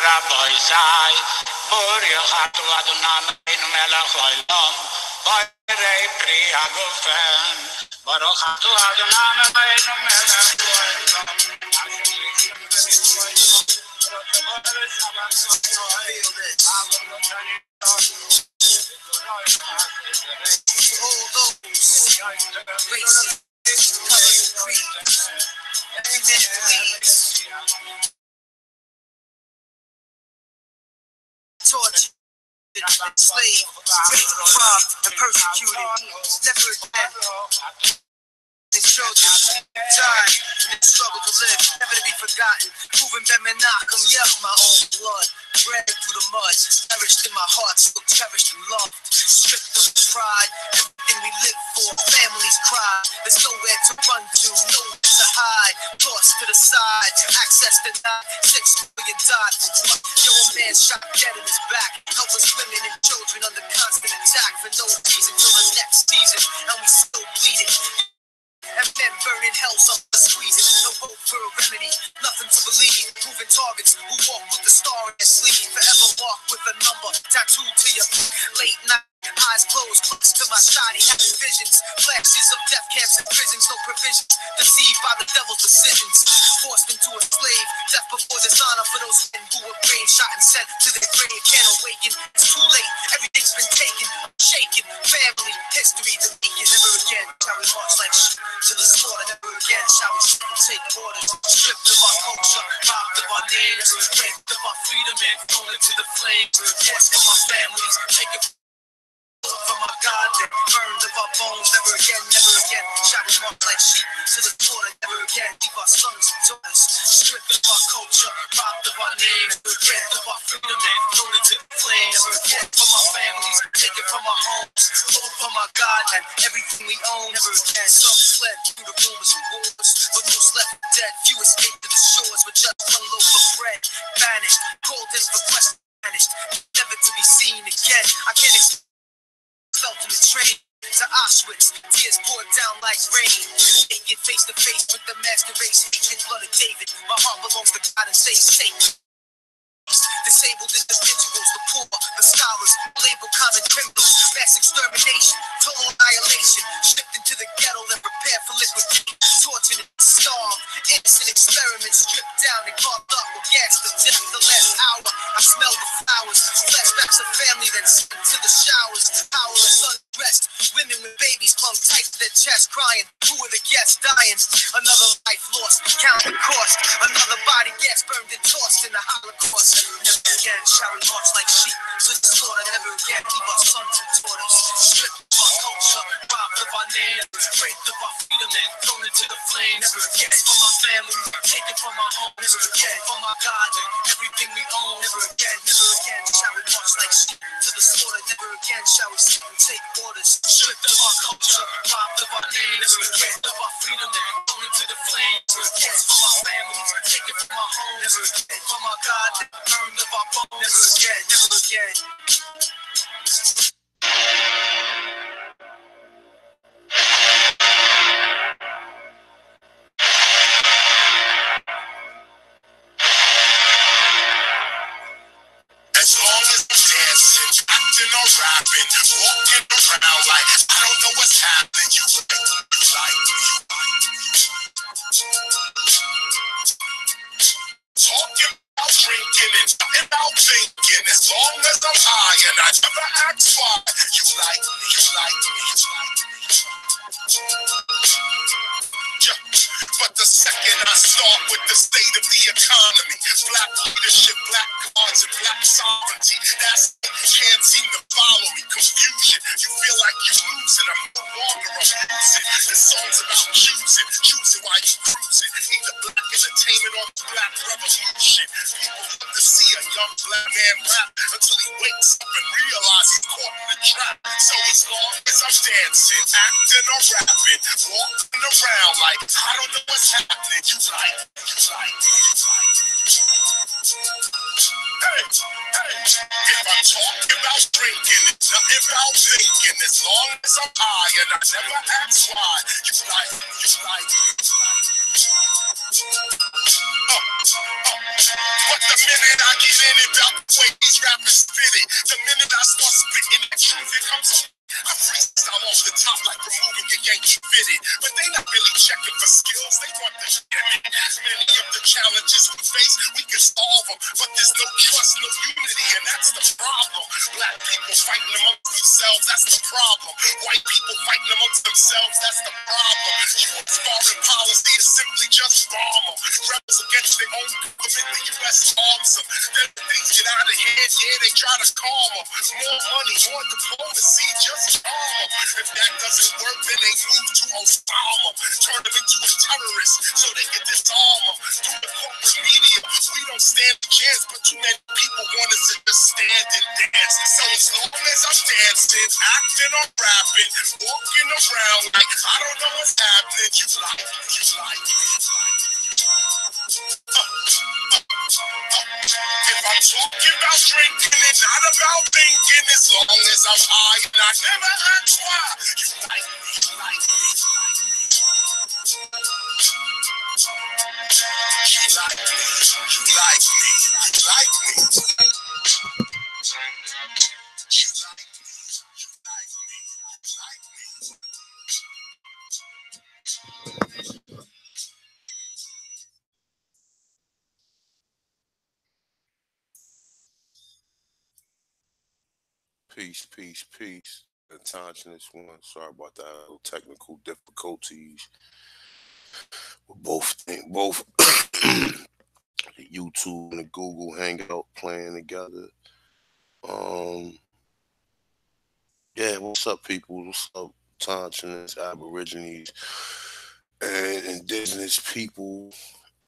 Raboisai, Burio Hatu Adunam in Melahoilom, Boire Priagofen, Borohatu Adunam in Melahoilom. Tortured, enslaved, raped, robbed, and persecuted. Never again. And children died in the struggle to live, never to be forgotten. Proving them and Malcolm, yeah, my own blood. Dragged through the mud, cherished in my heart, still cherished and loved. Stripped of pride, everything we live for. Families cry, there's nowhere to run to, nowhere to hide. Lost to the side, access denied. 6 million died for what? Yo, a man shot dead in his back. Helpless women and children under constant attack for no reason till the next season, and we still bleeding. And men burning hells up the squeezing. No hope for a remedy, nothing to believe. Moving targets who walk with the star in their sleeve. Forever walk with a number tattooed to your late night. Eyes closed, close to my shiny, having visions. Flashes of death camps and prisons, no provisions. Deceived by the devil's decisions. Forced into a slave. Death before dishonor for those men who were brain shot and sent to their grave. Can't awaken, it's too late. Everything's been taken, shaken. Family, history, the naked. Never again shall we march like sheep to the slaughter. Never again shall we sit and take orders. Stripped of our culture, robbed of our names. Raped of our freedom and thrown into the flames. Yes, for my families, taken from our God that burned of our bones. Never again shall we march like sheep to the slaughter. Never again leave our sons and daughters. Stripped of our culture, robbed of our names. Raped of our freedom and thrown into the flames. Never again from our families, taken from our homes. Hold from our God and everything we own. Never again. Some fled through the rumors of wars, but most left dead. Few escaped to the shores with just one loaf of bread. Banished, called in for questions, vanished, never to be seen again. I can't explain. Felt in the train to Auschwitz, tears poured down like rain. Naked face to face with the master race, hatred, blood of David. My heart belongs to God and stays safe. Disabled individuals, the poor, the scholars, labeled common criminals, mass extermination, total annihilation, stripped into the ghetto and prepared for liquidation, tortured and starved, innocent experiments stripped down and carved up with gas to death. The last hour, I smell the flowers, flashbacks of family that sent to the showers, powerless, undressed, women with babies clung tight to their chest, crying, who are the guests dying? Another life lost, counting cost, another body gets burned and tossed in the Holocaust. Never again shall we march like sheep to the slaughter. Never again leave our sons and daughters. Stripped of our culture, robbed of our name, raped of our freedom and thrown into the flames. Never again from our family, taken from our home. Never again from our God and everything we own. Never again shall we march like sheep to the slaughter. Never again shall we sit and take orders. Stripped of our culture, robbed of our name, never again of our freedom and thrown into the flames. Never again from our families, taken from our homes. Never again from our God that burned of our bones. Never again, never again. As long as I'm dancing, acting or rapping, walking around like I don't know what's happening. You like me. Talking about drinking and talking about thinking. As long as I'm high and I never ask why. You like me, you like me, you like me. Yeah. But the second I start with the state of the economy, black leadership, black cards, and black sovereignty, that's can't seem to follow me. Confusion, you feel like you're losing. I'm no longer a losing. This song's about choosing while you cruising. Either black entertainment or black revolution. People love to see a young black man rap until he wakes up and realizes he's caught in the trap. So as long as I'm dancing, acting or rapping, walking around like I don't know what's happening. You like me, you like me, you like me. Hey, if I'm talking about drinking, it's nothing about thinking. As long as I'm high and I never ask why. You like me, you like me, you like me. But the minute I get in it, about the way these rappers spit it, the minute I start spitting the truth, it comes up. I freestyle off the top like removing your Yankee fitted. But they not really checking for skills, they want the gimmick. Many of the challenges we face, we can solve them. But there's no trust, no unity, and that's the problem. Black people fighting amongst themselves, that's the problem. White people fighting amongst themselves, that's the problem. U.S. foreign policy is simply just bomb them. Rebels against their own government, the U.S. arms them. Then things get out of hand, yeah, they try to calm them. More money, more diplomacy, just calm them. If that doesn't work, then they move to Osama. Turn them into a terrorist so they can disarm them. Through the corporate media, we don't stand a chance, but too many people want us to just stand and dance. So as long as I'm dancing, acting or rapping, walking around like I don't know what's happening, you like me, you like me. If I'm talking about drinking and not about thinking, as long as I'm high and I never ask why, you like me, you like me, you like me. You like me, you like me, you like me. You like me, you like me, you like me. Peace, peace, peace. Indigenous one. Sorry about that. Little technical difficulties with both the YouTube and the Google Hangout playing together. Um, yeah. What's up, people? What's up, Indigenous, Aborigines, and Indigenous people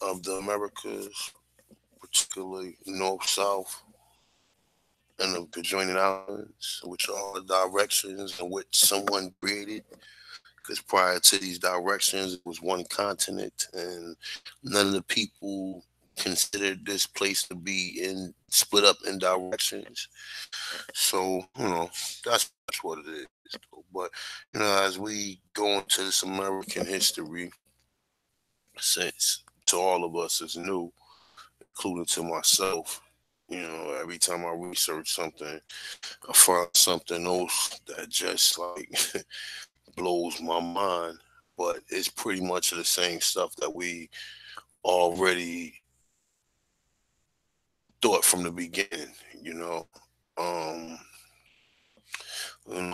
of the Americas, particularly North, South, and of the joining islands, which are all the directions in which someone created. Because prior to these directions, it was one continent, and none of the people considered this place to be in split up in directions. So that's what it is. But as we go into this American history, since to all of us is new, including to myself. Every time I research something, I find something else that just like blows my mind. But it's pretty much the same stuff that we already thought from the beginning. You know, um,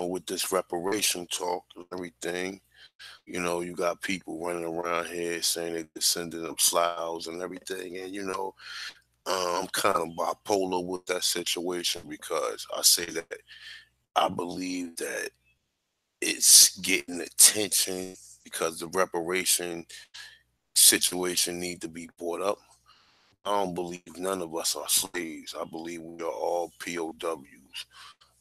with this reparation talk and everything. You got people running around here saying they descended of Slavs and everything, and I'm kind of bipolar with that situation because I say that I believe that it's getting attention because the reparation situation need to be brought up. I don't believe none of us are slaves. I believe we are all POWs.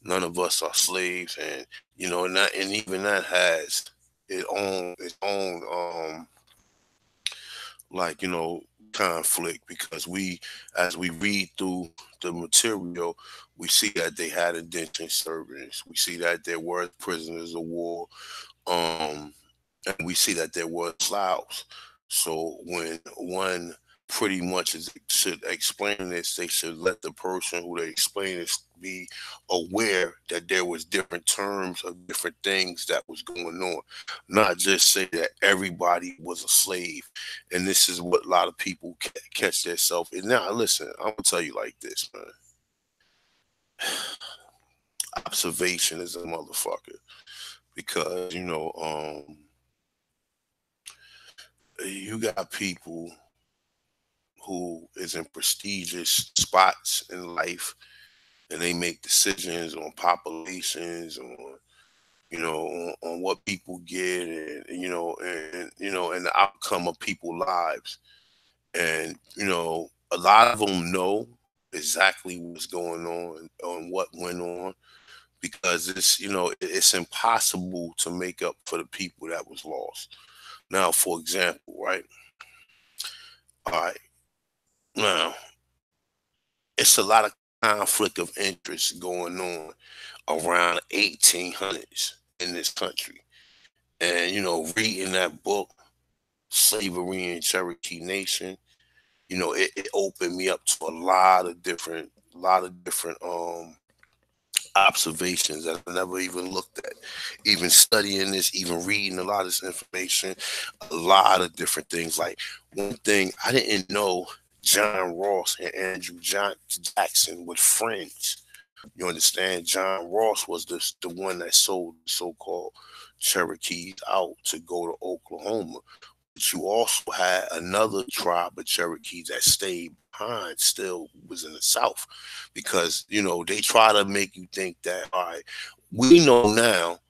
None of us are slaves, and even that has its own like conflict because as we read through the material, we see that they had indentured servants. We see that there were prisoners of war. Um, and we see that there were Slavs. So when one pretty much should explain this, they should let the person who they explain this be aware that there was different terms of different things that was going on, not just say that everybody was a slave. And this is what a lot of people catch themselves. And now, listen, I'm gonna tell you like this, man. Observation is a motherfucker because you got people who is in prestigious spots in life and they make decisions on populations on what people get and the outcome of people's lives. And a lot of them know exactly what's going on what went on because it's impossible to make up for the people that was lost. Now, for example, right? All right. Now, it's a lot of conflict of interest going on around 1800s in this country. And, reading that book, Slavery in Cherokee Nation, it opened me up to a lot of different observations that I never even looked at. Even studying this, even reading a lot of this information, a lot of different things. Like one thing I didn't know, John Ross and Andrew Jackson were friends. You understand? John Ross was the one that sold the so-called Cherokees out to go to Oklahoma. But you also had another tribe of Cherokees that stayed behind, still was in the South, because they try to make you think that, all right, we know now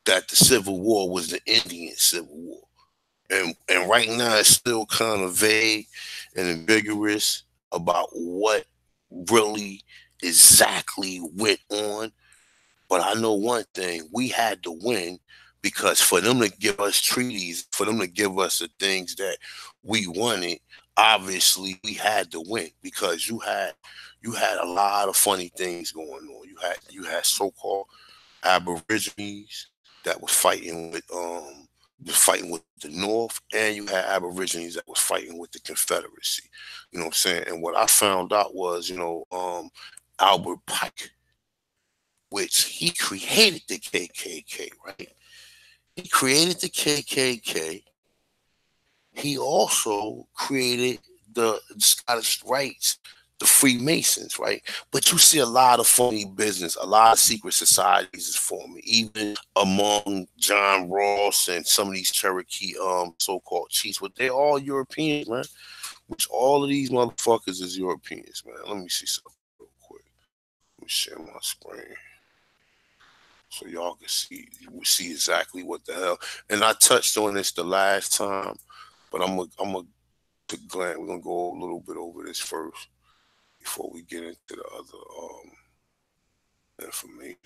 that the Civil War was the Indian Civil War, and right now it's still kind of vague and ambiguous about what really exactly went on. But I know one thing: we had to win, because for them to give us treaties, for them to give us the things that we wanted, obviously we had to win, because you had a lot of funny things going on. You had so-called Aborigines that was fighting with the North, and you had Aborigines that was fighting with the Confederacy. You know what I'm saying? And what I found out was, Albert Pike, which he created the KKK, right? He created the KKK. He also created the Scottish Rites, the Freemasons, right? But you see a lot of funny business, a lot of secret societies is forming, even among John Ross and some of these Cherokee so-called chiefs. But they're all Europeans, man. Which all of these motherfuckers is Europeans, man. Let me see something real quick. Let me share my screen so y'all can see exactly what the hell. And I touched on this the last time, but I'm a to Glenn. We're gonna go a little bit over this first before we get into the other information,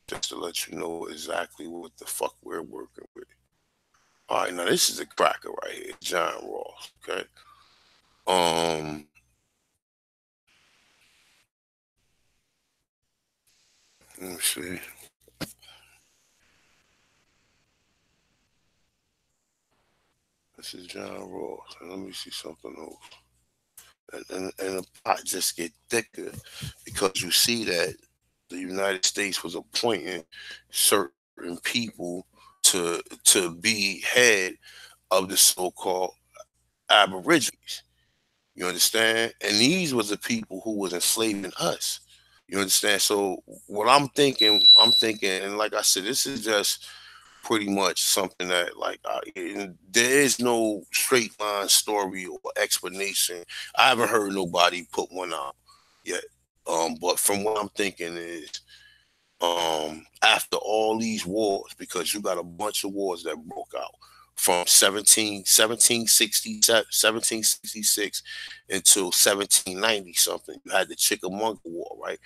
just to let you know exactly what the fuck we're working with. All right, now this is a cracker right here, John Ross. Okay, um, let me see. This is John Ross, and let me see something else. And the pot just get thicker, because you see that the United States was appointing certain people to be head of the so-called Aborigines. You understand? And these was the people who was enslaving us. You understand? So what I'm thinking, and like I said, this is just pretty much something that, like, there is no straight line story or explanation. I haven't heard nobody put one out yet. But from what I'm thinking is, after all these wars, because you got a bunch of wars that broke out from 1766 until 1790 something. You had the Chickamauga War, right?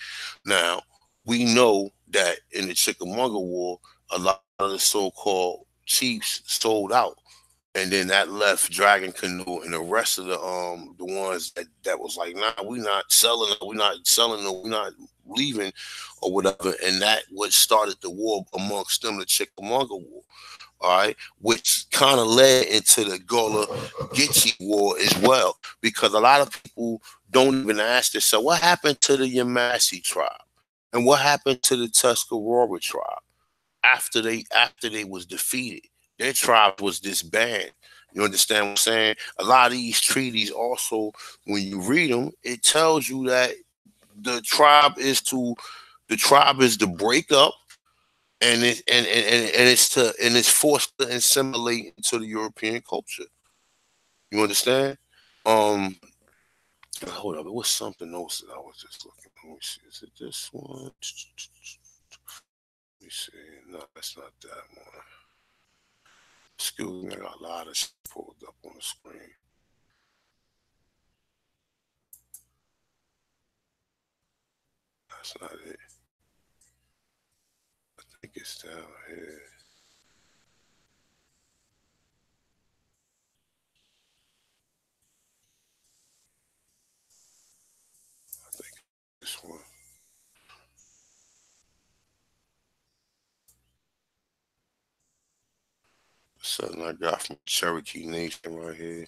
Now, we know that in the Chickamauga War, a lot of the so-called chiefs sold out, and then that left Dragon Canoe and the rest of the ones that was like, nah, we're not selling, we're not leaving or whatever. And that what started the war amongst them, the Chickamauga War. All right, which kind of led into the Gullah Geechee War as well, because a lot of people don't even ask themselves what happened to the Yamasee tribe and what happened to the Tuscarora tribe after they was defeated. Their tribe was disbanded. You understand what I'm saying? A lot of these treaties also, when you read them, it tells you that the tribe is to break up, and it's forced to assimilate into the European culture. You understand? Um, hold up, it was something else that I was just looking. Let me see. Is it this one? Let me see. No, it's not that one. Excuse me, I got a lot of shit pulled up on the screen. That's not it. I think it's down here. I think this one. Something I got from Cherokee Nation right here.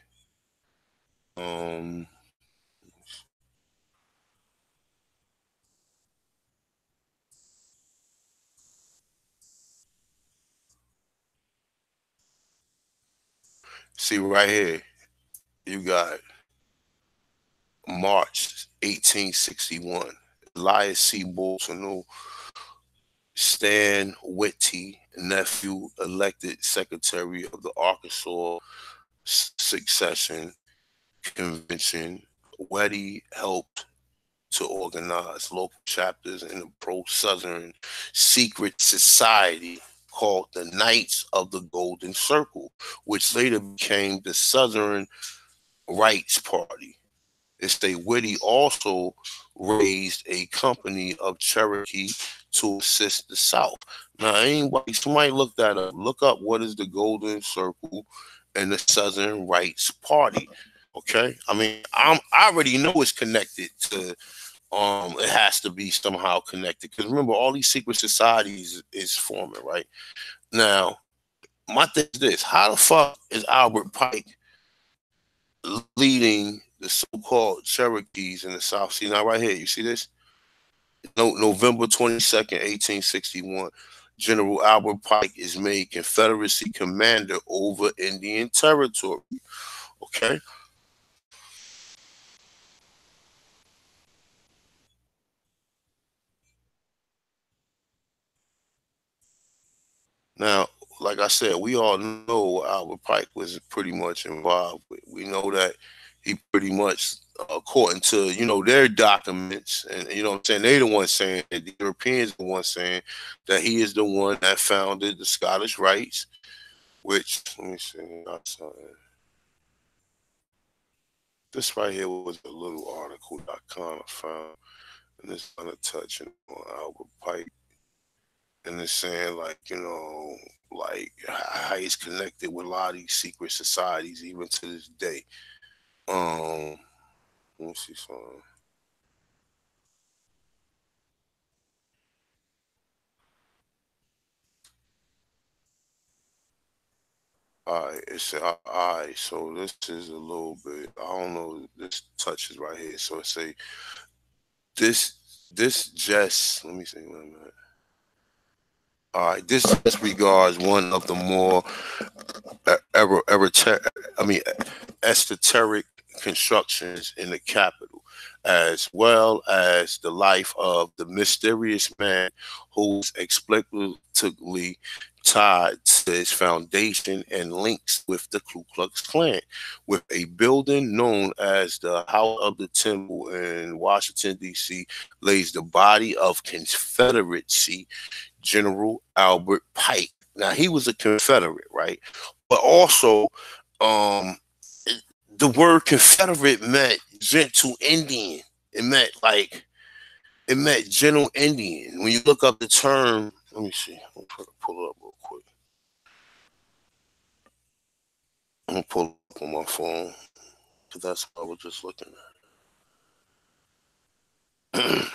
Um, see right here, you got March 1861. Elias C. Bolton, Stan Whitty, nephew, elected secretary of the Arkansas Succession Convention. Whitty helped to organize local chapters in a pro-Southern secret society called the Knights of the Golden Circle, which later became the Southern Rights Party. It's Whitty also raised a company of Cherokee to assist the South. Now, anybody, somebody look that up. Look up what is the Golden Circle and the Southern Rights Party. Okay, I mean, I already know it's connected to. It has to be somehow connected because remember, all these secret societies is forming right now. My thing is this: how the fuck is Albert Pike leading the so-called Cherokees in the South? See now, right here, you see this? No, November 22nd, 1861. General Albert Pike is made Confederacy commander over Indian Territory. Okay. Now, like I said, we all know Albert Pike was pretty much involved with. We know that he pretty much, according to their documents, and what I'm saying, they the ones saying that the Europeans the ones saying that he is the one that founded the Scottish Rites. Which let me see, I saw it. This right here was a little article that I kind of found, and it's kind of touching on Albert Pike, and it's saying like like how he's connected with a lot of these secret societies even to this day. Um, let me see something. All right, it's all right. So this is a little bit. I don't know. This touches right here. So it say this. This just. Let me see. Wait a minute. All right. This just regards one of the more ever I mean esoteric constructions in the capital, as well as the life of the mysterious man who's explicitly tied to his foundation and links with the Ku Klux Klan, with a building known as the House of the Temple in Washington, D.C., lays the body of Confederacy General Albert Pike. Now, he was a Confederate, right? But also, um, the word Confederate meant gentle Indian. It meant it meant gentle Indian. When you look up the term, let me see. I'm gonna pull it up real quick. I'm gonna pull it up on my phone because that's what I was just looking at.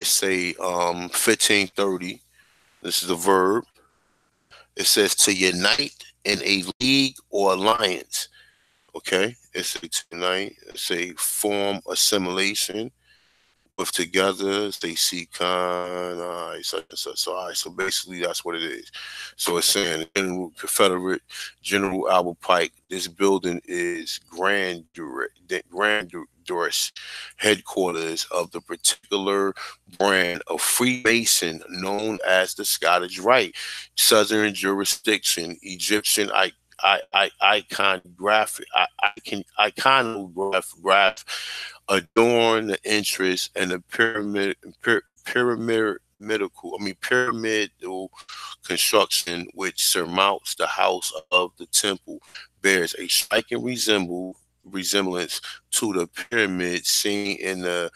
It say 1530. This is a verb. It says to unite in a league or alliance. Okay, it's a tonight. It's a form assimilation with together. They see con. All right, so all right. So basically, that's what it is. So it's saying General Confederate General Albert Pike. This building is Grandurous headquarters of the particular brand of Freemason known as the Scottish Rite, Southern jurisdiction, Egyptian iconograph adorn the interest and the pyramidal construction which surmounts the house of the temple bears a striking resemblance to the pyramid seen in the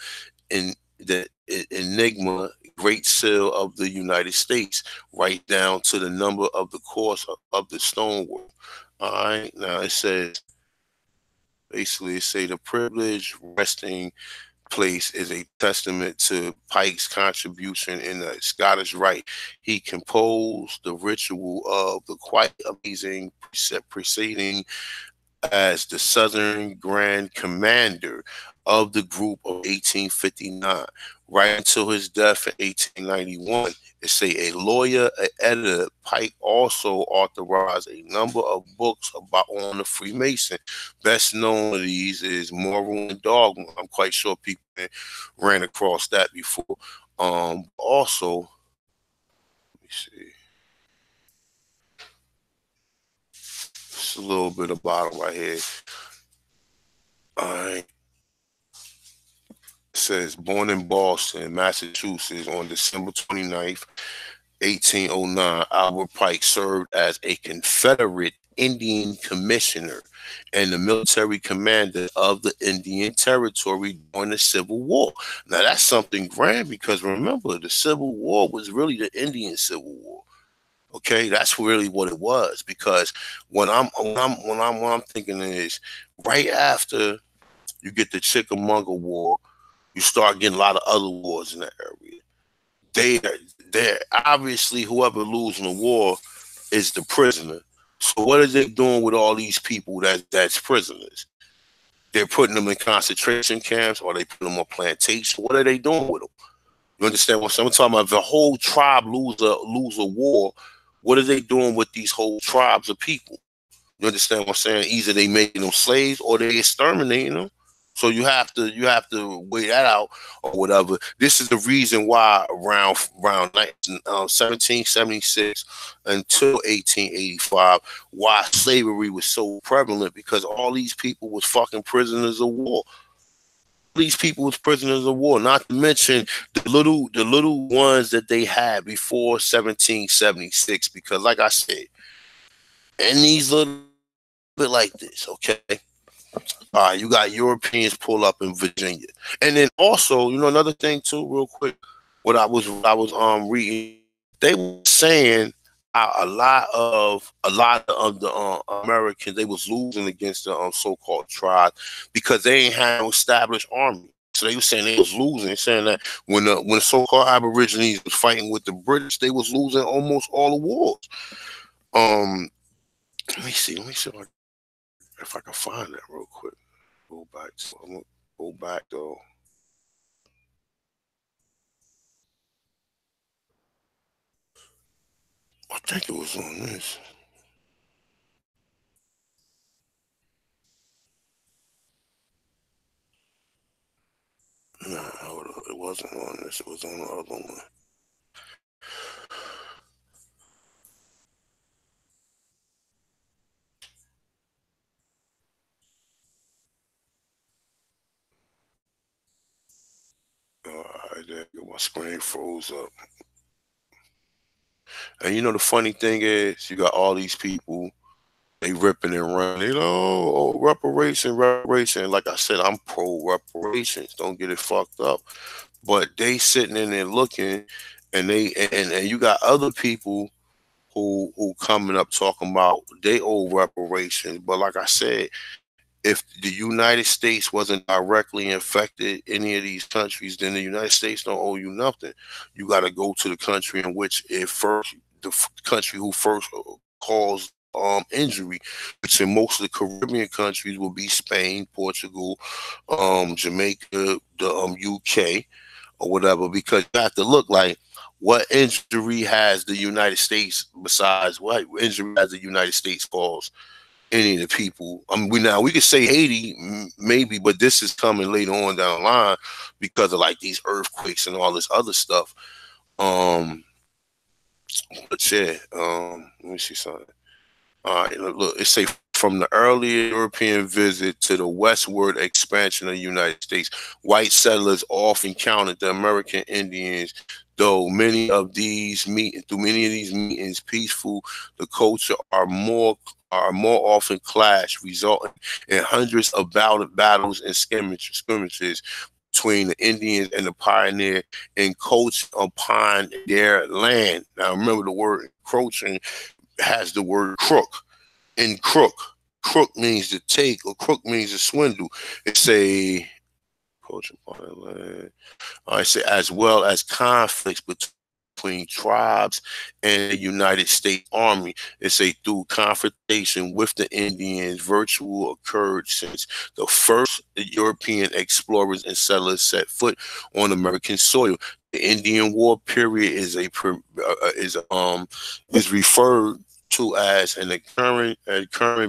enigma Great Seal of the United States, right down to the number of the course of the stonework. All right, now it says basically it say the privilege resting place is a testament to Pike's contribution in the Scottish Rite. He composed the ritual of the quite amazing preceding as the Southern Grand Commander of the group of 1859, right until his death in 1891. It say a lawyer, an editor. Pike also authorized a number of books about on the Freemason. Best known of these is Moral and Dogma. I'm quite sure people ran across that before. Also, let me see. Just a little bit about him right here. All right. Says born in Boston, Massachusetts on December 29th, 1809, Albert Pike served as a Confederate Indian commissioner and the military commander of the Indian Territory during the Civil War. Now that's something grand because remember the Civil War was really the Indian Civil War. Okay, that's really what it was because what I'm thinking is right after you get the Chickamauga War, you start getting a lot of other wars in that area. They're obviously whoever losing the war is the prisoner. So what are they doing with all these people that's prisoners? They're putting them in concentration camps or they putting them on plantations. What are they doing with them? You understand what I'm talking about? If the whole tribe lose a war, what are they doing with these whole tribes of people? You understand what I'm saying? Either they making them slaves or they exterminating them. So you have to weigh that out or whatever. This is the reason why around 1776 until 1885, why slavery was so prevalent because all these people was fucking prisoners of war. These people was prisoners of war. Not to mention the little ones that they had before 1776. Because like I said, and these little bit like this, okay. All right, you got Europeans pull up in Virginia, and then also, another thing too, real quick. What I was reading, they were saying a lot of the Americans they was losing against the so-called tribe because they ain't had no established army. So they were saying they was losing, saying that when the so-called Aborigines was fighting with the British, they was losing almost all the wars. Let me see if I can find that real quick. Go back. So I'm gonna go back though. I think it was on this. Nah, hold on. It wasn't on this. It was on the other one. Alright, there you go. My screen froze up. And the funny thing is, you got all these people, they ripping and running. Reparation. Like I said, I'm pro reparations. Don't get it fucked up. But they sitting in there looking, and and you got other people who coming up talking about they owe reparations. But like I said, if the United States wasn't directly infected any of these countries, then the United States don't owe you nothing. You got to go to the country in which the country who first caused injury, which in most of the Caribbean countries will be Spain, Portugal, Jamaica, the UK, or whatever, because you have to look like what injury has the United States besides what injury has the United States caused any of the people. I mean, we could say Haiti maybe, but this is coming later on down the line because of like these earthquakes and all this other stuff. But yeah, let me see something. All right, look, it say from the early European visit to the westward expansion of the United States, white settlers often counted the American Indians, though many of these meetings peaceful, the culture are more often clashed, resulting in hundreds of battles and skirmishes between the Indians and the pioneer encroaching upon their land. Now remember the word encroaching has the word crook. In crook means to take or crook means to swindle. It's a approaching foreign land. I say as well as conflicts between tribes and the United States Army. It say through confrontation with the Indians, virtual occurred since the first European explorers and settlers set foot on American soil. The Indian War period is referred to as an occurring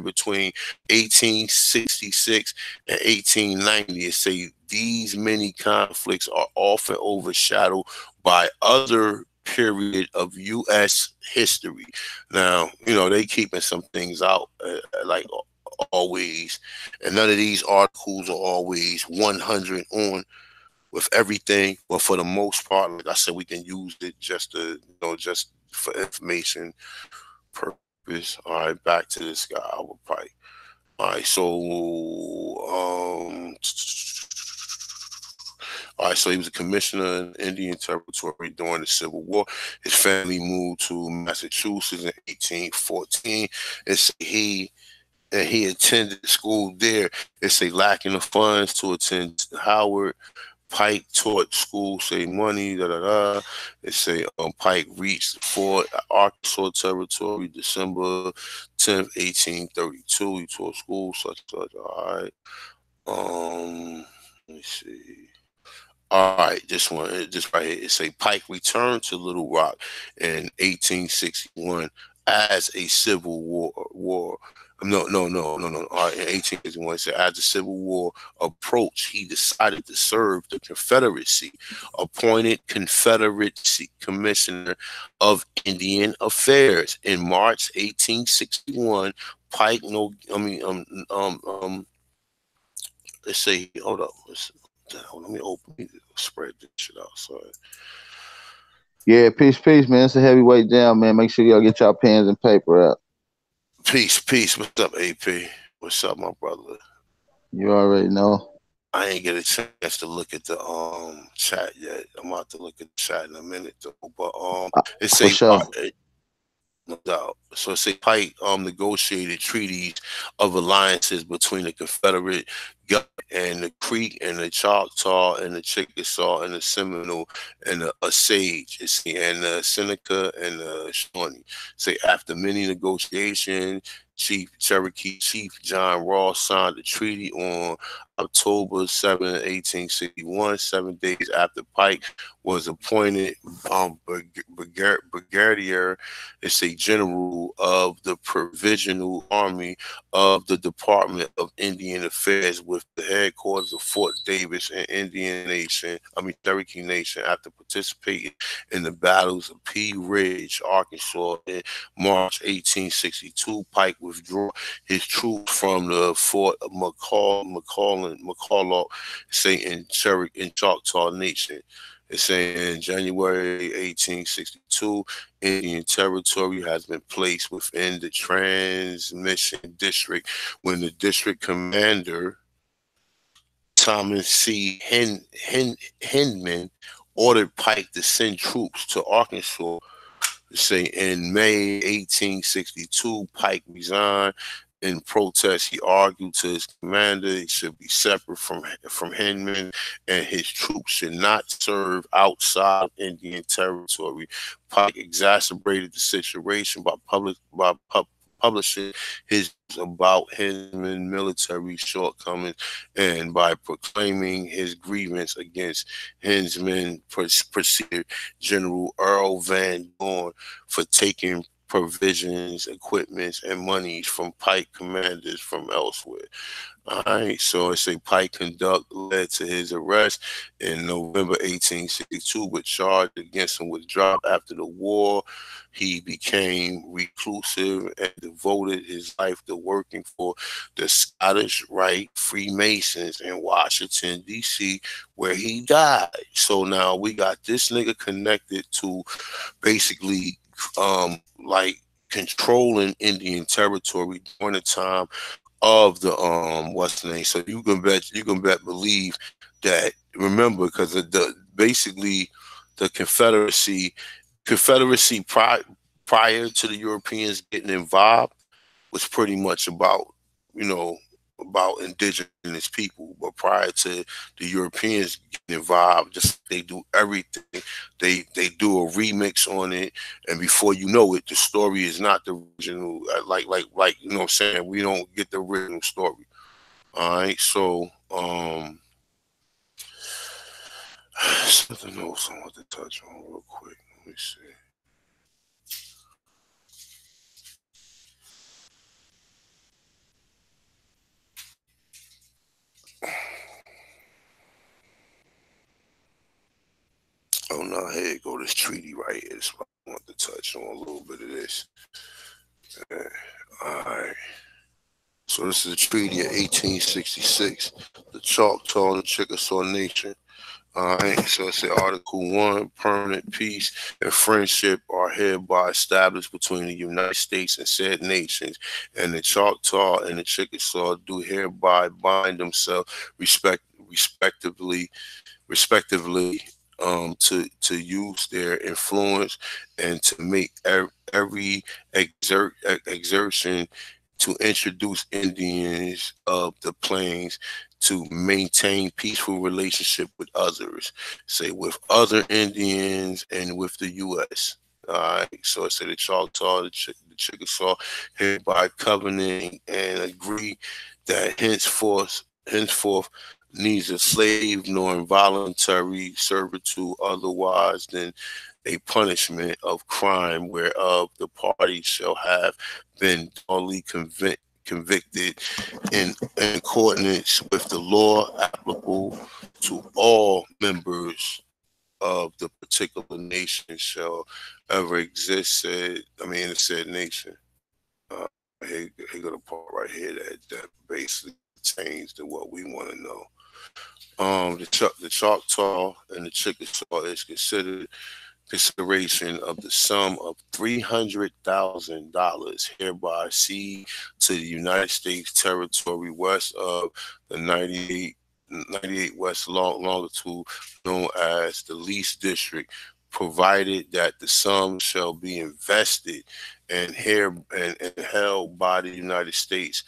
between 1866 and 1890. It say these many conflicts are often overshadowed by other period of U.S. history. Now, they keeping some things out, like always, and none of these articles are always 100 on with everything, but for the most part, like I said, we can use it just to, just for information purpose. All right, back to this guy, Albert Pike. All right, so he was a commissioner in Indian Territory during the Civil War. His family moved to Massachusetts in 1814. He attended school there. It's a lacking of funds to attend Howard. Pike taught school, say money, They say Pike reached Fort Arkansas Territory December 10th, 1832. He taught school, such. All right. Let me see. All right, this right here. It say Pike returned to Little Rock in 1861 as a Civil War. No. All right, in 1861, it said as the Civil War approached, he decided to serve the Confederacy. Appointed Confederacy Commissioner of Indian Affairs in March 1861. Pike, let's say, hold up. Let me spread this shit out. Sorry. Yeah, peace, man. It's a heavyweight jam, man. Make sure y'all get y'all pens and paper out. Peace. What's up, AP? What's up, my brother? You already know. I ain't get a chance to look at the chat yet. I'm about to look at the chat in a minute though. But it says sure. No doubt. So it say Pike negotiated treaties of alliances between the Confederate government and the Creek and the Choctaw and the Chickasaw and the Seminole and the Osage, and the Seneca and the Shawnee. Say after many negotiations, Cherokee Chief John Ross signed the treaty on October 7, 1861, 7 days after Pike was appointed brigadier, it's a general of the Provisional Army of the Department of Indian Affairs with the headquarters of Fort Davis and Cherokee Nation after participating in the battles of Pea Ridge, Arkansas in March 1862. Pike withdrew his troops from the Fort McCulloch, say in Choctaw Nation. It's saying in January 1862, Indian Territory has been placed within the transmission district when the district commander, Thomas C. Hindman, ordered Pike to send troops to Arkansas. Say in May 1862, Pike resigned. In protest, he argued to his commander he should be separate from Hindman, and his troops should not serve outside of Indian Territory. Pike exacerbated the situation by publishing his about Hindman's military shortcomings and by proclaiming his grievance against Hindman proceeded General Earl Van Dorn for taking provisions, equipments, and monies from Pike commanders from elsewhere. All right, so it's a Pike conduct led to his arrest in November 1862, but charge against him was dropped after the war. He became reclusive and devoted his life to working for the Scottish Rite Freemasons in Washington, D.C., where he died. So now we got this nigga connected to basically like controlling Indian Territory during the time of the what's the name? So you can believe that. Remember, because basically the Confederacy prior to the Europeans getting involved was pretty much about about indigenous people. But prior to the Europeans getting involved, just they do everything, they do a remix on it, and before you know it, the story is not the original. Like you know what I'm saying? We don't get the original story. All right, so something else I want to touch on real quick. Let me see. Oh no, here you go. This treaty right here. This is what I want to touch on a little bit of this. All right. So this is a treaty of 1866, the Choctaw and the Chickasaw Nation. All right. So it's Article 1, permanent peace and friendship are hereby established between the United States and said nations, and the Choctaw and the Chickasaw do hereby bind themselves respectively to use their influence and to make every exertion to introduce Indians of the plains to maintain peaceful relationship with others, say with other Indians and with the U.S. All right, so I said the Choctaw, the Chickasaw, hereby covenant and agree that henceforth neither slave nor involuntary servitude otherwise than a punishment of crime whereof the party shall have been duly convicted in accordance with the law applicable to all members of the particular nation shall ever exist, in the said nation. Here go the part right here that basically pertains to what we want to know. The Choctaw and the Chickasaw is consideration of the sum of $300,000 hereby cede to the United States territory west of the 98 west longitude, known as the lease district, provided that the sum shall be invested and held by the United States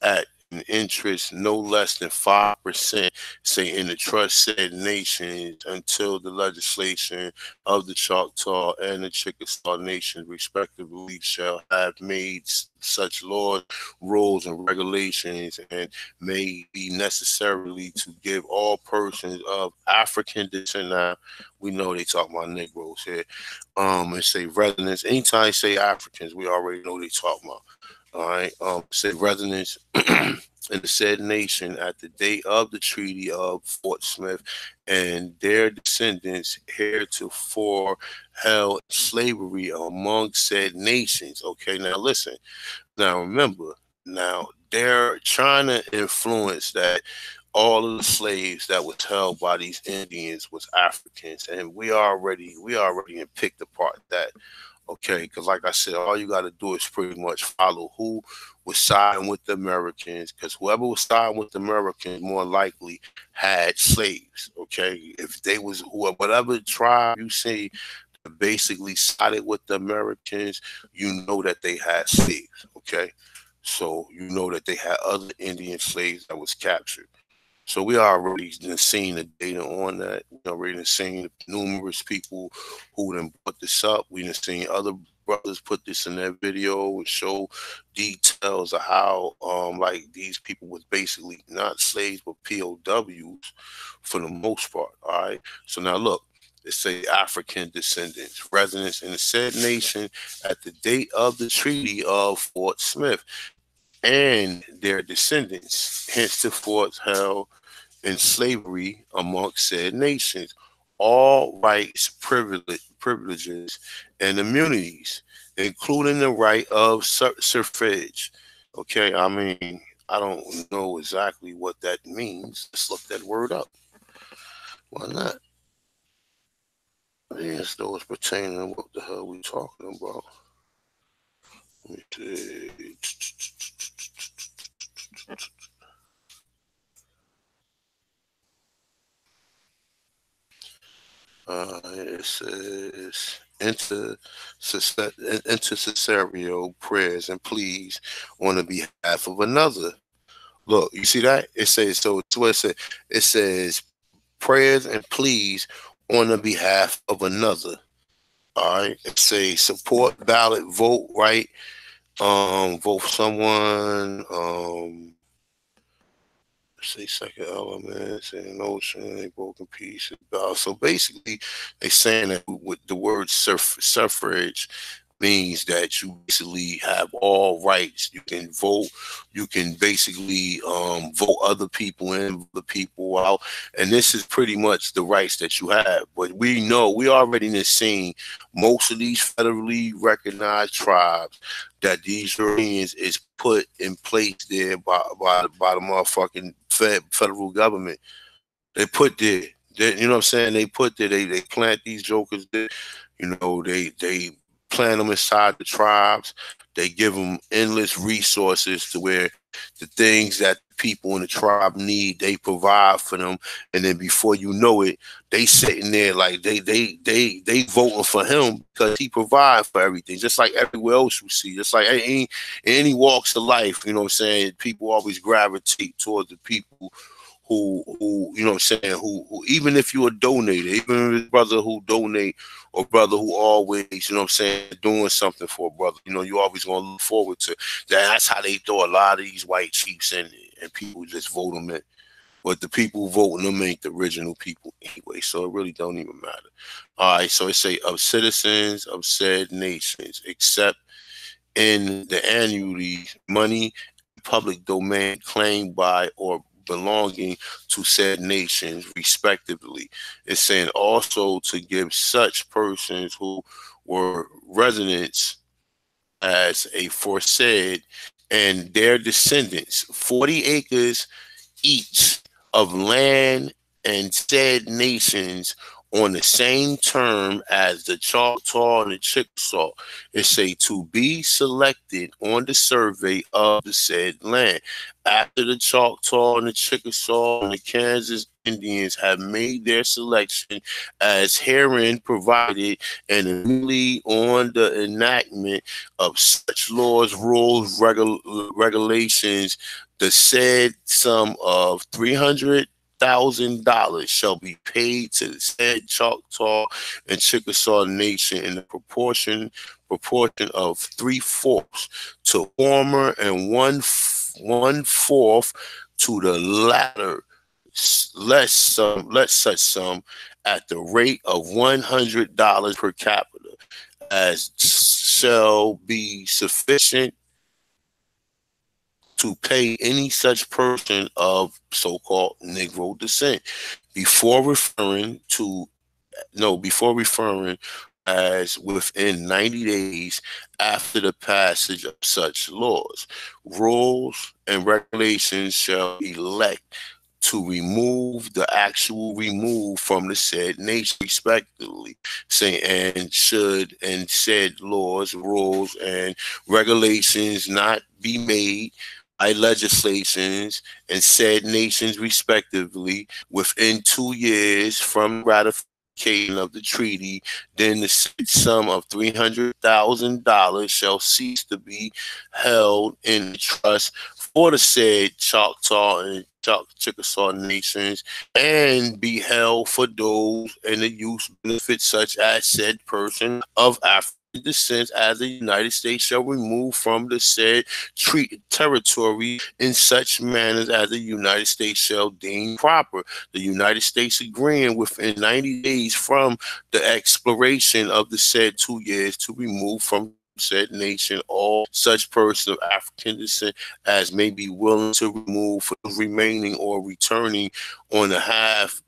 at an interest no less than 5%, say in the trust said nations, until the legislation of the Choctaw and the Chickasaw nations respectively shall have made such laws, rules, and regulations, and may be necessarily to give all persons of African descent. Now we know they talk about Negroes here, and say residents. Anytime they say Africans, we already know they talk about. All right, said residents in the said nation at the date of the Treaty of Fort Smith and their descendants heretofore held slavery among said nations. Okay, now listen. Now remember, now they're trying to influence that all of the slaves that was held by these Indians was Africans, and we already picked apart that. Okay, because like I said, all you got to do is pretty much follow who was siding with the Americans, because whoever was siding with the Americans more likely had slaves. Okay, if they was whatever tribe you see basically sided with the Americans, you know that they had slaves. Okay, so you know that they had other Indian slaves that was captured. So we already seen the data on that. We already seen numerous people who done put this up. We done seen other brothers put this in their video and show details of how like these people was basically not slaves but POWs for the most part. All right. So now look, it say African descendants, residents in the said nation at the date of the Treaty of Fort Smith, and their descendants henceforth held in slavery amongst said nations, all rights, privileges, and immunities, including the right of suffrage. Okay, I mean, I don't know exactly what that means. Let's look that word up. Why not? Yes, those pertaining to what the hell we talking about. Let me see. It says intercessorial prayers and pleas on the behalf of another, Look, you see that? It says, so it's what it says. It says prayers and pleas on the behalf of another. All right. It says support, ballot, vote, right? Vote for someone. Say second element, saying notion, broken pieces. So basically, they saying that with the word suffrage means that you basically have all rights. You can vote. You can basically vote other people in, the people out, and this is pretty much the rights that you have. But we know we already in seen most of these federally recognized tribes that these Europeans is put in place there by the motherfucking federal government. They put there. You know what I'm saying? They put there. They plant these jokers there. You know, they plant them inside the tribes. They give them endless resources to where the things that people in the tribe need, they provide for them. And then before you know it, they sitting there like they voting for him because he provides for everything. Just like everywhere else you see. Just like any walks of life, you know what I'm saying? People always gravitate towards the people who you know what I'm saying, who even if you're a donator, even if brother who donate or brother who always, you know what I'm saying, doing something for a brother, you know, you always gonna look forward to that. That's how they throw a lot of these white chiefs in, and people just vote them in. But the people voting them ain't the original people anyway, so it really don't even matter. All right, so it say of citizens of said nations, except in the annuities, money, public domain claimed by or belonging to said nations, respectively. It's saying also to give such persons who were residents as aforesaid and their descendants 40 acres each of land and said nations on the same term as the Choctaw and the Chickasaw. It say to be selected on the survey of the said land. After the Choctaw and the Chickasaw and the Kansas Indians have made their selection as herein provided, and immediately on the enactment of such laws, rules, regulations, the said sum of $300,000 shall be paid to the said Choctaw and Chickasaw Nation in the proportion of 3/4 to former and one fourth to the latter. Let such sum at the rate of $100 per capita, as shall be sufficient to pay any such person of so-called Negro descent, before referring as within 90 days after the passage of such laws. Rules and regulations shall elect to remove the actual remove from the said nation, respectively, saying and said laws, rules, and regulations not be made by legislations and said nations, respectively, within 2 years from ratification of the treaty, then the sum of $300,000 shall cease to be held in trust for the said Choctaw and Chickasaw nations, and be held for those and the use benefits such as said person of African descent as the United States shall remove from the said territory in such manners as the United States shall deem proper. The United States agreeing within 90 days from the expiration of the said 2 years to remove from said nation all such person of African descent as may be willing to remove for remaining or returning on the half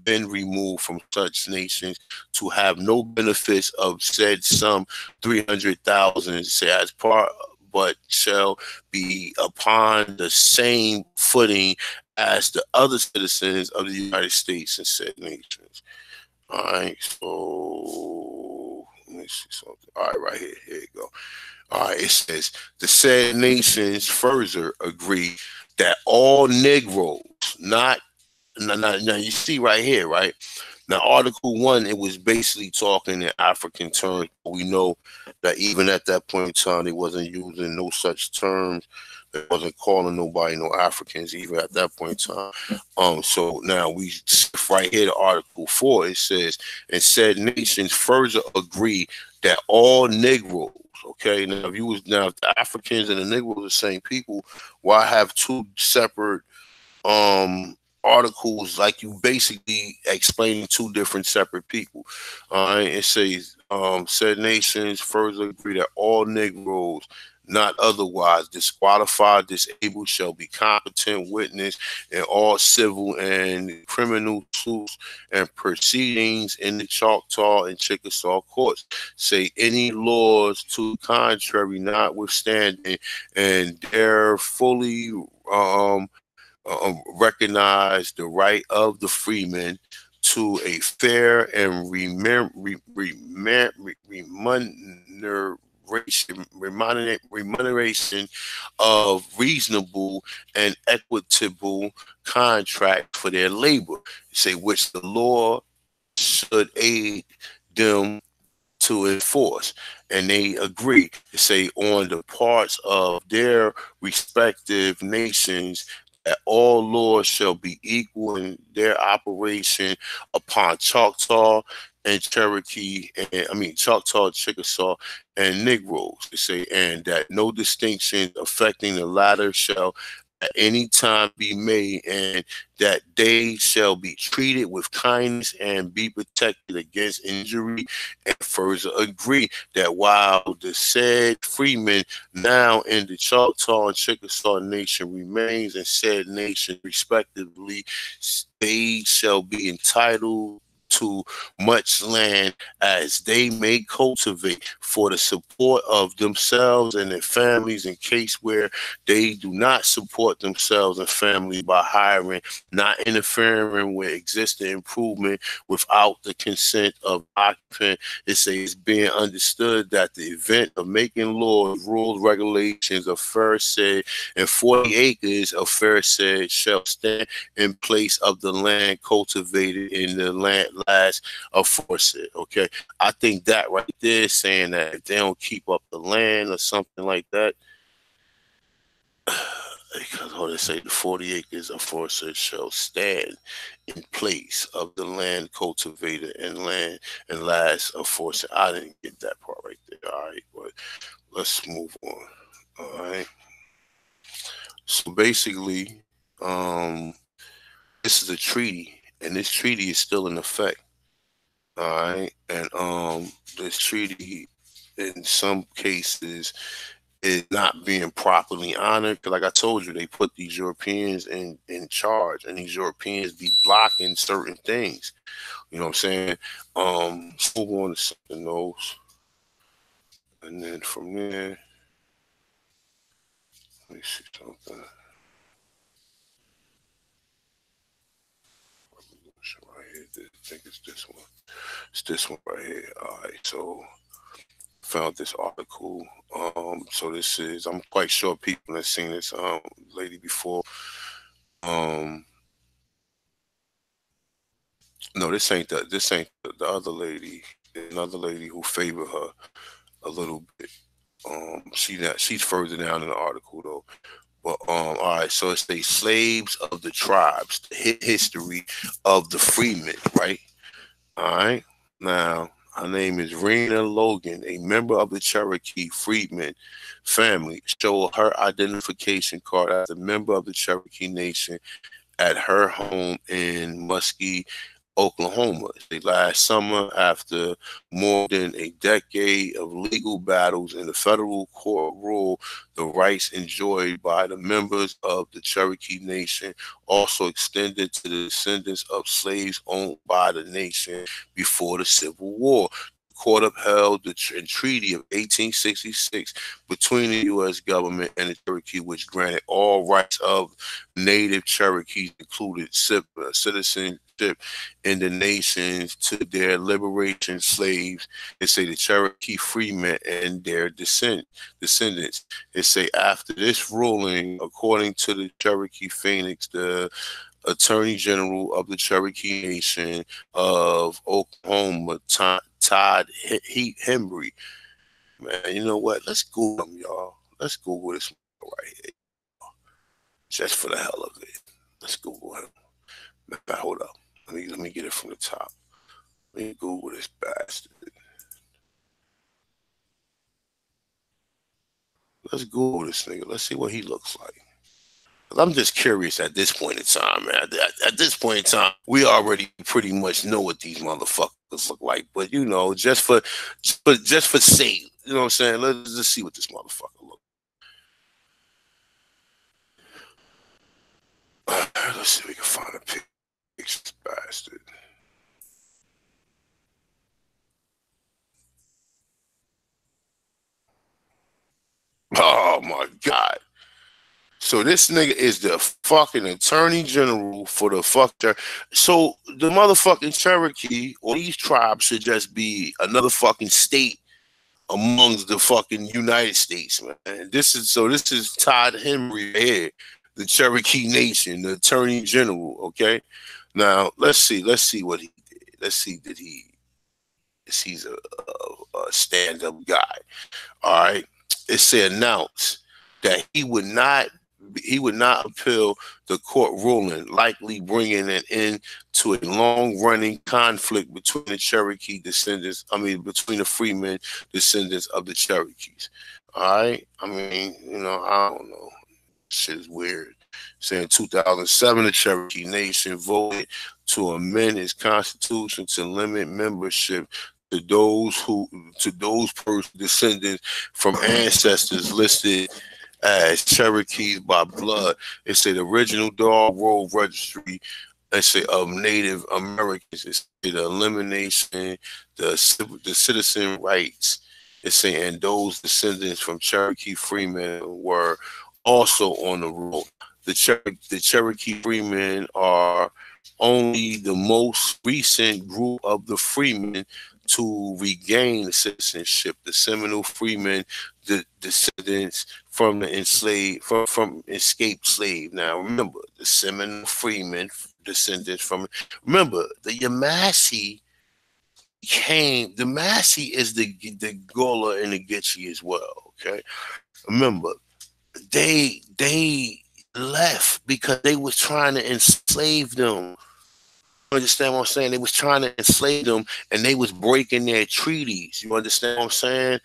been removed from such nations to have no benefits of said sum 300,000 say as part, but shall be upon the same footing as the other citizens of the United States and said nations. All right, so let me see something. All right, right here. Here you go. All right, it says the said nations further agree that all Negroes, now you see right here, right? Now, Article 1, it was basically talking in African terms. We know that even at that point in time, they wasn't using no such terms. It wasn't calling nobody no Africans even at that point in time. So now we right here to Article 4. It says, and said nations further agree that all Negroes. Okay, now if the Africans and the Negroes are the same people, why have two separate articles, like you basically explaining two different separate people? It says, said nations further agree that all Negroes not otherwise disqualified, disabled, shall be competent witness in all civil and criminal suits and proceedings in the Choctaw and Chickasaw courts. Say any laws to the contrary notwithstanding, and they're fully recognize the right of the freeman to a fair and remuneration of reasonable and equitable contract for their labor, say which the law should aid them to enforce. And they agree to say on the parts of their respective nations that all laws shall be equal in their operation upon Choctaw and Cherokee, and Choctaw, Chickasaw, and Negroes. They say, and that no distinctions affecting the latter shall at any time be made, and that they shall be treated with kindness and be protected against injury, and further agree that while the said freemen now in the Choctaw and Chickasaw nation remains in said nation respectively, they shall be entitled to much land as they may cultivate for the support of themselves and their families, in case where they do not support themselves and family by hiring, not interfering with existing improvement without the consent of occupant. It says being understood that the event of making laws, rules, regulations of fair said and 40 acres of fair said shall stand in place of the land cultivated in the land last aforesaid. Okay, I think that right there is saying that if they don't keep up the land or something like that, because they say the 40 acres aforesaid shall stand in place of the land cultivated and land and last aforesaid. I didn't get that part right there. All right, but let's move on. All right. So basically, this is a treaty, and this treaty is still in effect. All right, and this treaty, in some cases, is not being properly honored. Because, like I told you, they put these Europeans in charge, and these Europeans be blocking certain things. You know what I'm saying? Let's move on to something else, and then from there, let me see something. Right here, I think it's this one. It's this one right here. All right, so found this article. So this is, I'm quite sure people have seen this lady before. No, this ain't the other lady. There's another lady who favor her a little bit. She's further down in the article though. But all right, so it's the slaves of the tribes, the history of the freemen, right? All right. Now, her name is Rena Logan, a member of the Cherokee freedmen family. Show her identification card as a member of the Cherokee Nation at her home in Muskie, Oklahoma. Last summer, after more than a decade of legal battles in the federal court, ruled the rights enjoyed by the members of the Cherokee Nation also extended to the descendants of slaves owned by the nation before the Civil War. Court upheld the Treaty of 1866 between the U.S. government and the Cherokee, which granted all rights of native Cherokees, included citizenship in the nations, to their liberation slaves. They say the Cherokee freemen and their descendants. They say after this ruling, according to the Cherokee Phoenix, the Attorney General of the Cherokee Nation of Oklahoma, Todd Hembry. Man, you know what? Let's Google him, y'all. Let's Google this right here. just for the hell of it. Let's Google him. Hold up. Let me get it from the top. Let me Google this bastard. Let's Google this nigga. Let's see what he looks like. I'm just curious at this point in time, man. At this point in time, we already pretty much know what these motherfuckers look like. But you know, just for sake, you know what I'm saying? Let's just see what this motherfucker looks like. Let's see if we can find a picture of this bastard. Oh my God. So this nigga is the fucking attorney general for the fucker. So the motherfucking Cherokee or these tribes should just be another fucking state amongst the fucking United States, man. This is Todd Henry here, the Cherokee Nation, the attorney general. Okay. Now let's see what he did. Let's see is he's a stand-up guy. All right. It said announce that he would not appeal the court ruling, likely bringing an end to a long-running conflict between the Cherokee descendants. Between the freemen descendants of the Cherokees. All right. I don't know. Shit is weird. Saying 2007, the Cherokee Nation voted to amend its constitution to limit membership to those descendants from ancestors listed as Cherokees by blood. It said the original Dog Roll Registry. They say of Native Americans. It said the elimination, the citizen rights. It's saying those descendants from Cherokee freemen were also on the roll. The Cherokee freemen are only the most recent group of the freemen to regain citizenship. The Seminole freemen, the descendants from the enslaved, from escaped slave. Now remember, the Seminole freemen, descendants from. Remember, the Yamasee the Massey is the Gola and the Gitche as well. Okay, remember, they left because they was trying to enslave them. Understand what I'm saying? They was trying to enslave them and they was breaking their treaties. You understand what I'm saying?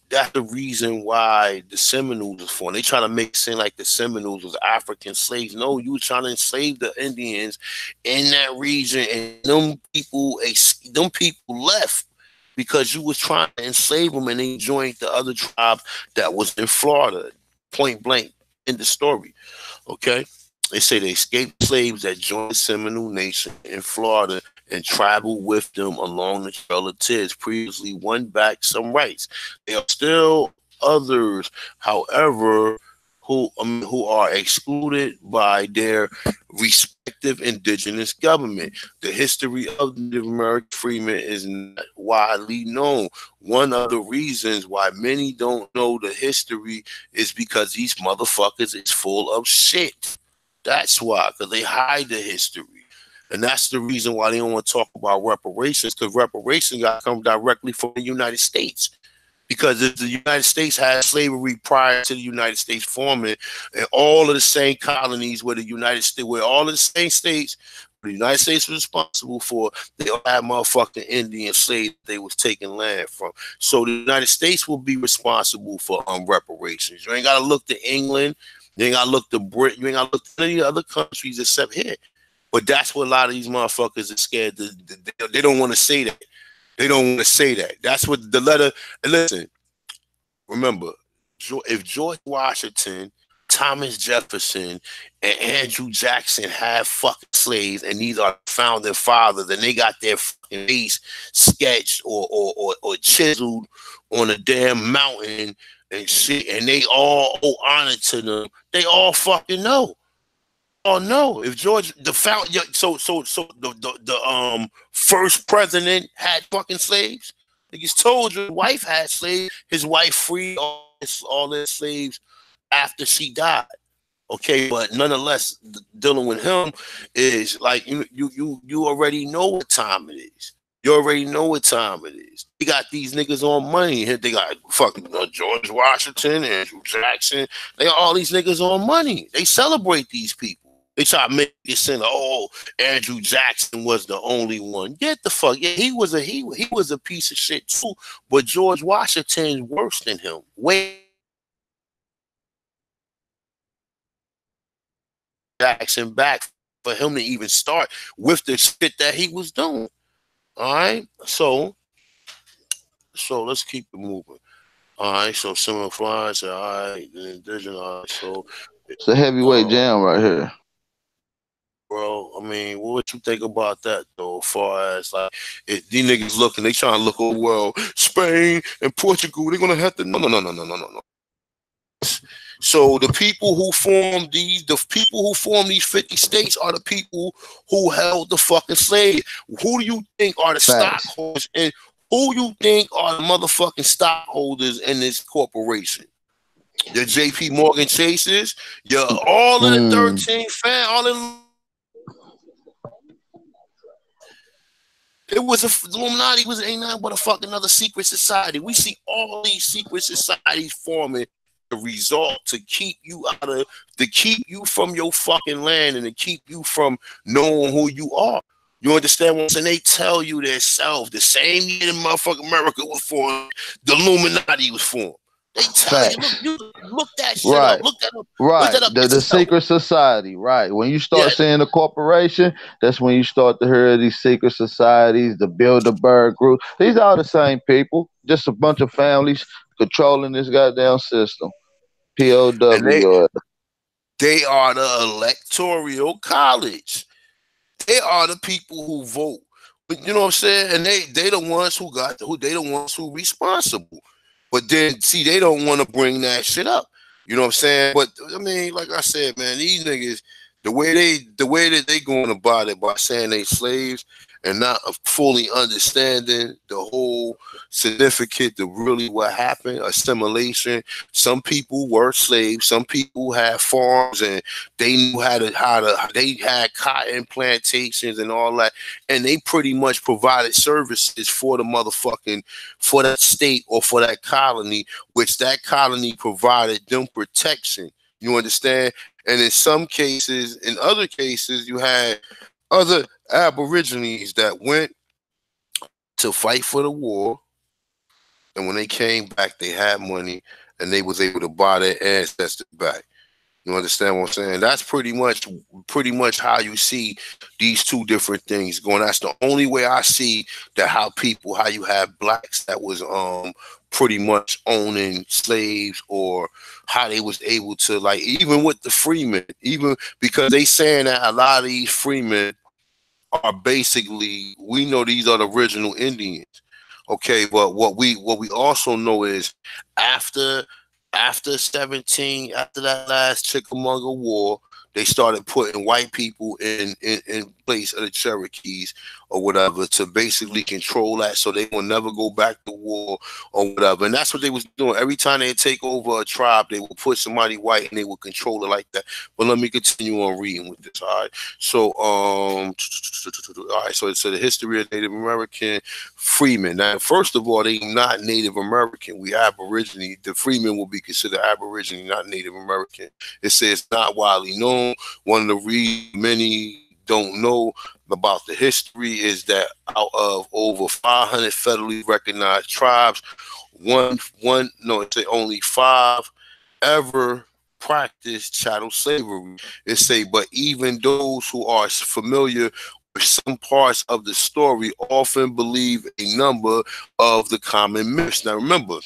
That's the reason why the Seminoles was formed. They try to make it seem like the Seminoles was African slaves. No, you were trying to enslave the Indians in that region, and them people left because you was trying to enslave them, and they joined the other tribe that was in Florida. Point blank in the story. Okay. They say they escaped slaves that joined the Seminole Nation in Florida and traveled with them along the Trail of Tears, previously won back some rights. There are still others, however, who are excluded by their respective indigenous government. The history of Native American freemen is not widely known. One of the reasons why many don't know the history is because these motherfuckers is full of shit. That's why, because they hide the history. And that's the reason why they don't want to talk about reparations, because reparations got to come directly from the United States. Because if the United States had slavery prior to the United States forming, and all of the same colonies where all of the same states, the United States was responsible for, they all had motherfucking Indian slaves they was taking land from. So the United States will be responsible for reparations. You ain't got to look to England. You ain't got to look to Britain. You ain't got to look to any other countries except here. But that's what a lot of these motherfuckers are scared. They don't want to say that. They don't want to say that. That's what the letter. And listen, remember, if George Washington, Thomas Jefferson, and Andrew Jackson had fucking slaves, and these are founding fathers, and they got their fucking face sketched or chiseled on a damn mountain and shit, and they all owe honor to them, they all fucking know. Oh no! If George the first president had fucking slaves, like he's told your wife had slaves. His wife freed all his slaves after she died. Okay, but nonetheless, dealing with him is like you already know what time it is. You already know what time it is. They got these niggas on money. They got fucking George Washington, Andrew Jackson. They got all these niggas on money. They celebrate these people. They try to make it seem like, oh, Andrew Jackson was the only one. Get the fuck. Yeah, he was a piece of shit too. But George Washington's worse than him. Way Jackson back for him to even start with the shit that he was doing. All right, so let's keep it moving. All right, so similar flies. All right, the indigenous. All right, so it's a heavyweight jam right here, bro. I mean, what you think about that though? As far as like, if these niggas looking, they trying to look over well, Spain and Portugal. They're gonna have to no. So the people who formed these 50 states are the people who held the fucking slave. Who do you think are the stockholders, and who you think are the motherfucking stockholders in this corporation? Your J.P. Morgan Chases, your all of the 13 all in. It was Illuminati ain't nothing but a fucking other secret society. We see all these secret societies forming the result to keep you from your fucking land and to keep you from knowing who you are. You understand what I'm saying? They tell you themselves the same year the motherfucking America was formed, the Illuminati was formed. They tell you, look that shit up. Look that up. Right. Look that up the secret society. Right. When you start seeing the corporation, that's when you start to hear these secret societies, the Bilderberg group. These are the same people, just a bunch of families controlling this goddamn system. POW. They are the electoral college. They are the people who vote. But you know what I'm saying? And they the ones they the ones who responsible. But then see, they don't want to bring that shit up. You know what I'm saying? But I mean, like I said, man, these niggas, the way that they going about it by saying they slaves and not fully understanding the whole significance of really what happened, assimilation. Some people were slaves. Some people had farms and they knew they had cotton plantations and all that. And they pretty much provided services for for that state or for that colony, which that colony provided them protection. You understand? And in other cases, you had other Aborigines that went to fight for the war, and when they came back, they had money, and they was able to buy their ancestors back. You understand what I'm saying? That's pretty much how you see these two different things going. That's the only way I see that how you have blacks that was pretty much owning slaves, or how they was able to, like, even with the freemen, even because they saying that a lot of these freemen are basically, we know these are the original Indians. Okay, but what we also know is after that last Chickamauga War, they started putting white people in place of the Cherokees or whatever to basically control that, so they will never go back to war or whatever. And that's what they was doing. Every time they take over a tribe, they will put somebody white and they will control it like that. But let me continue on reading with this. All right. So all right. So the history of Native American freemen. Now, first of all, they not Native American. We Aborigine. The freemen will be considered Aborigine, not Native American. It says not widely known. One of the reasons many don't know about the history is that out of over 500 federally recognized tribes, only 5 ever practiced chattel slavery. It say, but even those who are familiar with some parts of the story often believe a number of the common myths. Now remember,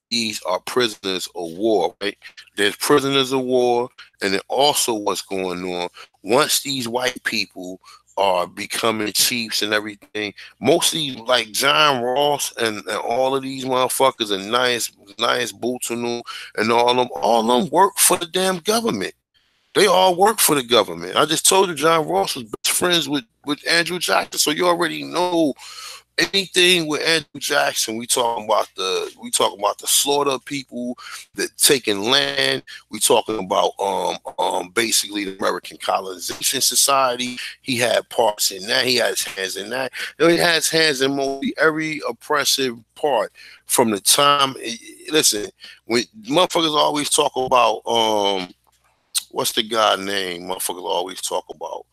these are prisoners of war, right? There's prisoners of war, and then also what's going on. Once these white people are becoming chiefs and everything, most of these, like John Ross and all of these motherfuckers, and nice Bootenoo and all of them work for the damn government. They all work for the government. I just told you John Ross was best friends with Andrew Jackson, so you already know anything with Andrew Jackson, we talking about the slaughter of people, the taking land. We talking about basically the American Colonization Society. He had parts in that. He has hands in that. He has hands in mostly every oppressive part from the time. Listen, when motherfuckers always talk about what's the guy name? Motherfuckers always talk about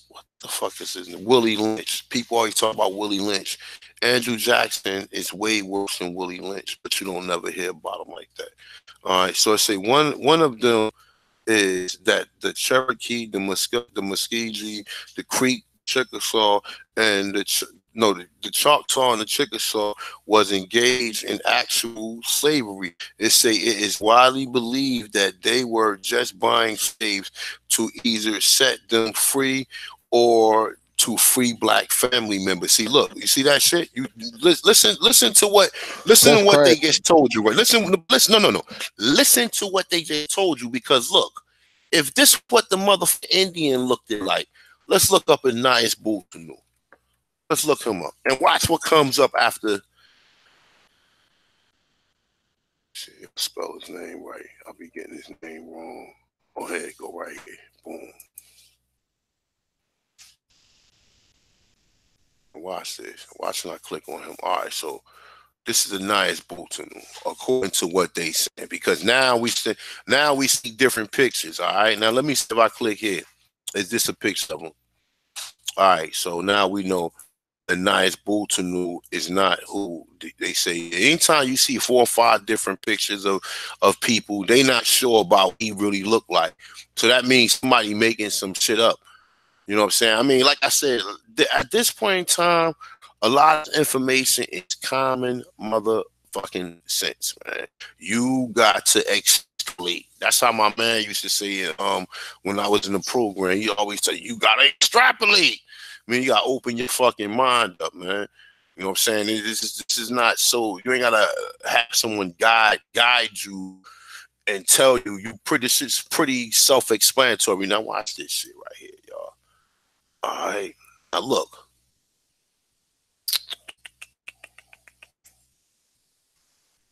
what the fuck is his name? Willie Lynch. People always talk about Willie Lynch. Andrew Jackson is way worse than Willie Lynch, but you don't never hear about him like that. All right, so I say one of them is that the Cherokee, the Muskegee, the Creek, Chickasaw, and the Choctaw and the Chickasaw was engaged in actual slavery. It is widely believed that they were just buying slaves to either set them free or to free black family members. See, look, you see that shit? You listen to what they just told you, right? Listen, no. Listen to what they just told you, because look, if this what the motherfucking Indian looked at like, let's look up Anais Bootanu. Let's look him up and watch what comes up after. See, if I spell his name right, I'll be getting his name wrong. Oh, here, go right here. Boom. Watch this. Watch when I click on him. All right, so this is Anais Bootanu, according to what they said, because now we see different pictures. All right, now let me see if I click here. Is this a picture of him? All right, so now we know Anais Bootanu is not who they say. Anytime you see 4 or 5 different pictures of people, they not sure about what he really looked like. So that means somebody making some shit up. You know what I'm saying? I mean, like I said, at this point in time, a lot of information is common motherfucking sense, man. You got to extrapolate. That's how my man used to say it when I was in the program. He always say, you got to extrapolate. I mean, you got to open your fucking mind up, man. You know what I'm saying? This is not so. You ain't got to have someone guide you and tell you. It's pretty self-explanatory. Now watch this shit right here, y'all. All right. Now look.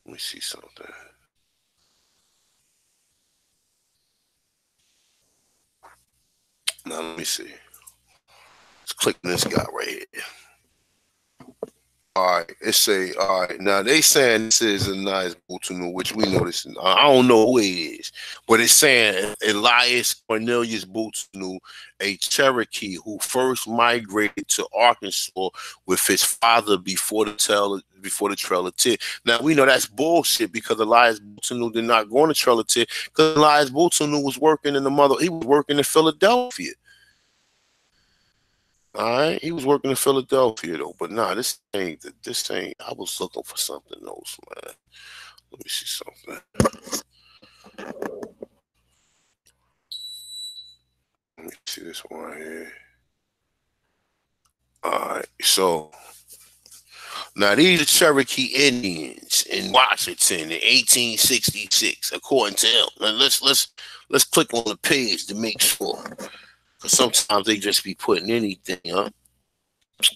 Let me see something. Now let me see. Let's click on this guy right here. All right, it say, all right, now they saying this is Anais Bootanu, which we know this. I don't know who it is, but it's saying Elias Cornelius Bootanu, a Cherokee who first migrated to Arkansas with his father before the Trail of Tears. Now we know that's bullshit, because Elias Bootanu did not go on the Trail of Tears, because Elias Bootanu was working he was working in Philadelphia. All right, he was working in Philadelphia though, but nah, this thing. I was looking for something else, man. Let me see something. Let me see this one right here. All right, so now these are Cherokee Indians in Washington in 1866, according to him. Now let's click on the page to make sure. Sometimes they just be putting anything up,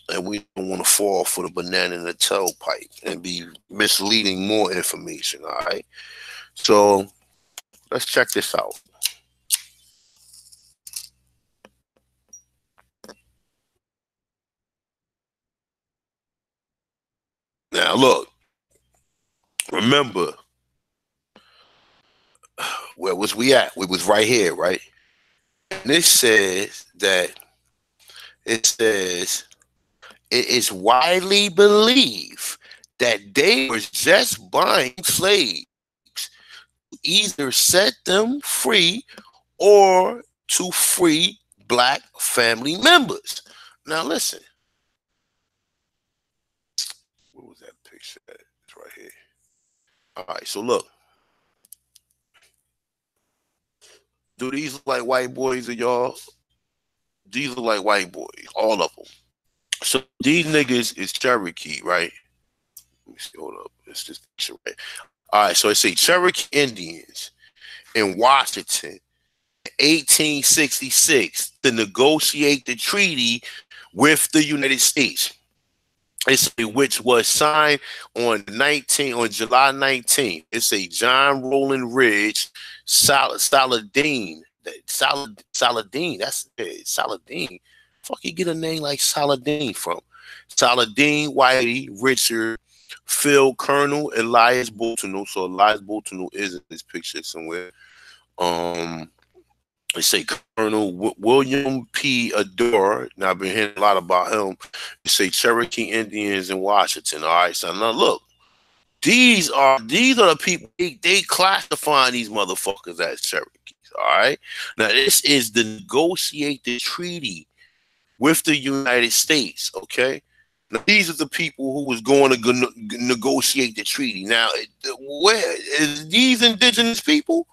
and we don't want to fall for the banana in the tailpipe and be misleading more information. All right, so let's check this out. Now look, remember, where was we at? We was right here, right? And this says that it is widely believed that they were just buying slaves to either set them free or to free black family members. Now listen. Where was that picture at? It's right here. All right, so look. Do these look like white boys of y'all? These look like white boys, all of them. So these niggas is Cherokee, right? Let me see, hold up. It's this picture, right? All right, so it say Cherokee Indians in Washington, 1866, to negotiate the treaty with the United States. It's which was signed on July 19th. It's a John Rowland Ridge Saladin. Saladin. That's it. Saladin. Fuck, you get a name like Saladin from? Saladin Whitey, Richard, Phil, Colonel Elias Boltonell. So Elias Boltonell is in this picture somewhere. They say Colonel William P. Adore. Now, I've been hearing a lot about him. They say Cherokee Indians in Washington. All right, so now look, these are the people they classifying these motherfuckers as Cherokees. All right, now this is the negotiated treaty with the United States. Okay, now these are the people who was going to negotiate the treaty. Now, where is these indigenous people?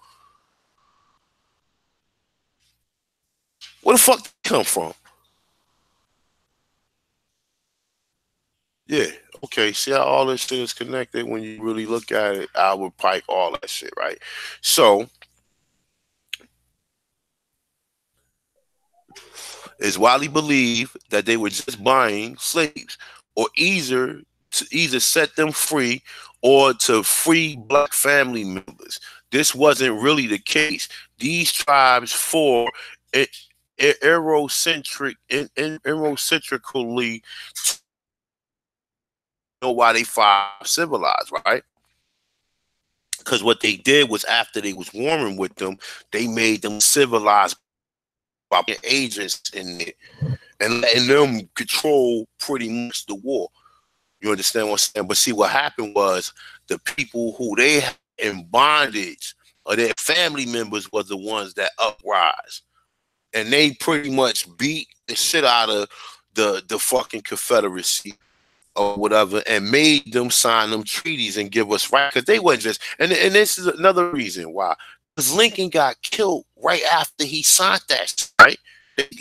Where the fuck they come from? Yeah, okay. See how all this shit is connected when you really look at it? Albert Pike, all that shit, right? So, it's widely believed that they were just buying slaves, or either set them free or to free black family members. This wasn't really the case. These tribes Eurocentrically know why they five civilized, right? Because what they did was after they was warming with them, they made them civilized by agents in it and letting them control pretty much the war. You understand what I'm saying? But see, what happened was the people who they had in bondage or their family members was the ones that uprise. And they pretty much beat the shit out of the fucking Confederacy or whatever, and made them sign them treaties and give us right, because they weren't just, and this is another reason why, because Lincoln got killed right after he signed that, right?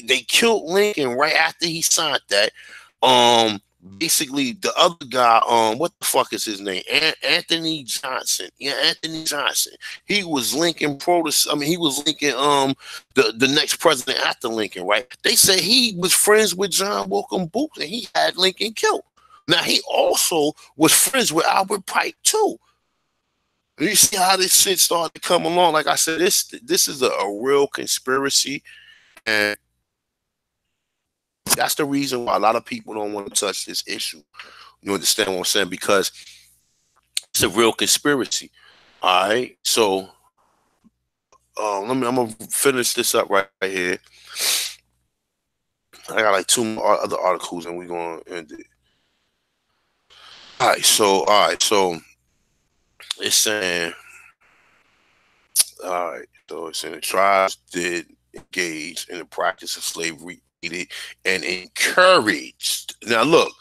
They killed Lincoln right after he signed that. Basically the other guy, what the fuck is his name? Anthony Johnson. Yeah, Anthony Johnson. He was Lincoln he was Lincoln, the next president after Lincoln, right? They said he was friends with John Wilkes Booth and he had Lincoln killed. Now, he also was friends with Albert Pike, too. You see how this shit started to come along? Like I said, this is a real conspiracy. And that's the reason why a lot of people don't want to touch this issue. You understand what I'm saying? Because it's a real conspiracy. All right. So, I'm going to finish this up right here. I got like 2 more other articles and we're going to end it. All right, so it's saying, all right, so it's saying the tribes did engage in the practice of slavery, and encouraged. Now look,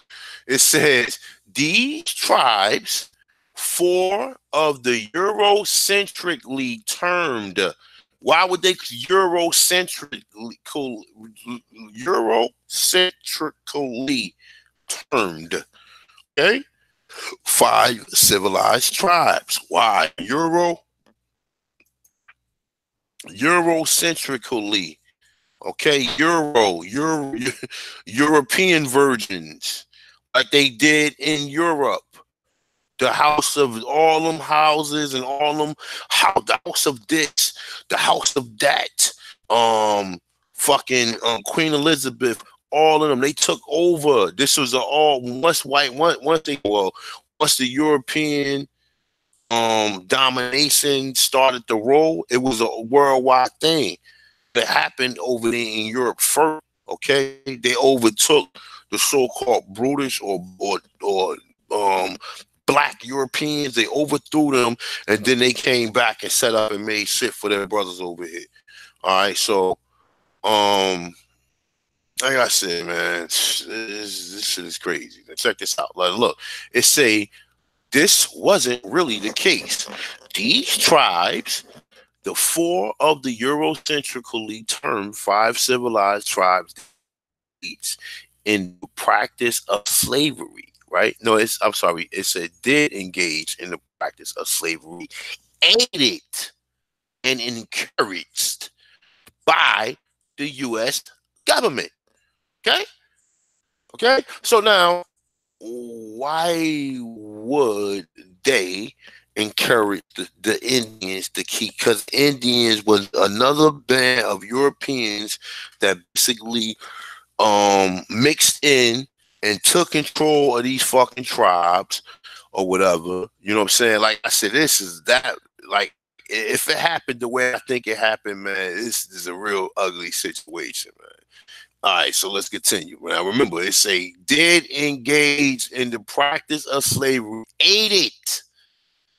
it says these tribes, 4 of the Eurocentrically termed. Why would they Eurocentrically termed? Okay. 5 civilized tribes. Why? Eurocentrically. Okay, European virgins, like they did in Europe. The house of all them houses and all them, the house of this, the house of that, fucking Queen Elizabeth. All of them, they took over. This was once the European domination started to roll, it was a worldwide thing that happened over there in Europe first. Okay, they overtook the so-called brutish or black Europeans. They overthrew them, and then they came back and set up and made shit for their brothers over here. All right, so like I said, man, this shit is crazy. Now check this out. Like, look, it say this wasn't really the case. These tribes, the 4 of the Eurocentrically termed 5 civilized tribes, in the practice of slavery, right? No, I'm sorry. It said did engage in the practice of slavery, aided and encouraged by the U.S. government. Okay, Okay, so now why would they encourage the Indians to keep? Because Indians was another band of Europeans that basically mixed in and took control of these fucking tribes or whatever. You know what I'm saying? Like I said, this is that. Like if it happened the way I think it happened, man, this is a real ugly situation, man. All right, so let's continue. Now remember, it say did engage in the practice of slavery, aided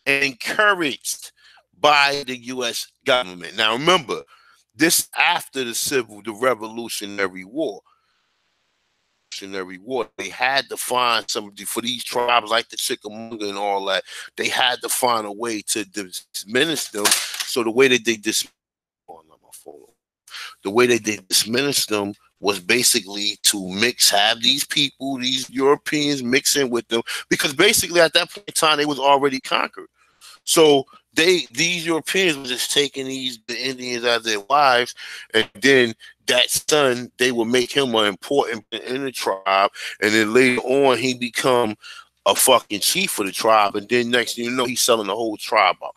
and encouraged by the U.S. government. Now remember, this after the Revolutionary War. They had to find somebody for these tribes like the Chickamauga and all that. They had to find a way to diminish them. So the way that they dismissed them was basically to have these people, these Europeans mix in with them, because basically at that point in time they was already conquered. So these Europeans were just taking the Indians as their wives, and then that son, they would make him an important in the tribe, and then later on he become a fucking chief of the tribe, and then next thing you know, he's selling the whole tribe out.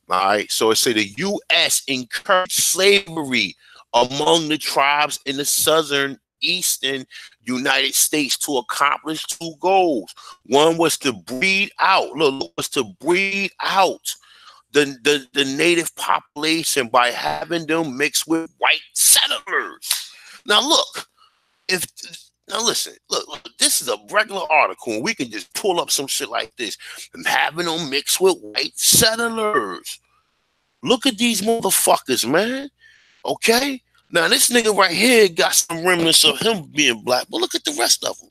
All right, so it say the U.S. encouraged slavery among the tribes in the southern eastern United States to accomplish two goals. One was to breed out. The native population by having them mixed with white settlers. Now listen, this is a regular article, and we can just pull up some shit like this. And having them mixed with white settlers. Look at these motherfuckers, man. Okay? Now this nigga right here got some remnants of him being black, but look at the rest of them.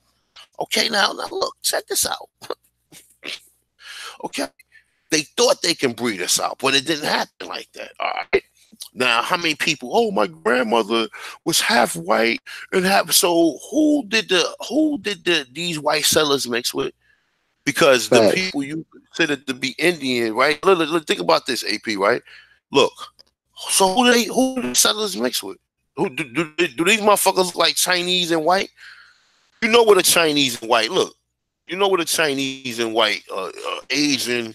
Okay, now look, check this out. Okay. They thought they can breed us out, but it didn't happen like that. All right. Now, how many people? Oh, my grandmother was half white and half. So who did these white settlers mix with? Because the people you consider to be Indian, right? Look, think about this, AP, right? Look. So who do the settlers mix with? Who do these motherfuckers look like Chinese and white? You know what a Chinese and white look. You know what a Chinese and white, Asian.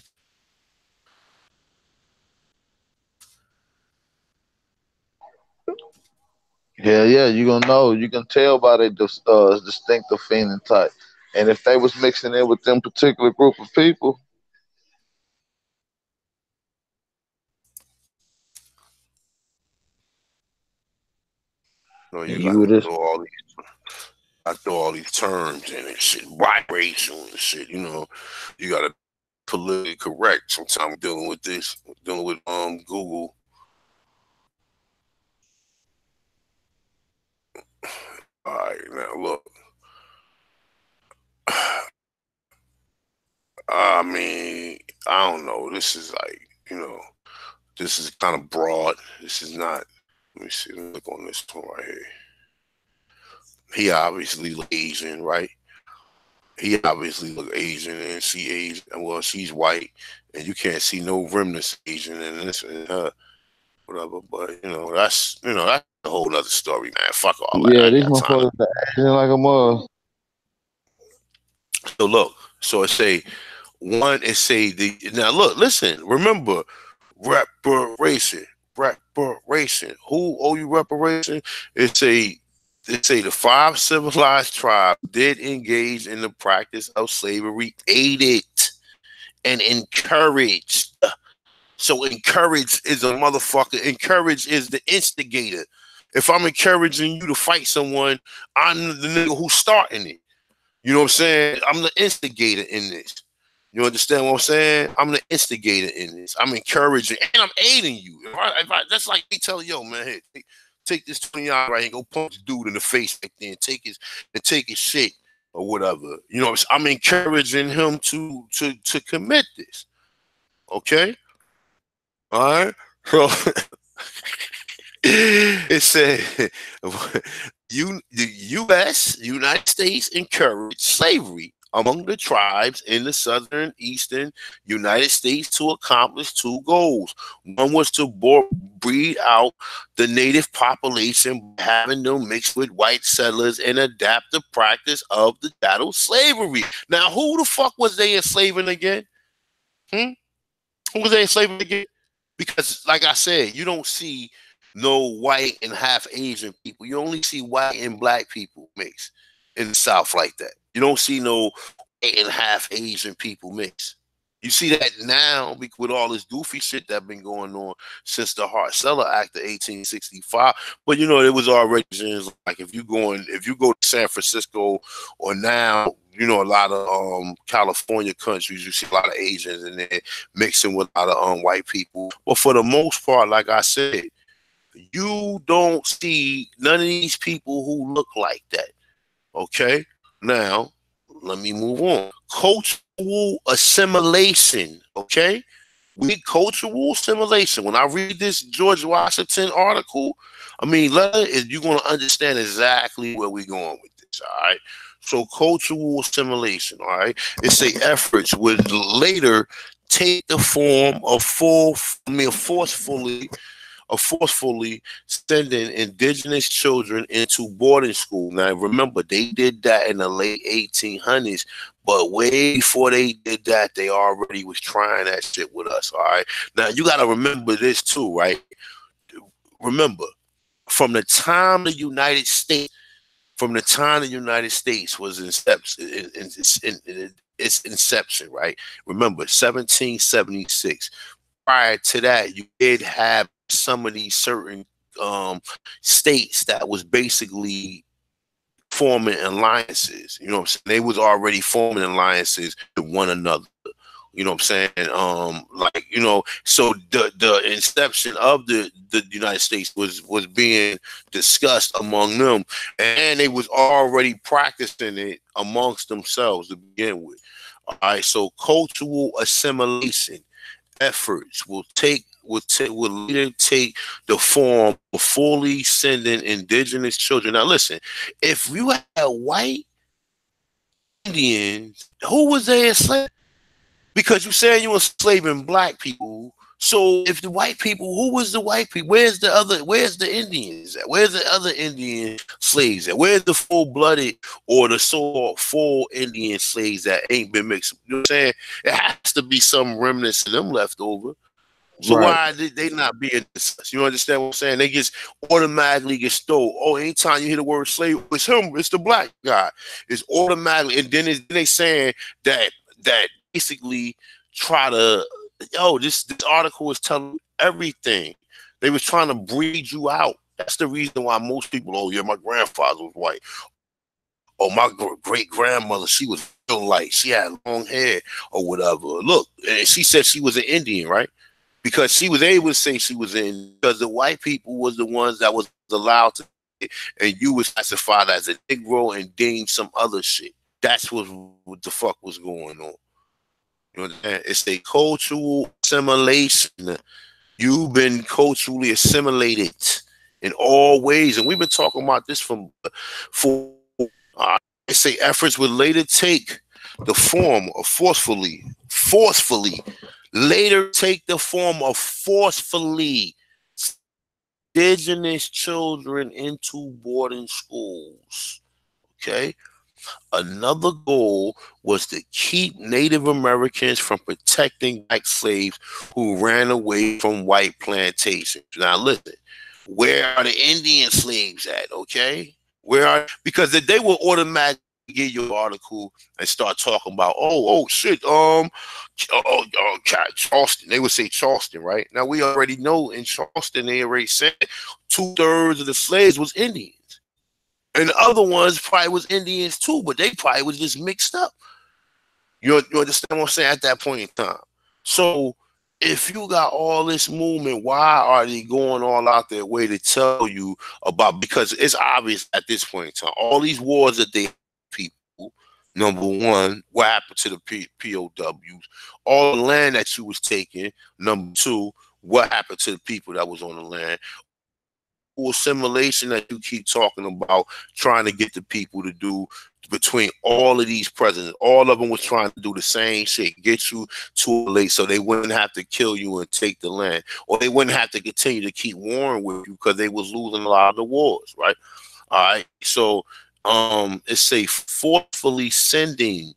Yeah, you gonna know. You can tell by their distinctive phenotype, and if they was mixing in with them particular group of people, No, you you gotta would have. throw all these terms in and shit, white racial and shit. You know, you gotta politically correct. Sometimes dealing with Google. All right, now look. I mean, I don't know. This is like, this is kind of broad. This is not. Let me see. Let me look on this one right here. He obviously look Asian, right? He obviously look Asian, and she Asian. Well, she's white, and you can't see no remnants Asian in this and her, whatever. But that's a whole other story, man. Fuck all that. I Yeah, ain't these got time to. motherfuckers are acting like a mother. So look, so it say one. It say now look, listen. Remember, reparation. Who owe you reparation? It say the 5 civilized tribes did engage in the practice of slavery, aided and encouraged. So encourage is a motherfucker. Encourage is the instigator. If I'm encouraging you to fight someone, I'm the nigga who's starting it. You know what I'm saying? I'm the instigator in this. You understand what I'm saying? I'm the instigator in this. I'm encouraging and I'm aiding you. That's like me telling yo, man, hey, take this $20 right here, go punch this dude in the face right there and take his shit or whatever. You know, I'm encouraging him to commit this. Okay? All right? So it said the U.S. United States encouraged slavery among the tribes in the southern eastern United States to accomplish two goals. One was to breed out the native population by having them mix with white settlers and adapt the practice of the chattel slavery. Now, who the fuck was they enslaving again? Who was they enslaving again? Because, like I said, you don't see no white and half Asian people. You only see white and black people mix in the South like that. You don't see no white and half Asian people mix. You see that now with all this goofy shit that been going on since the Hart-Celler Act of 1865. But you know, it was already like if you go to San Francisco or now, you know, a lot of California countries, you see a lot of Asians in there mixing with a lot of white people. But for the most part, like I said, you don't see none of these people who look like that. Okay? Now, let me move on. Cultural assimilation. Okay? We need cultural assimilation. When I read this George Washington article, I mean, you're going to understand exactly where we're going with this. All right? So cultural assimilation, all right? It's a efforts would later take the form of forcefully sending indigenous children into boarding school. Now, remember, they did that in the late 1800s, but way before they did that, they already was trying that shit with us, all right? Now, you got to remember this too, right? Remember, from the time the United States was its inception, right? Remember, 1776. Prior to that, you did have some of these certain states that was basically forming alliances. You know what I'm saying? They was already forming alliances with one another. You know what I'm saying? Like, you know, so the inception of the United States was being discussed among them, and they was already practicing it amongst themselves to begin with. All right, so cultural assimilation efforts will later take the form of fully sending indigenous children. Now, listen, if you had white Indians, who was they enslaving? Because you saying you were enslaving black people. So if the white people, who was the white people? Where's the Indians at? Where's the other Indian slaves at? Where's the full-blooded or the so-called full Indian slaves that ain't been mixed? You know what I'm saying? It has to be some remnants of them left over. So why did they not being discussed? You understand what I'm saying? They just automatically get stole. Oh, anytime you hear the word slave, it's him, it's the black guy. It's automatically, and then they saying that basically try to, this article is telling everything. They was trying to breed you out. That's the reason why most people, oh yeah, my grandfather was white. Oh, my great grandmother, she was real light. She had long hair or whatever. Look, and she said she was an Indian, right? Because she was able to say she was in, because the white people was the ones that was allowed to, and you was classified as a Negro and deemed some other shit. That's what the fuck was going on. You know what I'm saying? It's a cultural assimilation. You've been culturally assimilated in all ways, and we've been talking about this they say efforts would later take the form of forcefully indigenous children into boarding schools. Okay. Another goal was to keep Native Americans from protecting black slaves who ran away from white plantations. Now listen, where are the Indian slaves at? Okay, because they will automatically get your article and start talking about shit, Charleston. They would say Charleston, right? Now we already know in Charleston they already said 2/3 of the slaves was Indians. And the other ones probably was Indians too, but they probably was just mixed up. You understand what I'm saying at that point in time? So if you got all this movement, why are they going all out their way to tell you about? Because it's obvious at this point in time, all these wars that they people, number one, what happened to the POWs? All the land that you was taking, number two, what happened to the people that was on the land? assimilation that you keep talking about, trying to get the people to do between all of these presidents, all of them was trying to do the same shit, get you to a lake so they wouldn't have to kill you and take the land, or they wouldn't have to continue to keep warring with you because they was losing a lot of the wars, right? All right, so it's a forcefully sending.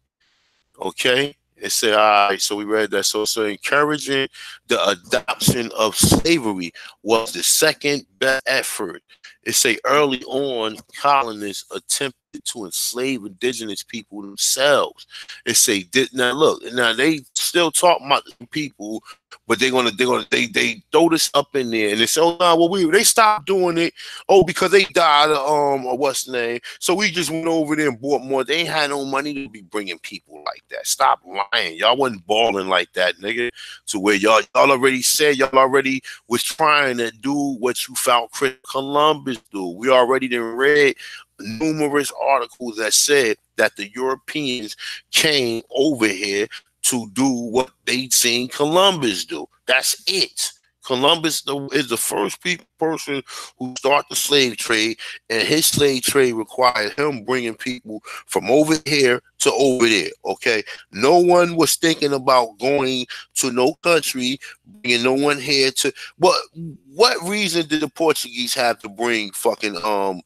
Okay, it said, all right, so we read that. So encouraging the adoption of slavery was the second best effort. It say early on, colonists attempted to enslave indigenous people themselves. It say did now look now they still talk about the people, but they throw this up in there and they say, oh no, well they stopped doing it. Oh, because they died or what's the name? So we just went over there and bought more. They ain't had no money to be bringing people like that. Stop lying. Y'all wasn't balling like that, nigga. To where y'all already said y'all already was trying to do what you found Columbus do. We already done read numerous articles that said that the Europeans came over here to do what they seen Columbus do. That's it. Columbus is the first person who started the slave trade, and his slave trade required him bringing people from over here to over there, okay? No one was thinking about going to no country, bringing no one here to... What reason did the Portuguese have to bring fucking... to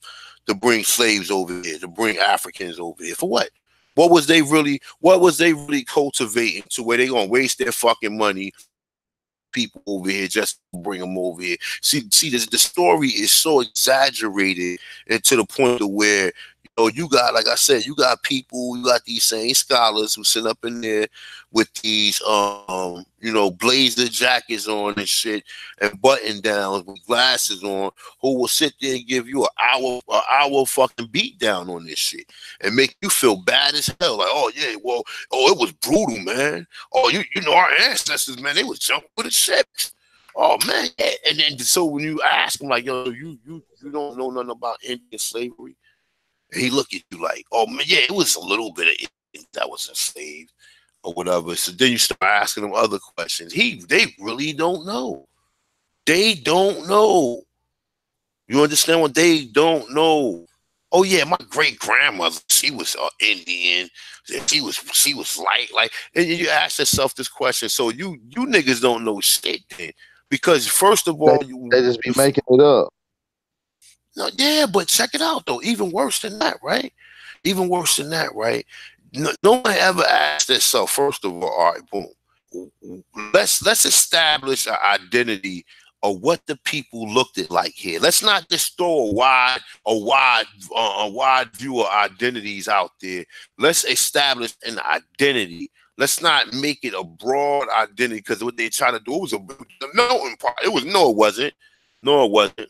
bring slaves over here, to bring Africans over here? For what? What was they really cultivating to where they gonna waste their fucking money people over here just to bring them over here? See, the story is so exaggerated and to the point to where you got, like I said, you got people, you got these same scholars who sit up in there with these blazer jackets on and shit and button downs with glasses on, who will sit there and give you an hour fucking beat down on this shit and make you feel bad as hell. Like, oh yeah, well, it was brutal, man. Oh, you know our ancestors, man, they was jumping with the ships. Oh man. And then so when you ask them, like, yo, you don't know nothing about Indian slavery, and he look at you like, oh man, yeah, it was a little bit of Indian that was enslaved or whatever. So then you start asking them other questions. They really don't know. They don't know. You understand what they don't know? Oh yeah, my great grandmother, she was Indian. She was like, and you ask yourself this question. So you niggas don't know shit then, because first of all, they just be making it up. No, yeah, but check it out though. Even worse than that, right? Even worse than that, right? No one ever asked themselves. First of all right, boom. Let's establish an identity of what the people looked at like here. Let's not just throw a wide view of identities out there. Let's establish an identity. Let's not make it a broad identity, because what they try to do was a melting pot. It wasn't. No, it wasn't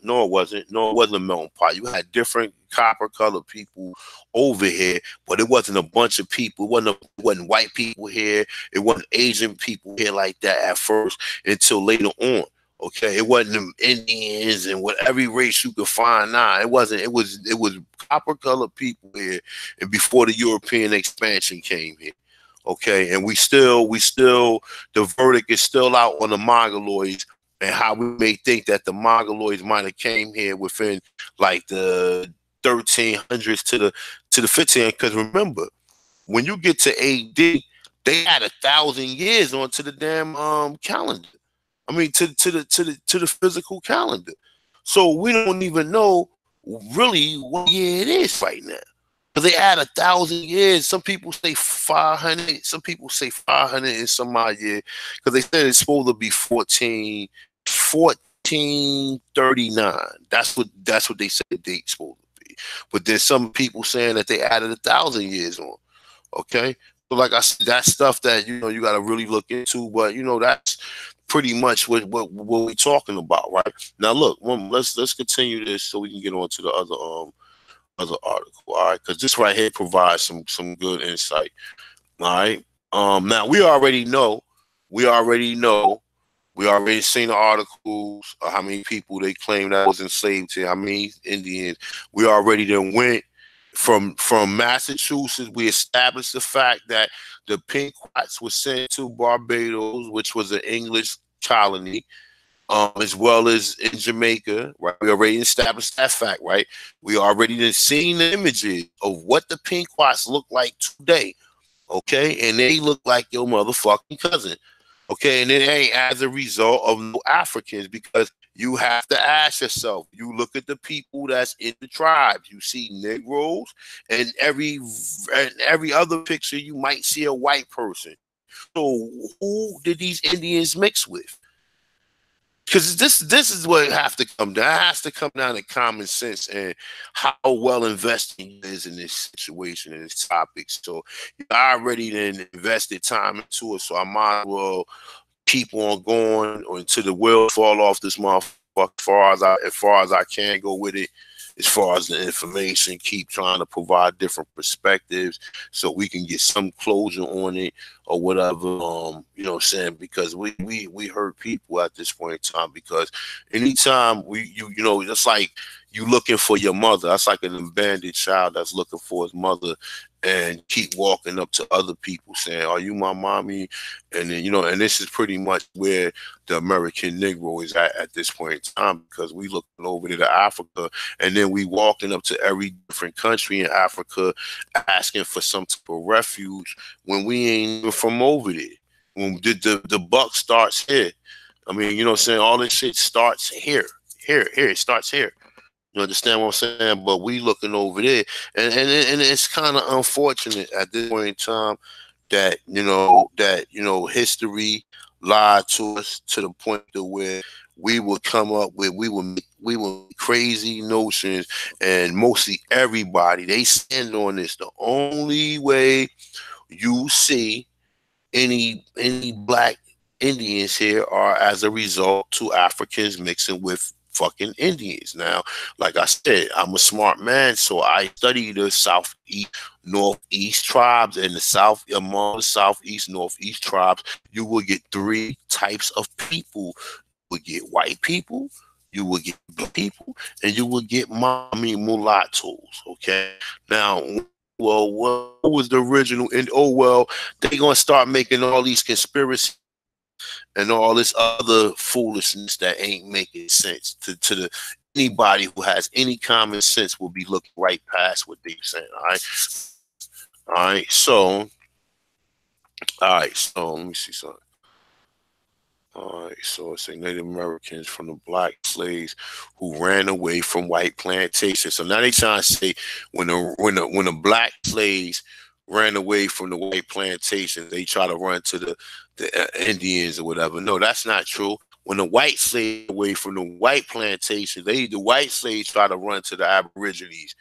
a melting pot. You had different copper-colored people over here, but it wasn't a bunch of people. It wasn't white people here. It wasn't Asian people here like that at first until later on. Okay, it wasn't them Indians and what every race you could find now. It wasn't. It was copper-colored people here, and before the European expansion came here. Okay, and we still the verdict is still out on the Mongoloids, and how we may think that the Mongoloids might have came here within like the 1300s to the 1500s. Because remember, when you get to AD, they had 1,000 years onto the damn calendar. I mean, to the physical calendar. So we don't even know really what year it is right now. Because they add 1,000 years. Some people say 500. Some people say 500 and some odd year. Because they said it's supposed to be 1439. That's what they said the date's supposed to be. But there's some people saying that they added 1,000 years on. Okay, so like I said, that's stuff that you got to really look into. But that's pretty much what we're talking about right now. Look, let's continue this so we can get on to the other article. All right, because this right here provides some good insight. All right. Now we already seen the articles of how many people they claim that was enslaved here, how many Indians. We already then went from Massachusetts. We established the fact that the Pequots were sent to Barbados, which was an English colony. as well as in Jamaica, right? We already established that fact, right? We already done seen the images of what the Pequots look like today, okay? And they look like your motherfucking cousin, okay? And it ain't as a result of no Africans, because you have to ask yourself, you look at the people that's in the tribes, you see Negroes, and every other picture you might see a white person. So who did these Indians mix with? Because this is what it have to come down. It has to come down to common sense and how well invested you is in this situation and this topic. So I already then invested time into it, so I might as well keep on going or until the wheels fall off this motherfucker as far as I can go with it. As far as the information, keep trying to provide different perspectives so we can get some closure on it or whatever. You know what I'm saying? Because we hurt people at this point in time, because anytime you know, it's like you looking for your mother. That's like an abandoned child that's looking for his mother, and keep walking up to other people saying, "Are you my mommy?" And then, you know, and this is pretty much where the American Negro is at this point in time, because we looking over to Africa, and then we walking up to every different country in Africa asking for some type of refuge when we ain't even from over there. When the buck starts here. I mean, you know what I'm saying? All this shit starts here. It starts here. You understand what I'm saying? But we looking over there, and it's kind of unfortunate at this point in time that history lied to us to the point to where we would come up with we would make crazy notions, and mostly everybody they stand on this. The only way you see any black Indians here are as a result to Africans mixing with fucking Indians. Now, like I said, I'm a smart man, so I study the southeast, northeast tribes, and the south. Among the southeast, northeast tribes, you will get three types of people. You will get white people, you will get black people, and you will get mulattoes. Okay, now. Well, what was the original? And oh well, they gonna start making all these conspiracies and all this other foolishness that ain't making sense to the anybody who has any common sense will be looking right past what they're saying. All right. So let me see something. All right, so it's Native Americans from the black slaves who ran away from white plantations. So now they trying to say when the black slaves ran away from the white plantations, they try to run to the Indians or whatever. No, that's not true. When the white slaves away from the white plantations, the white slaves try to run to the Aborigines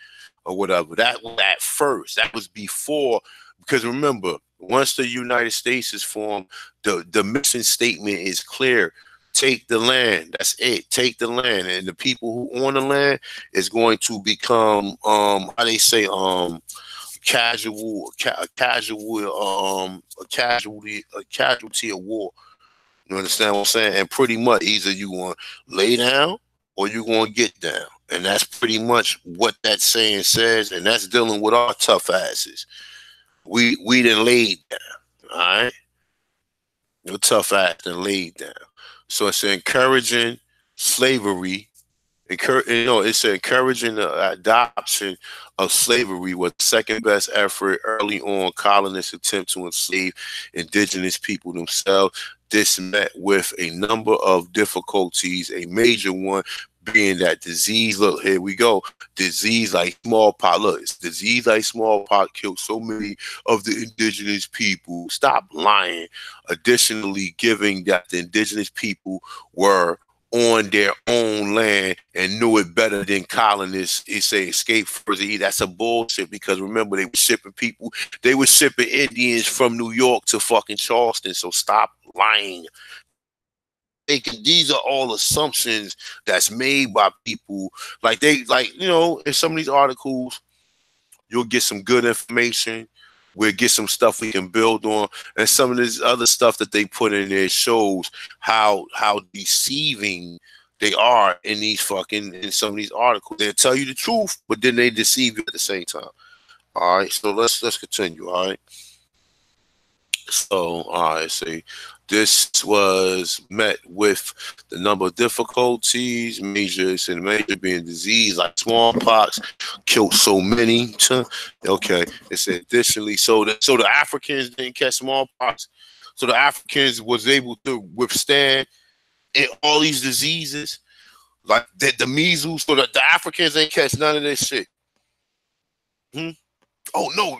or whatever. That was at first. That was before, because remember, once the United States is formed, the mission statement is clear. Take the land. That's it. Take the land, and the people who own the land is going to become how they say a casualty of war. You understand what I'm saying? And pretty much either you want to lay down or you going to get down. And that's pretty much what that saying says. And that's dealing with our tough asses. We done laid down. All right. Your tough ass done laid down. So it's encouraging slavery. It's encouraging the adoption of slavery was the second best effort early on colonists attempt to enslave indigenous people themselves. This met with a number of difficulties, a major one being that disease. Look, here we go. Disease like smallpox. Look, it's disease like smallpox killed so many of the indigenous people. Stop lying. Additionally, giving that the indigenous people were on their own land and knew it better than colonists. It's a escape first. That's a bullshit, because remember, they were shipping people. They were shipping Indians from New York to fucking Charleston. So stop lying. These are all assumptions that's made by people. In some of these articles, you'll get some good information. We'll get some stuff we can build on, and some of this other stuff that they put in there shows how deceiving they are in some of these articles. They'll tell you the truth, but then they deceive you at the same time. All right, so let's continue. All right. So, all right, see, This was met with the number of difficulties, major being disease like smallpox, killed so many. Okay, it said additionally, so the Africans didn't catch smallpox, so the Africans was able to withstand all these diseases, like the measles, so that the Africans ain't catch none of this shit. Oh no,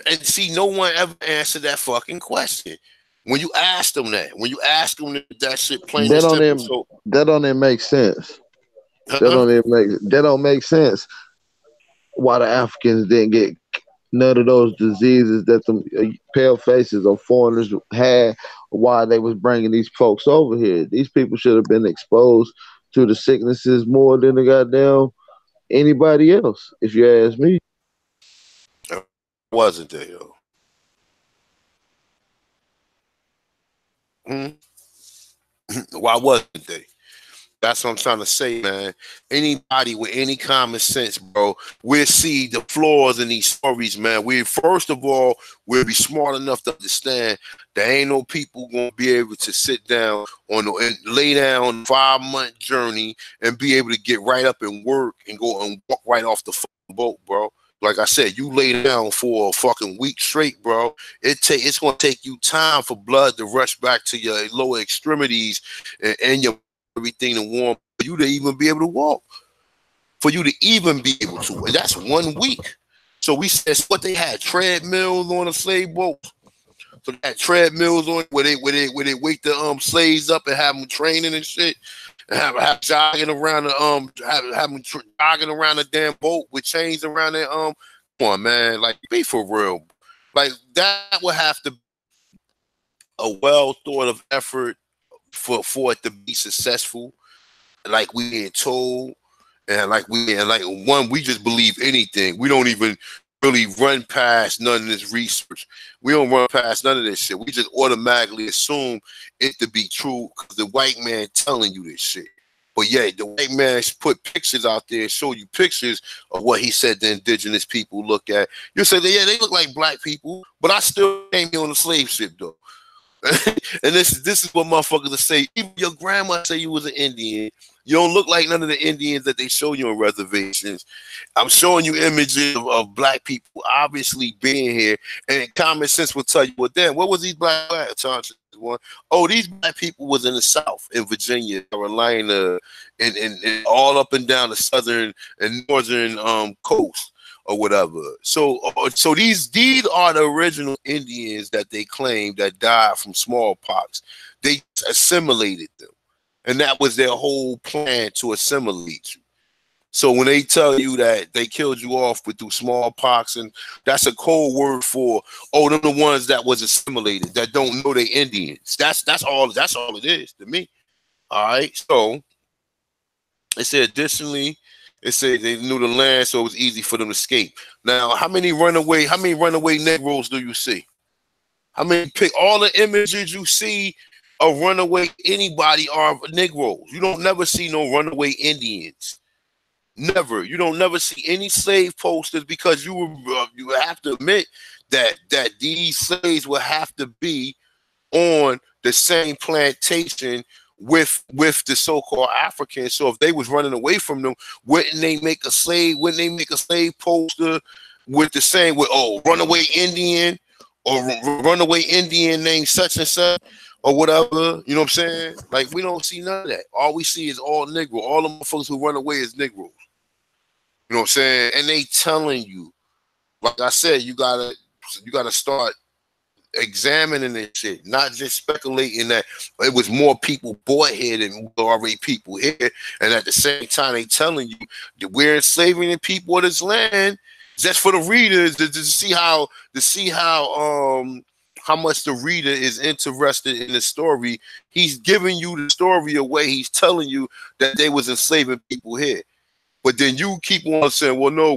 and see, no one ever answered that fucking question. When you ask them that, that shit plain and simple. That don't even make sense. That don't make sense. Why the Africans didn't get none of those diseases that the pale faces or foreigners had? Why they was bringing these folks over here? These people should have been exposed to the sicknesses more than the goddamn anybody else, if you ask me. Wasn't they, yo? Why wasn't they? That's what I'm trying to say, man. Anybody with any common sense, bro, we'll see the flaws in these stories, man. First of all, we'll be smart enough to understand there ain't no people gonna be able to sit down and lay down a 5-month journey and be able to get right up and work and go and walk right off the fucking boat, bro. Like I said, you lay down for a fucking week straight, bro. It's gonna take you time for blood to rush back to your lower extremities and your everything to warm for you to even be able to walk. For you to even be able to. And that's 1 week. So we said what they had treadmills on a slave boat. So they had treadmills on where they wake the slaves up and have them training and shit. And have jogging around the have them jogging around the damn boat with chains around their Come on, man, like be for real. Like that would have to be a well thought of effort for it to be successful. Like we being told, and we just believe anything. We don't even really run past none of this research. We don't run past none of this shit. We just automatically assume it to be true because the white man telling you this shit. But yeah, the white man put pictures out there and show you pictures of what he said the indigenous people look at. You say that, yeah, they look like black people, but I still came here on a slave ship though. And this is what motherfuckers will say. Even your grandma say you was an Indian. You don't look like none of the Indians that they show you on reservations. I'm showing you images of black people obviously being here, and common sense will tell you, well, damn, what was these black chances? Oh, these black people was in the South, in Virginia, Carolina, and all up and down the southern and northern coast or whatever. So these are the original Indians that they claim that died from smallpox. They assimilated them. And that was their whole plan, to assimilate you. So when they tell you that they killed you off through smallpox, and that's a code word for, oh, them the ones that was assimilated, that don't know they Indians. That's all it is to me. All right. So it said additionally, it said they knew the land, so it was easy for them to escape. Now, how many runaway Negroes do you see? How many pick all the images you see of runaway anybody are Negroes? You don't never see no runaway Indians. Never. You don't never see any slave posters, because you have to admit that these slaves will have to be on the same plantation with the so-called Africans. So if they was running away from them, wouldn't they make a slave poster with the same, with runaway Indian or runaway Indian named such and such or whatever? You know what I'm saying? Like, we don't see none of that. All we see is all Negro. All the motherfuckers who run away is Negroes. You know what I'm saying? And they telling you, like I said, you gotta start examining this shit, not just speculating that it was more people bought here than already people here. And at the same time, they telling you that we're enslaving the people of this land, just for the readers to see how much the reader is interested in the story. He's giving you the story away. He's telling you that they was enslaving people here. But then you keep on saying, well, no,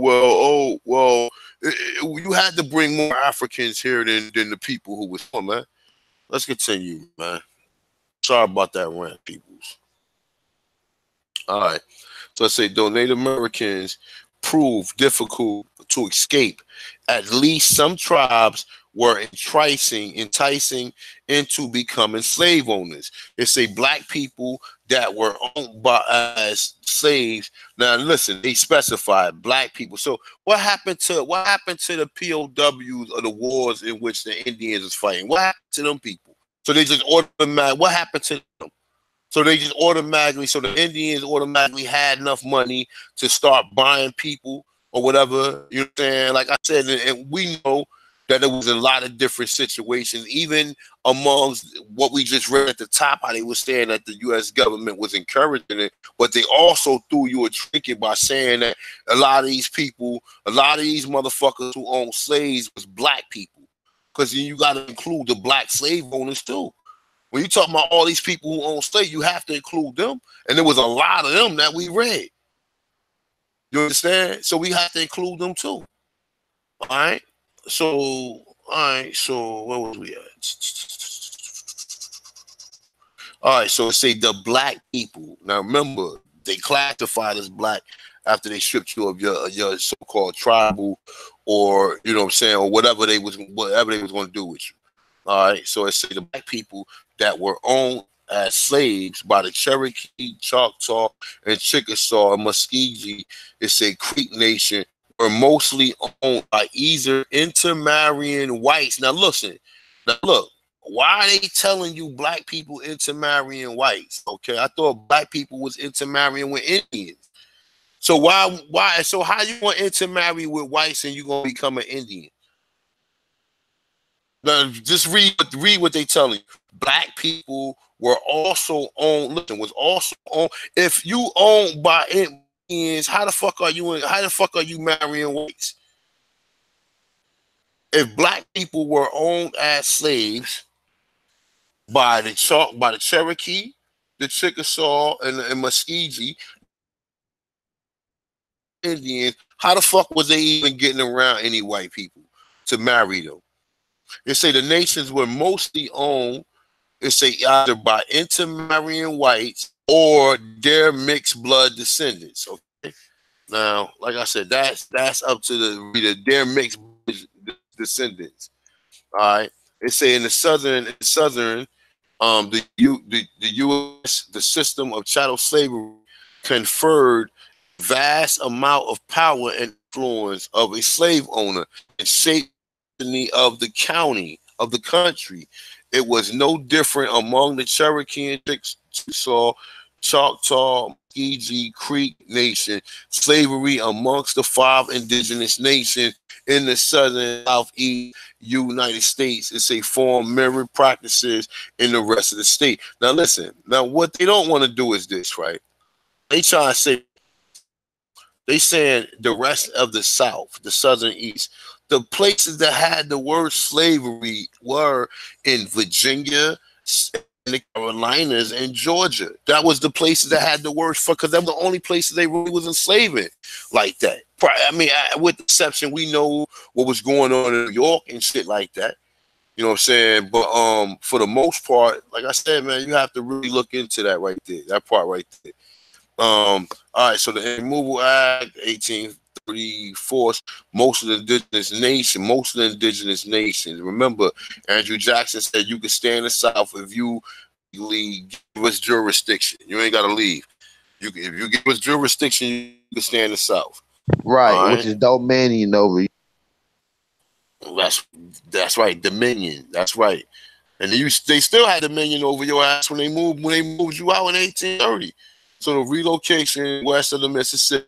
you had to bring more Africans here than the people who was from, man. Let's continue, man. Sorry about that rant, peoples. All right. So let's say, though Native Americans proved difficult to escape at least some tribes were enticing into becoming slave owners. It's a black people that were owned by as slaves. Now listen, they specified black people. So what happened to the POWs of the wars in which the Indians was fighting? What happened to them people? So they just automatically, what happened to them? So they just automatically, so the Indians automatically had enough money to start buying people or whatever. You know what I'm saying? Like I said, and we know that there was a lot of different situations, even amongst what we just read at the top, how they were saying that the U.S. government was encouraging it, but they also threw you a trinket by saying that a lot of these people, a lot of these motherfuckers who owned slaves was black people, because you got to include the black slave owners too. When you talk about all these people who own slaves, you have to include them, and there was a lot of them that we read. You understand? So we have to include them too. All right. So, where was we at? All right, so say the black people. Now remember, they classified as black after they stripped you of your so-called tribal, or you know what I'm saying, or whatever they was going to do with you. All right, so it say the black people that were owned as slaves by the Cherokee, Choctaw, and Chickasaw and Muskegee, it's a Creek Nation, were mostly owned by either intermarrying whites. Now listen, look, why are they telling you black people intermarrying whites? Okay, I thought black people was intermarrying with Indians. So why? So how you want to intermarry with whites and you gonna become an Indian? Now just read what they telling you. Black people were also owned. Listen, was also owned. If you owned by Indians, how the fuck are you marrying whites? If black people were owned as slaves by the Cherokee, the Chickasaw, and Muskegee Indians, how the fuck was they even getting around any white people to marry them? They say the nations were mostly owned, they say, either by intermarrying whites or their mixed blood descendants. Okay. Now, like I said, that's up to the reader, their mixed descendants. All right. They say in the southern, the U.S. the system of chattel slavery conferred vast amount of power and influence of a slave owner and shaped the destiny of the county of the country. It was no different among the Cherokee and Choctaw, Muskegee Creek Nation. Slavery amongst the 5 indigenous nations in the southern southeast United States is a form mirrored practices in the rest of the state. Now listen, now what they don't want to do is this, right? They try to say, they saying the rest of the South, the southern east, the places that had the word slavery were in Virginia, the Carolinas, and Georgia. That was the places that had the word for, because that was the only places they really was enslaving like that. I mean, with the exception, we know what was going on in New York and shit like that. You know what I'm saying? But for the most part, like I said, man, you have to really look into that right there. That part right there. All right, so the Removal Act, 1834, most of the indigenous nations. Remember, Andrew Jackson said you could stay in the South if you give us jurisdiction. You ain't got to leave. If you give us jurisdiction, you can stay in the South. Right, which is dominion over you. That's right, dominion. That's right. And they still had dominion over your ass when they moved you out in 1830. So the relocation west of the Mississippi,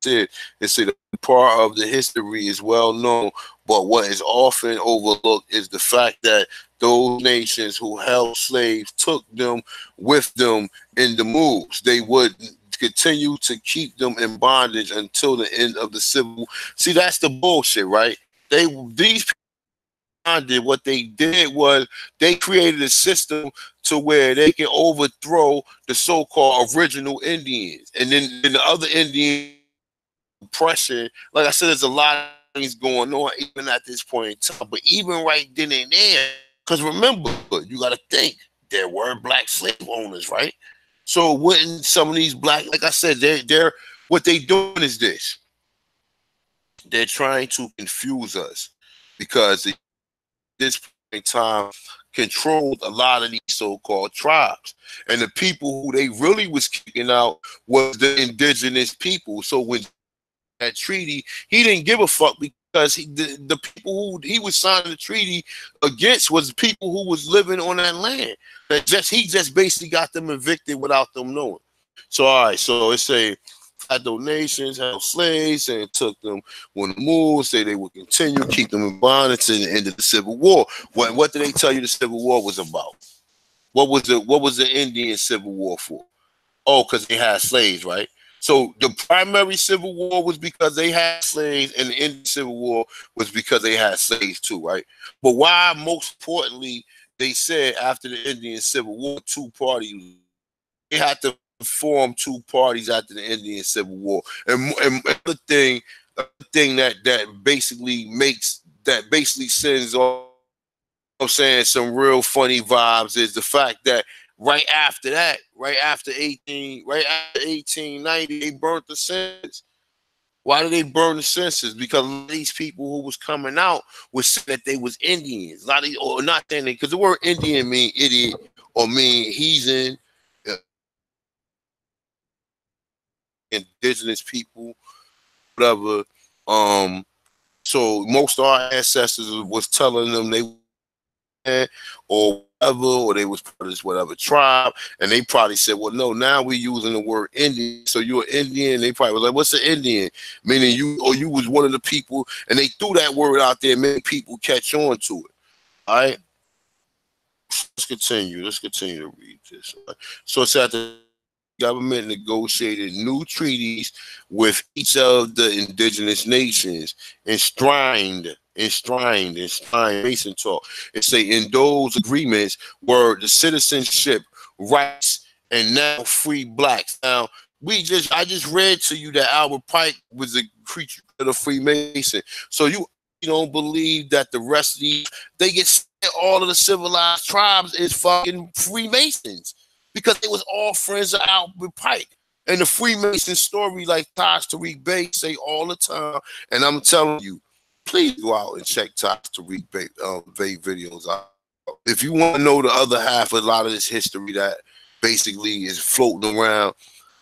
they say the part of the history is well known, but what is often overlooked is the fact that those nations who held slaves took them with them in the moves. They would continue to keep them in bondage until the end of the Civil. See, that's the bullshit, right? These people did what they did was they created a system to where they can overthrow the so-called original Indians, and then the other Indian oppression. Like I said, there's a lot of things going on even at this point in time. But even right then and there, because remember, you got to think there were black slave owners, right? So wouldn't some of these black, like I said, they're what they doing is this. they're trying to confuse us because at this point in time controlled a lot of these so-called tribes, and the people who they really was kicking out was the indigenous people. So when that treaty, he didn't give a fuck because the people who he was signing the treaty against was people who was living on that land. He just basically got them evicted without them knowing. So all right, so it's a had donations, held slaves, and took them when the move, say they would continue, keep them in bondage to the end of the Civil War. What did they tell you the Civil War was about? What was the Indian Civil War for? Oh, because they had slaves, right? So the primary Civil War was because they had slaves, and the Indian Civil War was because they had slaves too, right? But why, most importantly, they said after the Indian Civil War, two parties, they had to form two parties after the Indian Civil War. And the thing that basically sends off, I'm saying, some real funny vibes is the fact that right after 1890, they burnt the census. Why did they burn the census? Because these people who was coming out was saying that they was Indians. A lot of, or not saying because the word Indian mean idiot or mean heathen, indigenous people, whatever. So most of our ancestors was telling them they or whatever, or they was part of this whatever tribe, and they probably said, well, no, now we're using the word Indian, so you're an Indian. They probably was like, what's an Indian? Meaning you was one of the people, and they threw that word out there, many people catch on to it. All right, let's continue to read this. Right? So it's at the government negotiated new treaties with each of the indigenous nations, enshrined Mason talk. It say in those agreements were the citizenship, rights, and now free blacks. Now I just read to you that Albert Pike was a creature of the Freemason. So you don't believe that the rest of these all of the civilized tribes is fucking Freemasons, because they was all friends of Albert Pike. And the Freemason story, like Taj Tariq Bey say all the time, and I'm telling you, please go out and check Taj Tariq Bey videos out. If you want to know the other half of a lot of this history that basically is floating around,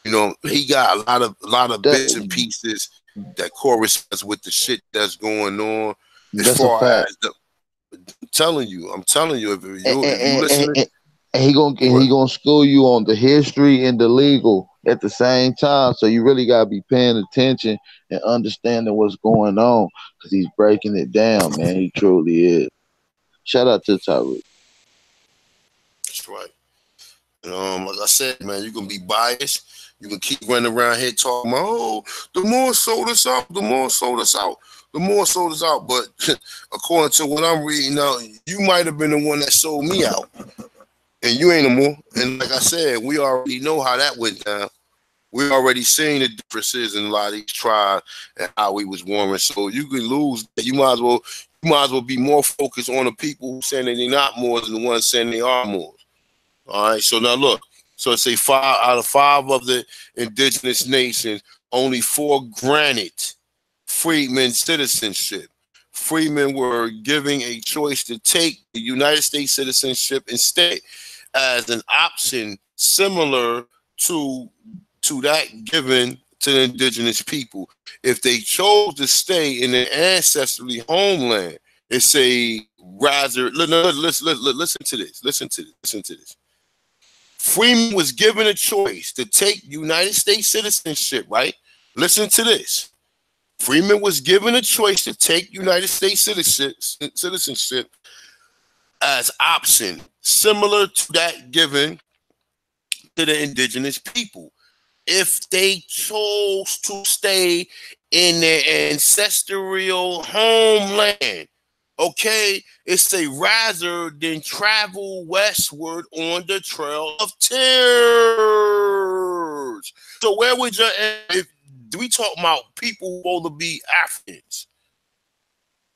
he got a lot of bits and pieces that corresponds with the shit that's going on. As far as I'm telling you, if you listen. And he gonna school you on the history and the legal at the same time. So you really gotta be paying attention and understanding what's going on, because he's breaking it down, man. He truly is. Shout out to Tyreek. That's right. Like I said, man, you can be biased. You can keep running around here talking about, oh, the more sold us out, the more sold us out. The more sold us out. But according to what I'm reading now, you might have been the one that sold me out. And you ain't no more. And like I said, we already know how that went down. We already seen the differences in a lot of these tribes and how we was warring. So you can lose. You might as well be more focused on the people who saying that they're not more than the ones saying they are more. All right. So now look. So say 5 out of 5 of the indigenous nations, only 4 granted freedmen citizenship. Freemen were giving a choice to take the United States citizenship instead, as an option similar to that given to the indigenous people. If they chose to stay in their ancestrally homeland, it's a rather listen to this. Freeman was given a choice to take United States citizenship, right? Listen to this. Freeman was given a choice to take United States citizenship as option similar to that given to the indigenous people. If they chose to stay in their ancestral homeland, okay, it's a rather than travel westward on the Trail of Tears. So where would you, if we talk about people who supposed to be Africans?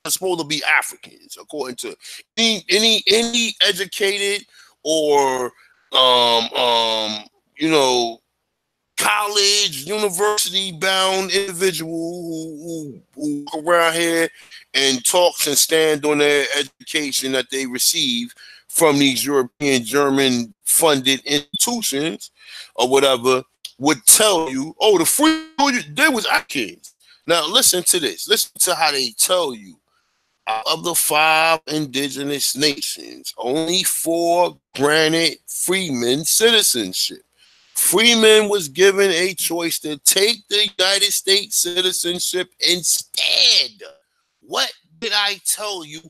Supposed to be Africans, according to any educated or college, university-bound individual who walk around here and talks and stand on their education that they receive from these European, German-funded institutions or whatever would tell you, oh, the free, there was Atkins. Now, listen to this. Listen to how they tell you. Out of the 5 indigenous nations, only 4 granted freemen citizenship. Freeman was given a choice to take the United States citizenship instead. What did I tell you?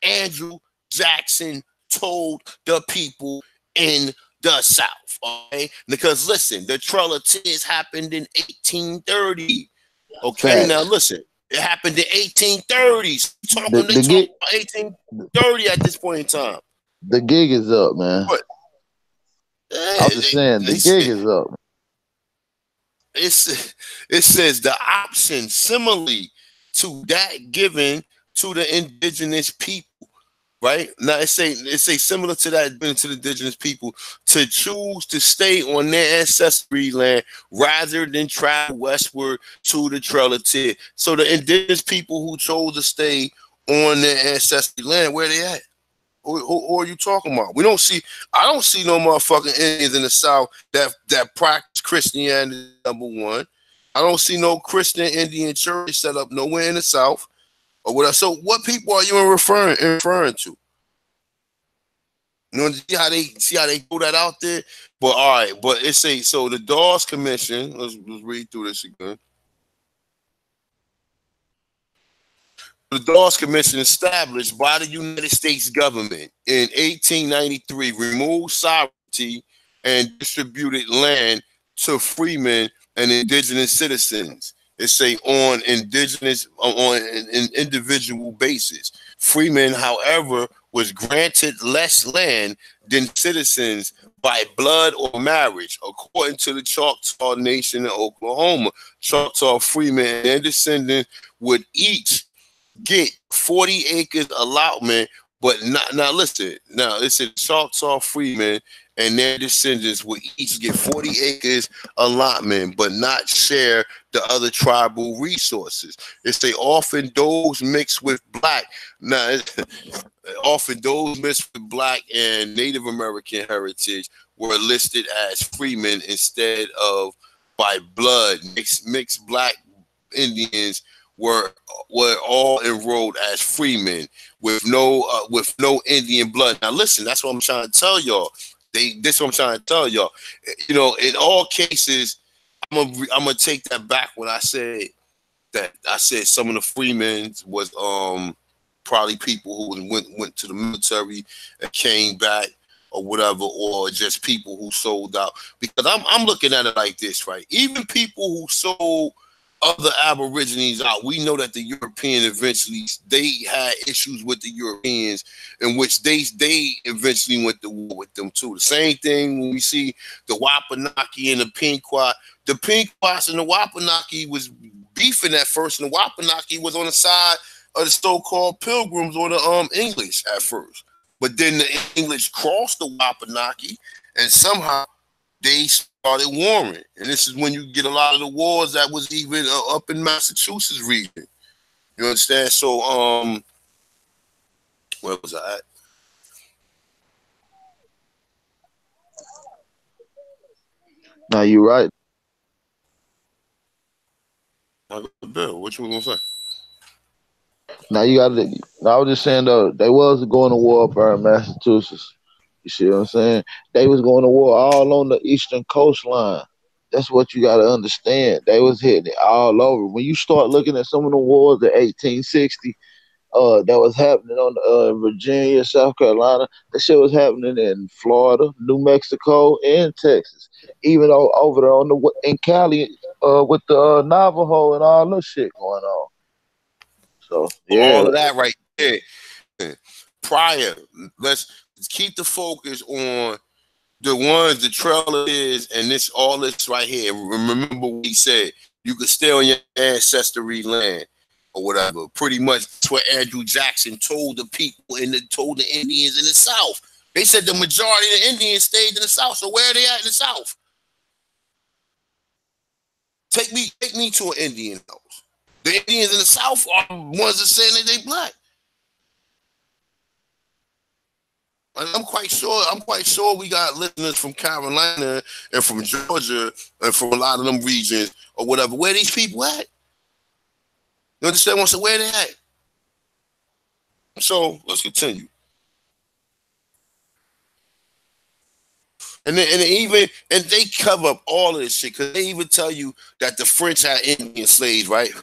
Andrew Jackson told the people in the South. Okay, because listen, the Treaties happened in 1830. Okay, Facts. now listen, it happened in 1830s. They The talking gig, about 1830 at this point in time. the gig is up, man. But I was just saying, the gig is up. It says the option similarly to that given to the indigenous people. Right now, it say similar to that given to the indigenous people to choose to stay on their ancestry land rather than travel westward to the Treaty. So the indigenous people who chose to stay on their ancestry land, where they at? Who are you talking about? We don't see. I don't see no motherfucking Indians in the South that practice Christianity. Number one, I don't see no Christian Indian church set up nowhere in the South or whatever. So, what people are you referring to? You know, see how they throw that out there. But all right, but it say so. The Dawes Commission. Let's read through this again. The Dawes Commission, established by the United States government in 1893, removed sovereignty and distributed land to freemen and indigenous citizens. It say on an individual basis. Freemen, however, was granted less land than citizens by blood or marriage, according to the Choctaw Nation in Oklahoma. Choctaw freemen and their descendants would each get 40 acres allotment, but not now. Listen, now it said Choctaw freemen and their descendants would each get 40 acres allotment, but not share the other tribal resources. It's they often those mixed with black. Now, often those mixed with black and Native American heritage were listed as freemen instead of by blood. Mixed black Indians were all enrolled as freemen with no Indian blood. Now listen, that's what I'm trying to tell y'all. This is what I'm trying to tell y'all. You know, in all cases, I'm gonna take that back when I said some of the freemen was probably people who went to the military and came back or whatever, or just people who sold out. Because I'm looking at it like this, right? Even people who sold other Aborigines out, we know that the European eventually they had issues with the Europeans, in which they eventually went to war with them too. The same thing when we see the Wapanaki and the Pequot. The Pequots and the Wapanaki was beefing at first, and the Wapanaki was on the side of the so-called Pilgrims or the English at first. But then the English crossed the Wapanaki, and somehow they started warring. And this is when you get a lot of the wars that was even up in Massachusetts region. You understand? So, where was I at? No, you're right. Bill, what you was gonna say? Now you got to. I was just saying though, they was going to war up there in Massachusetts. You see what I'm saying? They was going to war all on the eastern coastline. That's what you got to understand. They was hitting it all over. When you start looking at some of the wars in 1860, that was happening on Virginia, South Carolina. That shit was happening in Florida, New Mexico, and Texas. Even over there in Cali, with the Navajo and all that shit going on. So yeah, all of that right there. Prior, let's keep the focus on the ones, the Treaties, and all this right here. Remember what he said. You could stay on your ancestry land or whatever. Pretty much that's what Andrew Jackson told the people and told the Indians in the South. They said the majority of the Indians stayed in the South. So where are they at in the South? Take me to an Indian house. The Indians in the South are the ones that saying that they black. And I'm quite sure we got listeners from Carolina and from Georgia and from a lot of them regions or whatever. Where these people at? You understand what I'm saying? Where they at? So let's continue. And they cover up all of this shit because they even tell you that the French had Indian slaves, right?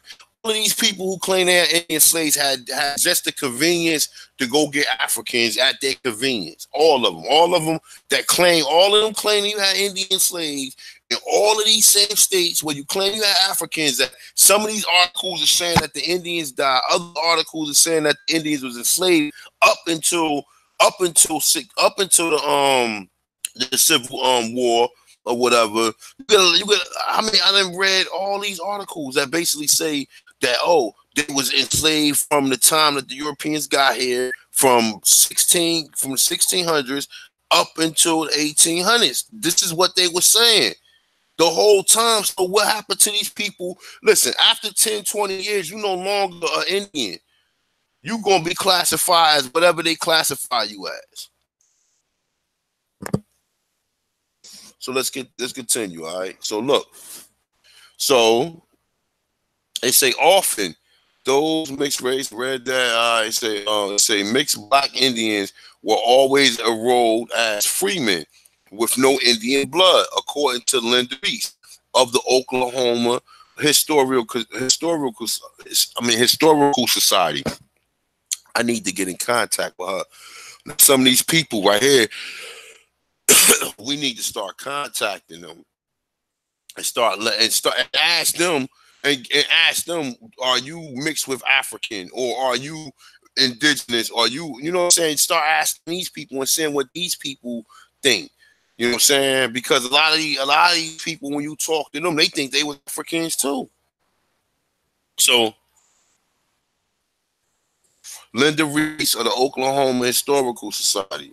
All of these people who claim they had Indian slaves had just the convenience to go get Africans at their convenience. All of them claim you had Indian slaves in all of these same states where you claim you had Africans. That some of these articles are saying that the Indians died. Other articles are saying that the Indians was enslaved up until the Civil War or whatever. I done read all these articles that basically say that they was enslaved from the time that the Europeans got here from the 1600s up until the 1800s. This is what they were saying the whole time. So what happened to these people? Listen, after 10, 20 years, you no longer an Indian. You gonna be classified as whatever they classify you as. So let's continue, all right? So look. So they say often those mixed race read that say mixed black Indians were always enrolled as freemen with no Indian blood, according to Linda Reese of the Oklahoma Historical Society. I need to get in contact with her. Some of these people right here, we need to start contacting them and ask them, are you mixed with African, or are you indigenous, or you know what I'm saying? Start asking these people and saying what these people think. You know what I'm saying? Because a lot of these people, when you talk to them, they think they were Africans too. So Linda Reese of the Oklahoma Historical Society.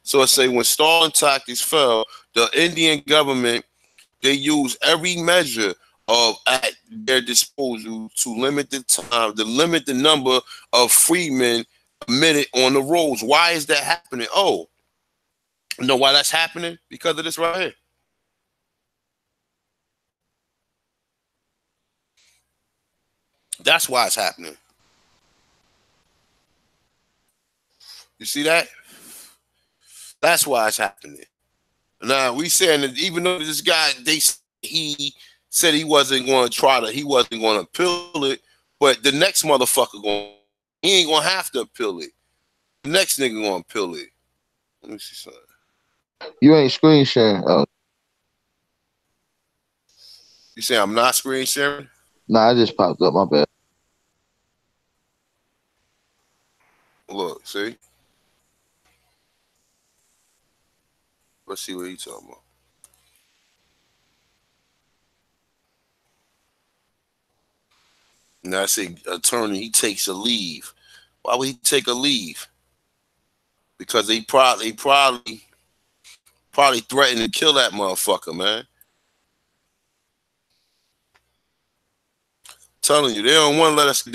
So it say when Stalin tactics fell, the Indian government, they used every measure at their disposal to limit the number of freemen admitted on the rolls. Why is that happening? Oh, you know why that's happening? Because of this right here. That's why it's happening. You see that? That's why it's happening. Now we saying that even though this guy, he said he wasn't going to appeal it, but the next motherfucker he ain't gonna have to appeal it. The next nigga gonna appeal it. Let me see something. You ain't screen sharing. Oh. You say I'm not screen sharing? Nah, I just popped up. My bad. Look, see? Let's see what he's talking about. Now I say attorney, he takes a leave. Why would he take a leave? Because they probably threatened to kill that motherfucker, man. Telling you, they don't want to let us.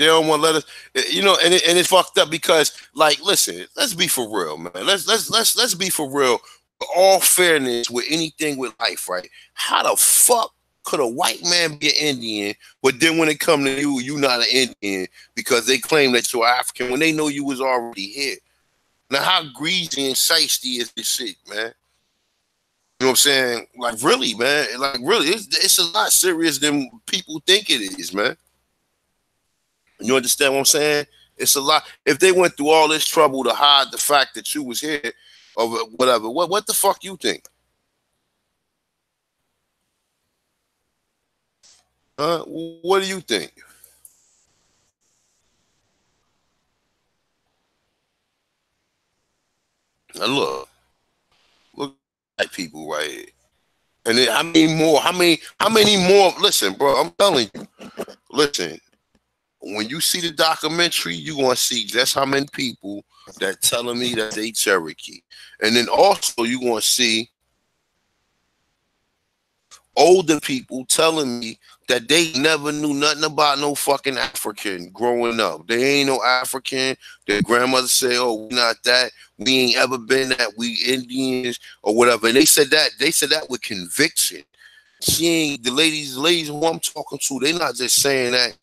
You know, and it's fucked up because, like, listen, let's be for real, man. Let's be for real. With all fairness, with anything with life, right? How the fuck could a white man be an Indian, but then when it come to you not an Indian because they claim that you're African when they know you was already here? Now, how greasy and shiesty is this shit, man? You know what I'm saying? Like, really, man. Like, really, it's a lot serious than people think it is, man. You understand what I'm saying? It's a lot. If they went through all this trouble to hide the fact that you was here or whatever, what the fuck you think? Huh? What do you think? Now look at people right here. And then how many more? Listen, bro, I'm telling you. Listen, when you see the documentary, you're going to see just how many people that telling me that they Cherokee. And then also you're going to see older people telling me that they never knew nothing about no fucking African growing up. They ain't no African. Their grandmother say, "Oh, we not that. We ain't ever been that. We Indians or whatever." And they said that. They said that with conviction. She ain't the ladies who I'm talking to. They not just saying that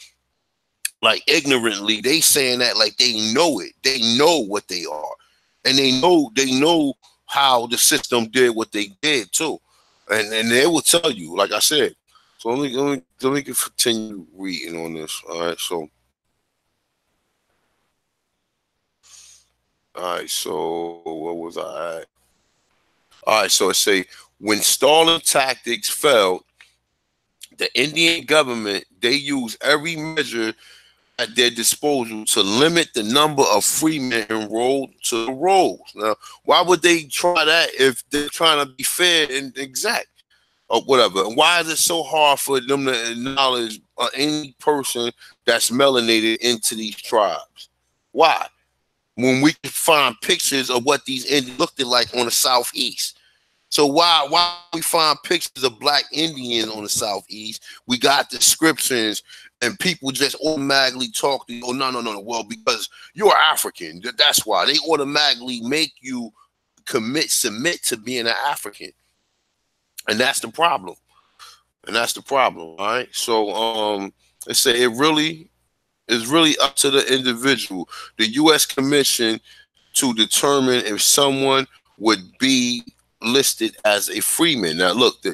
like ignorantly. They saying that like they know it. They know what they are, and they know how the system did what they did too, and they will tell you. Like I said, so let me continue reading on this. All right, so what was I at? All right, so it say when stalling tactics failed, the Indian government they use every measure at their disposal to limit the number of freemen enrolled to the rolls. Now, why would they try that if they're trying to be fair and exact or whatever? And why is it so hard for them to acknowledge any person that's melanated into these tribes? Why? When we can find pictures of what these Indians looked like on the southeast. So why we find pictures of black Indians on the southeast? We got descriptions and people just automatically talk to you. Oh, no. Well, because you're African. That's why. They automatically make you submit to being an African. And that's the problem. All right. So they say it really is up to the individual. The U.S. Commission to determine if someone would be listed as a freeman. Now, look,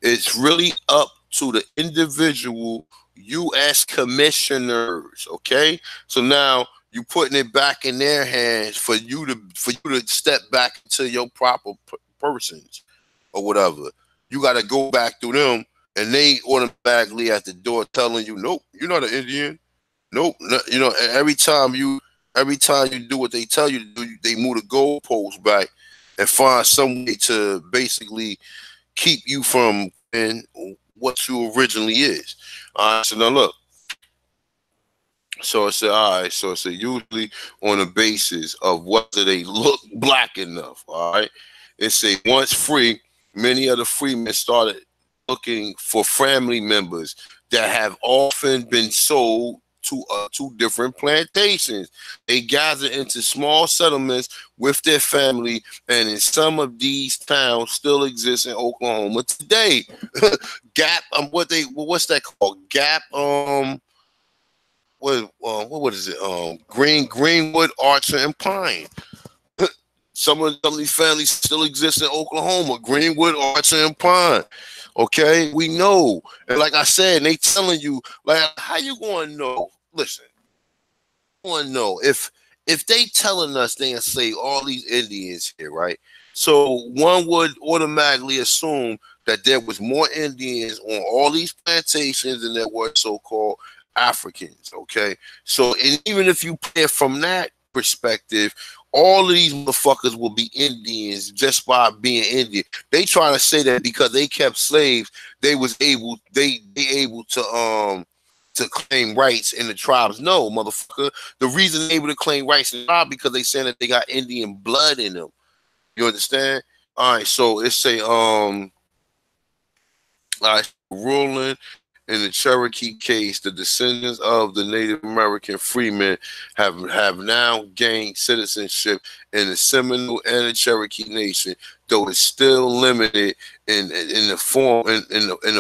it's really up to the individual U.S. commissioners. Okay, so now you putting it back in their hands for you to step back into your proper persons or whatever. You got to go back through them, and they automatically at the door telling you, nope, you're not an Indian. Nope, you know. And every time you do what they tell you to do, they move the goalposts back and find some way to basically keep you from being what you originally is. All right, so now look. So I said, all right. So I said, usually on the basis of whether they look black enough. All right. It say once free, many of the freemen started looking for family members that have often been sold to different plantations. They gather into small settlements with their family, and in some of these towns still exist in Oklahoma today. Gap, what's that called? Gap, what is it? Greenwood, Archer, and Pine. Some of these families still exist in Oklahoma. Greenwood, Archer, and Pine. Okay, we know, and like I said, they telling you like how you going to know? Listen, I want to know if they telling us they say all these Indians here, right? So one would automatically assume that there was more Indians on all these plantations than there were so-called Africans. Okay, so and even if you play it from that perspective, all of these motherfuckers will be Indians just by being Indian. They trying to say that because they kept slaves, they able to claim rights in the tribes. No, motherfucker. The reason they're able to claim rights in the tribe because they saying that they got Indian blood in them. You understand? All right, so it's a ruling in the Cherokee case, the descendants of the Native American freemen have now gained citizenship in the Seminole and the Cherokee Nation, though it's still limited in the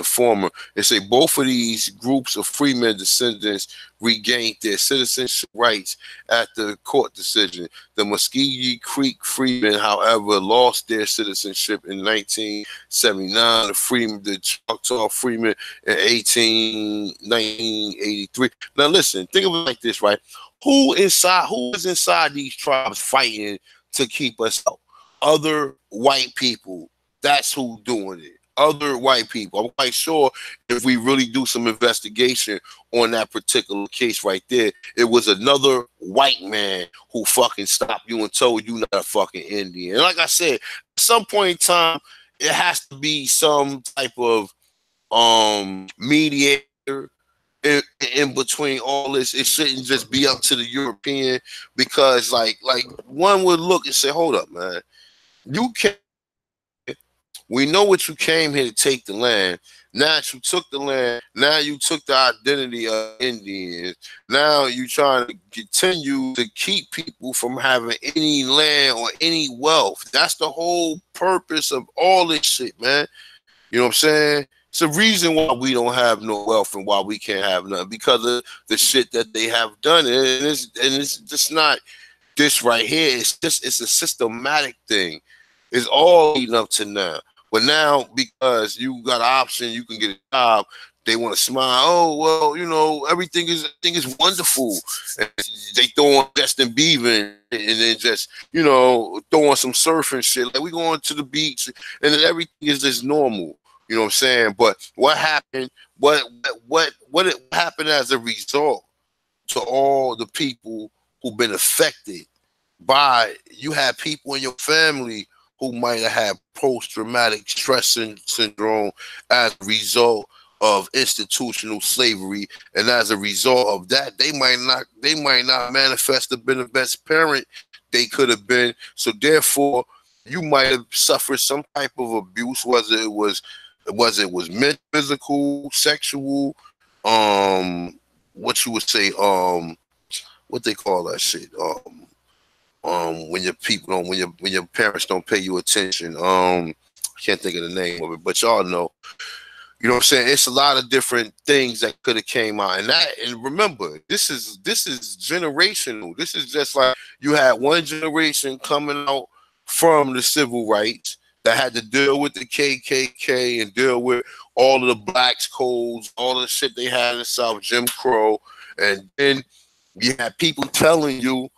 former. They say both of these groups of freemen descendants regained their citizenship rights at the court decision. The Muskogee Creek freemen, however, lost their citizenship in 1979. The Choctaw freemen in 1983. Now listen, think of it like this, right? Who is inside these tribes fighting to keep us out? Other white people. That's who doing it. Other white people. I'm quite sure if we really do some investigation on that particular case right there, it was another white man who fucking stopped you and told you not a fucking Indian. And like I said, at some point in time, it has to be some type of mediator in between all this. It shouldn't just be up to the European, because like one would look and say, hold up, man, you can't We know what you came here to take the land. Now that you took the land, now you took the identity of Indians. Now you trying to continue to keep people from having any land or any wealth. That's the whole purpose of all this shit, man. You know what I'm saying? It's a reason why we don't have no wealth and why we can't have none, because of the shit that they have done. And it's just not this right here. It's a systematic thing. It's all leading up to now. But now, because you got an option, you can get a job, they want to smile. Oh, well, you know, everything is wonderful. And they throwing Justin Bieber and then just, you know, throwing some surfing shit. Like, we going to the beach and then everything is just normal. You know what I'm saying? But what happened? What happened as a result to all the people who've been affected by, you had people in your family who might have had post-traumatic stress syndrome as a result of institutional slavery, and as a result of that, they might not manifest to be the best parent they could have been. So therefore, you might have suffered some type of abuse, whether it was mental, physical, sexual, what you would say, what they call that shit, when your people don't, when your parents don't pay you attention. I can't think of the name of it, but y'all know. You know what I'm saying? It's a lot of different things that could have came out, and remember, this is generational. This is just like you had one generation coming out from the civil rights that had to deal with the KKK and deal with all of the blacks codes, all the shit they had in the South, Jim Crow, and then you had people telling you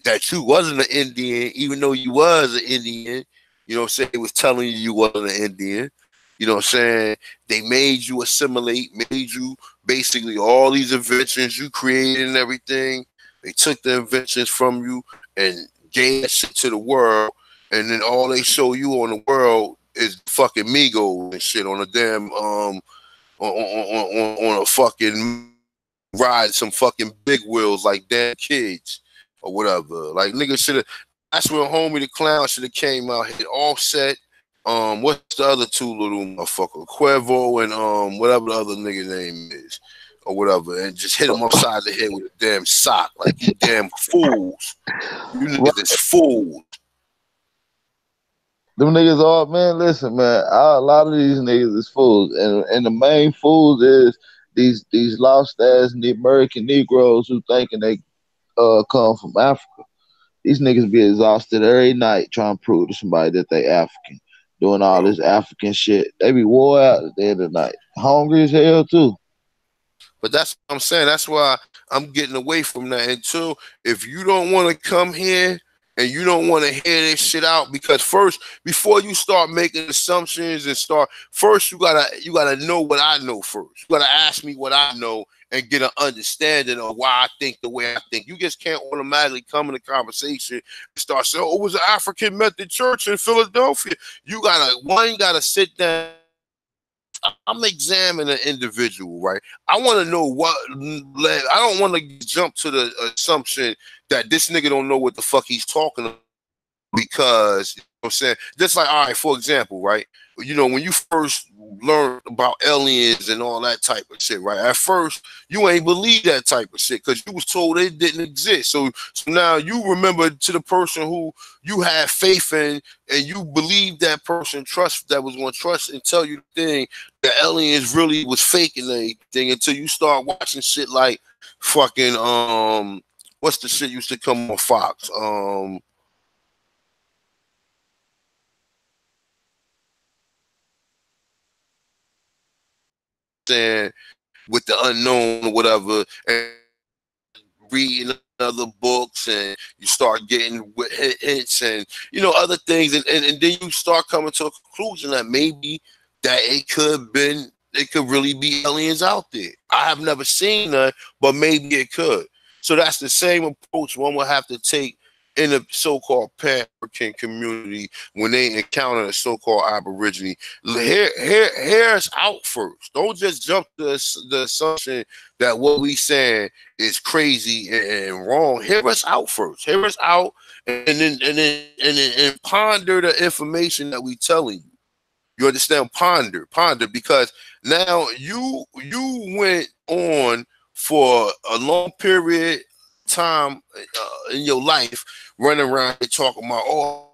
that you wasn't an Indian, even though you was an Indian. You know what I'm saying? It was telling you wasn't an Indian. You know what I'm saying? They made you assimilate, made you basically all these inventions you created and everything. They took the inventions from you and gave that shit to the world. And then all they show you on the world is fucking Migos and shit on a damn, on a fucking ride, some fucking big wheels like damn kids or whatever. Like, niggas should have, that's when Homie the Clown should have came out, hit Offset. What's the other two little motherfucker? Cuervo and whatever the other nigga name is, or whatever, and just hit him upside the head with a damn sock. Like, you damn fools. You niggas is fools. Them niggas all, man, listen, man, a lot of these niggas is fools. And the main fools is these lost ass American Negroes who thinking they come from Africa. These niggas be exhausted every night trying to prove to somebody that they African. Doing all this African shit. They be wore out at the end of the night. Hungry as hell too. But that's what I'm saying. That's why I'm getting away from that. And two, if you don't want to come here and you don't want to hear this shit out, because first, before you start making assumptions and first you gotta know what I know first. You gotta ask me what I know and get an understanding of why I think the way I think. You just can't automatically come in a conversation and start saying, oh, it was an African Methodist church in Philadelphia. You gotta sit down. I'm examining an individual, right? I want to know what, I don't want to jump to the assumption that this nigga don't know what the fuck he's talking about, because, you know what I'm saying? Just like, all right, for example, right? You know, when you first learn about aliens and all that type of shit, right? At first, you ain't believe that type of shit because you was told it didn't exist. So now you remember to the person who you had faith in, and you believe that person that was going to trust and tell you the thing, the aliens really was faking anything, until you start watching shit like fucking, what's the shit used to come on Fox? Saying with the unknown or whatever, and reading other books, and you start getting hints and, you know, other things, and then you start coming to a conclusion that maybe that it could really be aliens out there. I have never seen none, but maybe it could. So that's the same approach one will have to take in the so-called Pan-African community when they encounter a so-called Aborigine. Hear us out first. Don't just jump to the assumption that what we saying is crazy and wrong. Hear us out first. Hear us out, and then ponder the information that we telling you. You understand? Ponder, because now you went on for a long period time in your life running around and talking about, oh,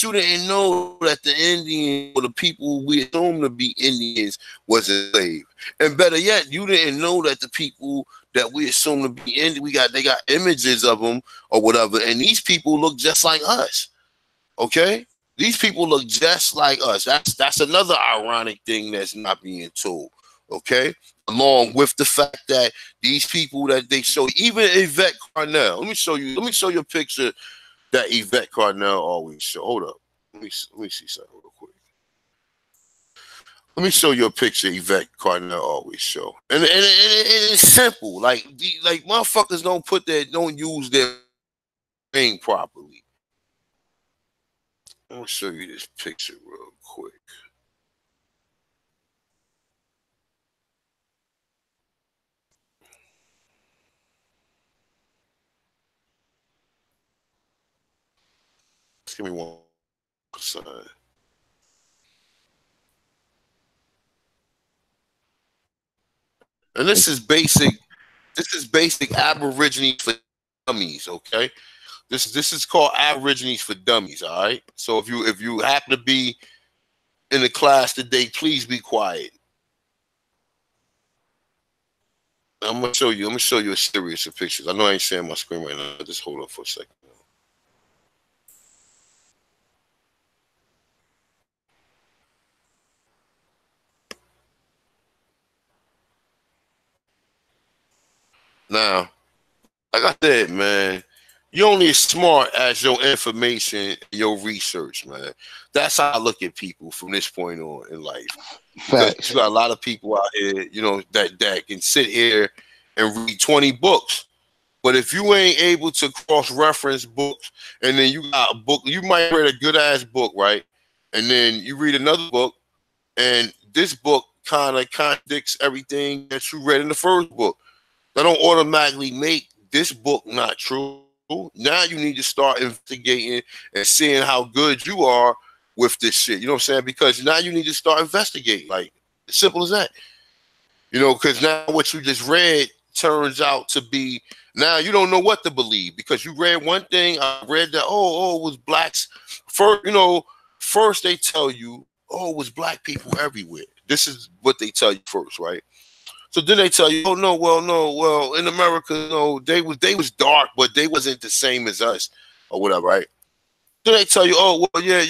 you didn't know that the Indian or the people we assume to be Indians was enslaved. And better yet, you didn't know that the people that we assume to be Indian, they got images of them or whatever, and these people look just like us. Okay? These people look just like us. That's another ironic thing that's not being told. Okay? Along with the fact that these people that they show, even Yvette Carnell, let me show you a picture that Yvette Carnell always show. Hold up. Let me see something real quick. Let me show you a picture Yvette Carnell always show. And it's simple. Like motherfuckers don't use their brain properly. I'm gonna show you this picture real quick. Just give me one sign. And this is basic Aborigines for dummies, okay? This is called Aborigines for Dummies, all right? So if you happen to be in the class today, please be quiet. I'm gonna show you a series of pictures. I know I ain't sharing my screen right now. Just hold on for a second. Now, like I said, man, you're only as smart as your information, your research, man. That's how I look at people from this point on in life. Because you got a lot of people out here, you know, that can sit here and read 20 books. But if you ain't able to cross-reference books, and then you got a book, you might read a good-ass book, right? And then you read another book, and this book kind of contradicts everything that you read in the first book. That don't automatically make this book not true. Now you need to start investigating and seeing how good you are with this shit. You know what I'm saying? Because now you need to start investigating. Like, as simple as that. You know, because now what you just read turns out to be, now you don't know what to believe because you read one thing. I read that, it was blacks. First they tell you, it was black people everywhere. This is what they tell you first, right? So then they tell you, well, in America, no, they was dark, but they wasn't the same as us, or whatever, right? Then they tell you, yeah,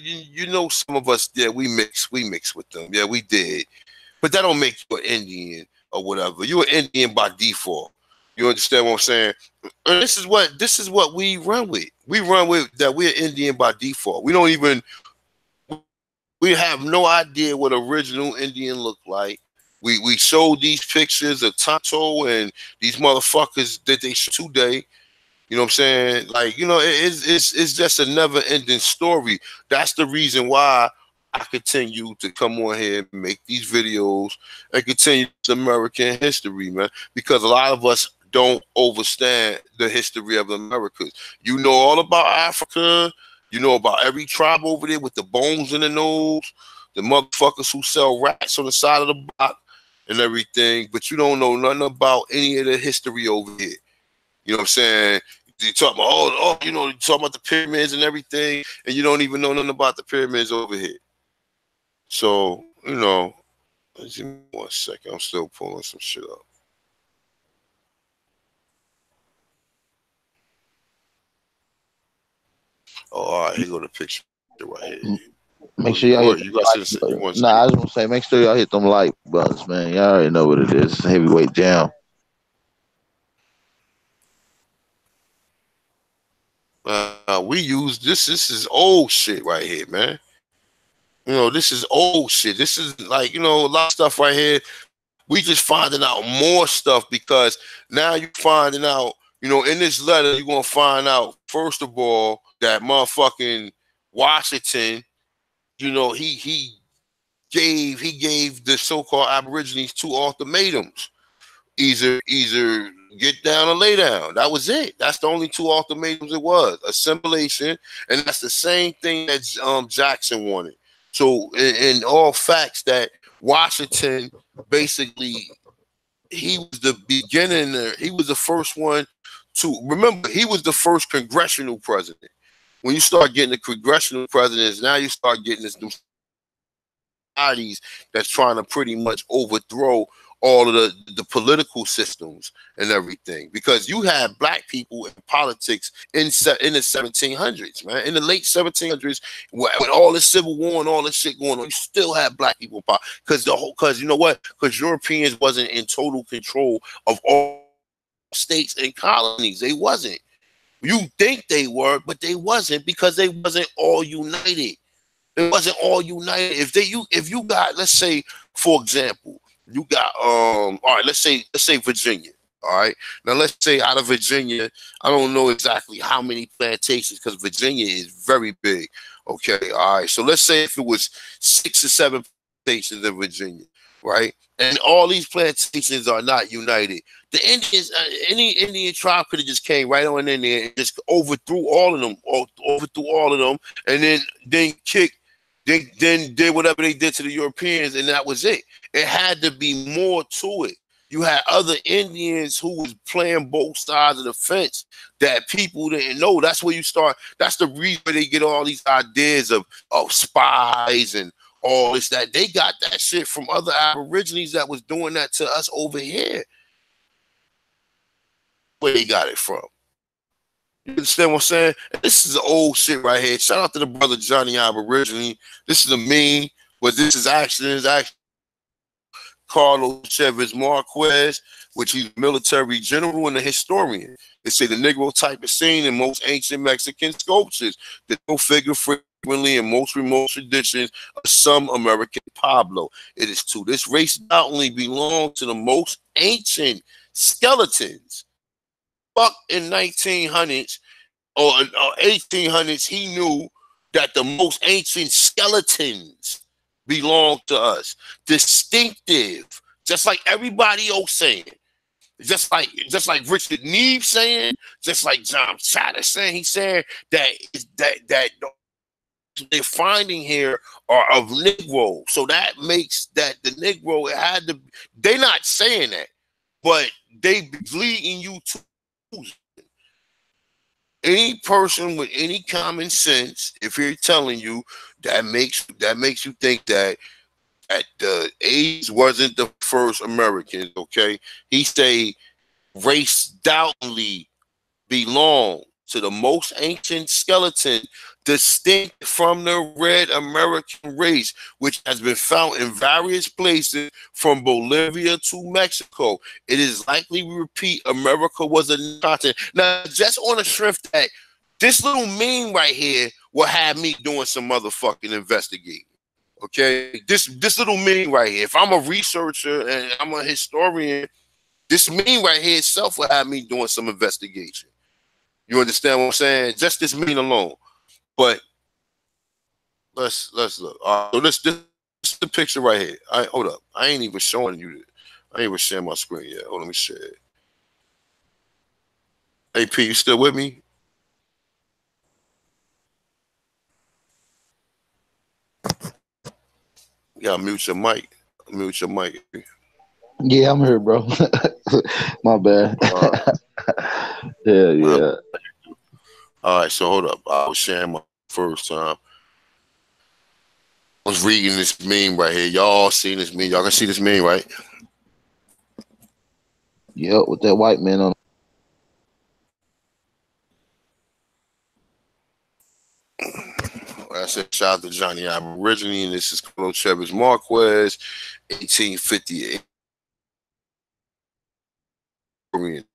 you know, some of us, yeah, we mix with them, yeah, we did, but that don't make you an Indian or whatever. You're an Indian by default. You understand what I'm saying? And this is what we run with. We run with that we're Indian by default. We have no idea what original Indian looked like. We showed these pictures of Tonto and these motherfuckers that they show today. You know what I'm saying? Like, you know, it's just a never-ending story. That's the reason why I continue to come on here and make these videos and continue this American history, man. Because a lot of us don't understand the history of the Americas. You know all about Africa. You know about every tribe over there with the bones in the nose, the motherfuckers who sell rats on the side of the block and everything, but you don't know nothing about any of the history over here. You know what I'm saying? You talk about, you talk about the pyramids and everything, and you don't even know nothing about the pyramids over here. So, you know, give me 1 second. I'm still pulling some shit up. All right, here go the picture right here. Make sure y'all hit I just want to say, make sure y'all hit them like buttons, man. Y'all already know what it is. Heavyweight jam. We use this. This is old shit right here, man. You know, this is old shit. This is like, you know, a lot of stuff right here. We just finding out more stuff because now you finding out, you know, in this letter, you're going to find out, first of all, that motherfucking Washington, you know, he gave the so-called Aborigines 2 ultimatums. Either get down or lay down. That was it. That's the only 2 ultimatums it was. Assimilation, and that's the same thing that Jackson wanted. So in all facts that Washington basically, he was the beginning, he was the first one to, remember, he was the first congressional president. When you start getting the congressional presidents, now you start getting this societies that's trying to pretty much overthrow all of the political systems and everything, because you have black people in politics in the 1700s, man, in the late 1700s, with all the Civil War and all this shit going on, you still have black people in politics, because you know what? Because Europeans wasn't in total control of all states and colonies. They wasn't. You think they were, but they wasn't, because they wasn't all united. It wasn't all united. If you got, let's say, for example, you got all right, let's say Virginia. All right. Now let's say out of Virginia, I don't know exactly how many plantations, because Virginia is very big. Okay. All right. So let's say if it was 6 or 7 plantations in Virginia, right? And all these plantations are not united. The Indians, any Indian tribe could have just came right on in there and just overthrew all of them, and then kicked. They then did whatever they did to the Europeans, and that was it. It had to be more to it. You had other Indians who was playing both sides of the fence that people didn't know. That's where you start. That's the reason they get all these ideas of spies and all this, that they got that shit from other Aborigines that was doing that to us over here. Where they got it from? You understand what I'm saying? This is the old shit right here. Shout out to the brother Johnny Aborigine. This is a meme, but this is actually Carlos Chavez Marquez, which he's a military general and a historian. They say the Negro type is seen in most ancient Mexican sculptures. The no figure frequently in most remote traditions of some American Pueblo. It is to this race not only belong to the most ancient skeletons. Fuck in 1900s or 1800s, he knew that the most ancient skeletons belong to us. Distinctive, just like everybody else saying. Just like Richard Neve saying, just like John Chatter saying, he's saying that they're finding here are of Negro. So that makes that the Negro, it had to, they're not saying that, but they leading you to any person with any common sense. If you're telling you that makes you think that the Asians wasn't the first Americans, okay? He say race doubtly belong to the most ancient skeleton distinct from the red American race, which has been found in various places from Bolivia to Mexico. It is likely, we repeat, America was a continent. Now, just on the strength that this little meme right here will have me doing some motherfucking investigating. Okay, this little meme right here. If I'm a researcher and I'm a historian, this meme right here itself will have me doing some investigation. You understand what I'm saying? Just this meme alone. But let's look. So this is the picture right here. Hold up. I ain't even showing you. I ain't even sharing my screen yet. Hold on, let me share it. AP, you still with me? You gotta mute your mic. Mute your mic. Yeah, I'm here, bro. My bad. Yeah. All right, so hold up. I was sharing my first time. I was reading this meme right here. Y'all seen this meme? Y'all can see this meme, right? Yep, with that white man on. I said, shout out to Johnny Aborigine, and this is Carlos Chavez Marquez, 1858.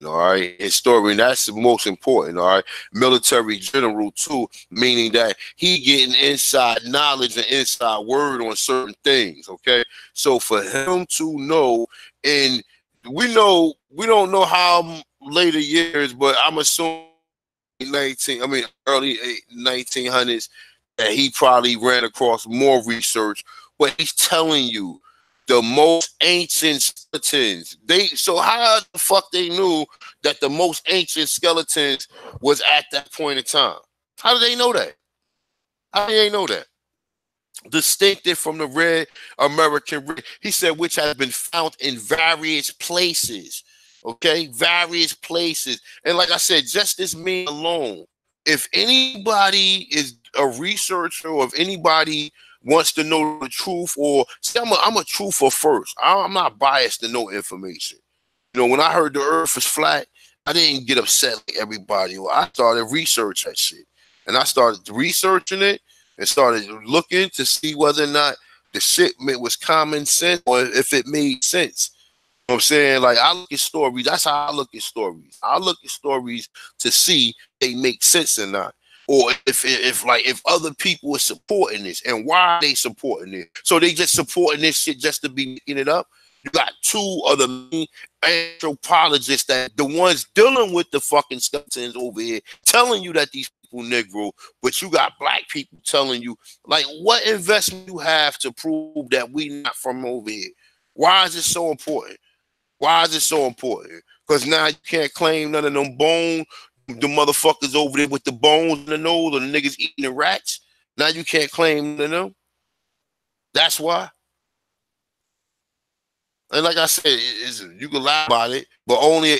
All right, historian, that's the most important. All right, military general too, meaning that he getting inside knowledge and inside word on certain things. Okay, so for him to know, and we don't know how later years, but I'm assuming early 1900s, that he probably ran across more research. But he's telling you the most ancient skeletons. So how the fuck they knew that the most ancient skeletons was at that point in time? How do they know that? How do they know that? distinctive from the red American red. He said, which has been found in various places. Okay, various places. And like I said, just this me alone, if anybody is a researcher or if anybody wants to know the truth, or see, I'm a truther first. I'm not biased to know information. You know, when I heard the earth is flat, I didn't get upset like everybody. I started researching that shit. And I started researching it and started looking to see whether or not the shit was common sense or if it made sense. You know what I'm saying? Like, I look at stories. That's how I look at stories. I look at stories to see if they make sense or not. Or if other people are supporting this, and why are they supporting it? So they just supporting this shit just to be making it up. You got two of the main anthropologists, that the ones dealing with the fucking skeletons over here, telling you that these people Negro, but you got black people telling you, like, what investment you have to prove that we not from over here? Why is it so important? Why is it so important? Because now you can't claim none of them bones. The motherfuckers over there with the bones in the nose, or the niggas eating the rats. Now you can't claim none of them. That's why. And like I said, you can laugh about it, but only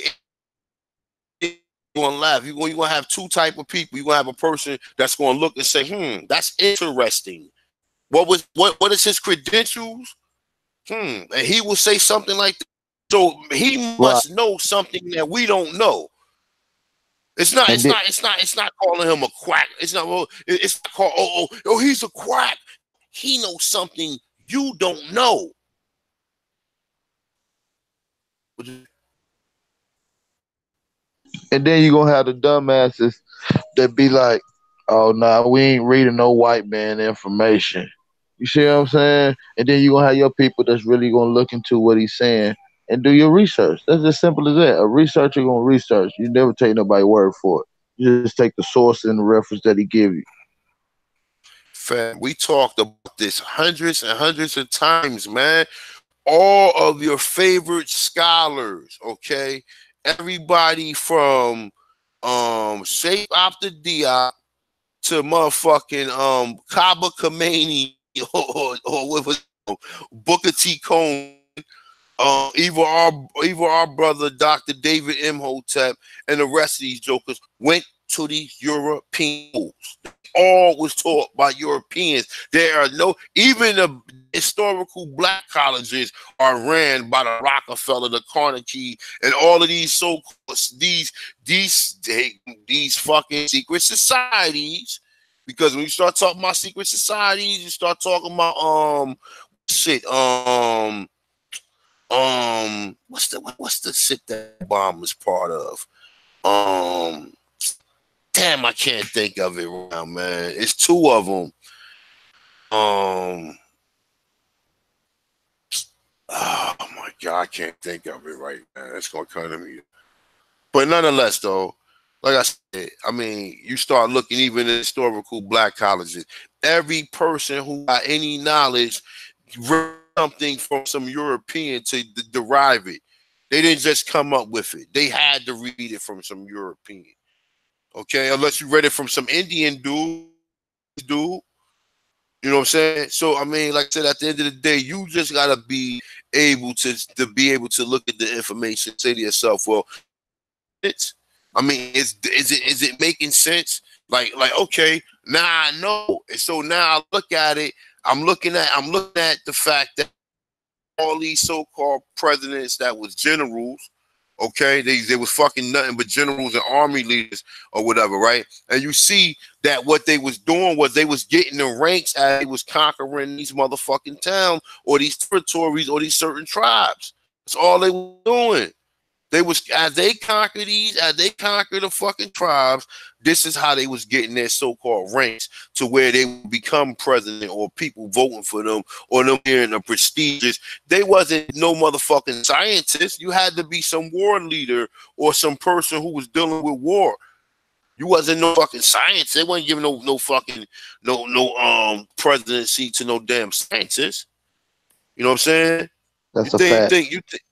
you're gonna laugh. You're gonna have two type of people. You're gonna have a person that's gonna look and say, that's interesting. What is his credentials? And he will say something like that. So he must know something that we don't know. It's not calling him a quack. It's not called, oh, he's a quack. He knows something you don't know. And then you're gonna have the dumbasses that be like, oh nah, we ain't reading no white man information. You see what I'm saying? And then you're gonna have your people that's really gonna look into what he's saying and do your research. That's as simple as that. A researcher gonna research. You never take nobody's word for it. You just take the source and the reference that he give you. Fam, we talked about this hundreds and hundreds of times, man. All of your favorite scholars, okay? Everybody from Shape After Diop to motherfucking Kaba Khomeini or what was Booker T. Cone, either our brother Dr. David Imhotep and the rest of these jokers went to these European schools. All was taught by Europeans. There are no, even the historical black colleges are ran by the Rockefeller, the Carnegie, and all of these so-called these fucking secret societies. Because when you start talking about secret societies, you start talking about what's the shit that Obama is part of? Damn, I can't think of it right now, man. It's two of them. Oh my God, I can't think of it right now. It's gonna come to me. But nonetheless, though, like I said, I mean, you start looking even in historical black colleges. Every person who got any knowledge read something from some European to derive it. They didn't just come up with it. They had to read it from some European. Okay, unless you read it from some Indian dude. You know what I'm saying? So I mean, like I said, at the end of the day, you just gotta be able to be able to look at the information, say to yourself, well, I mean, is it making sense? Like okay, now I know. And so now I look at it. I'm looking at the fact that all these so-called presidents that was generals, okay, they was fucking nothing but generals and army leaders or whatever, right? And you see that what they was doing was they was getting the ranks as they was conquering these motherfucking towns or these territories or these certain tribes. That's all they were doing. They was, as they conquer the fucking tribes, this is how they was getting their so-called ranks to where they would become president or people voting for them or them hearing the prestigious. They wasn't no motherfucking scientist. You had to be some war leader or some person who was dealing with war. You wasn't no fucking science. They wasn't giving no fucking presidency to no damn scientist. You know what I'm saying? That's a fact. You think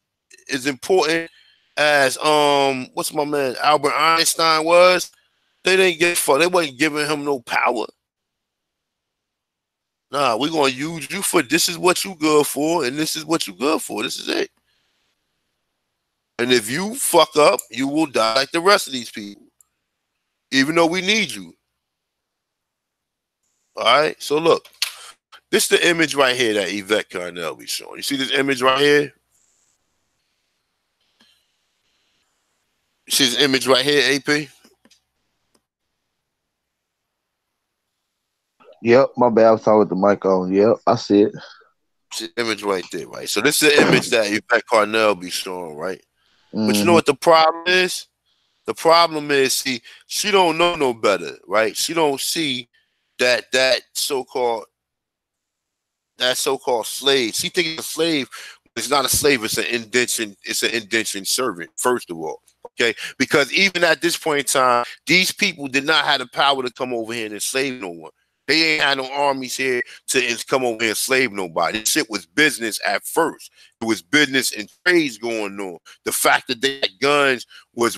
it's important as what's my man Albert Einstein was? They didn't get fuck. They wasn't giving him no power. Nah, we're gonna use you for this is what you good for, and this is what you good for. This is it. And if you fuck up, you will die like the rest of these people. Even though we need you. All right. So look, this is the image right here that Yvette Carnell be showing. You see this image right here? You see this image right here, AP? Yep, my bad. I was talking with the mic on. Yep, I see it. See the image right there, right? So this is the image that Yvette Carnell be showing, right? But you know Mm-hmm. what the problem is? The problem is, see, she don't know no better, right? She don't see that so-called slave. She thinks a slave is not a slave, it's an indentured servant, first of all. Okay, because even at this point in time, these people did not have the power to come over here and enslave no one. They ain't had no armies here to come over here and enslave nobody. This shit was business at first. It was business and trades going on. The fact that they had guns was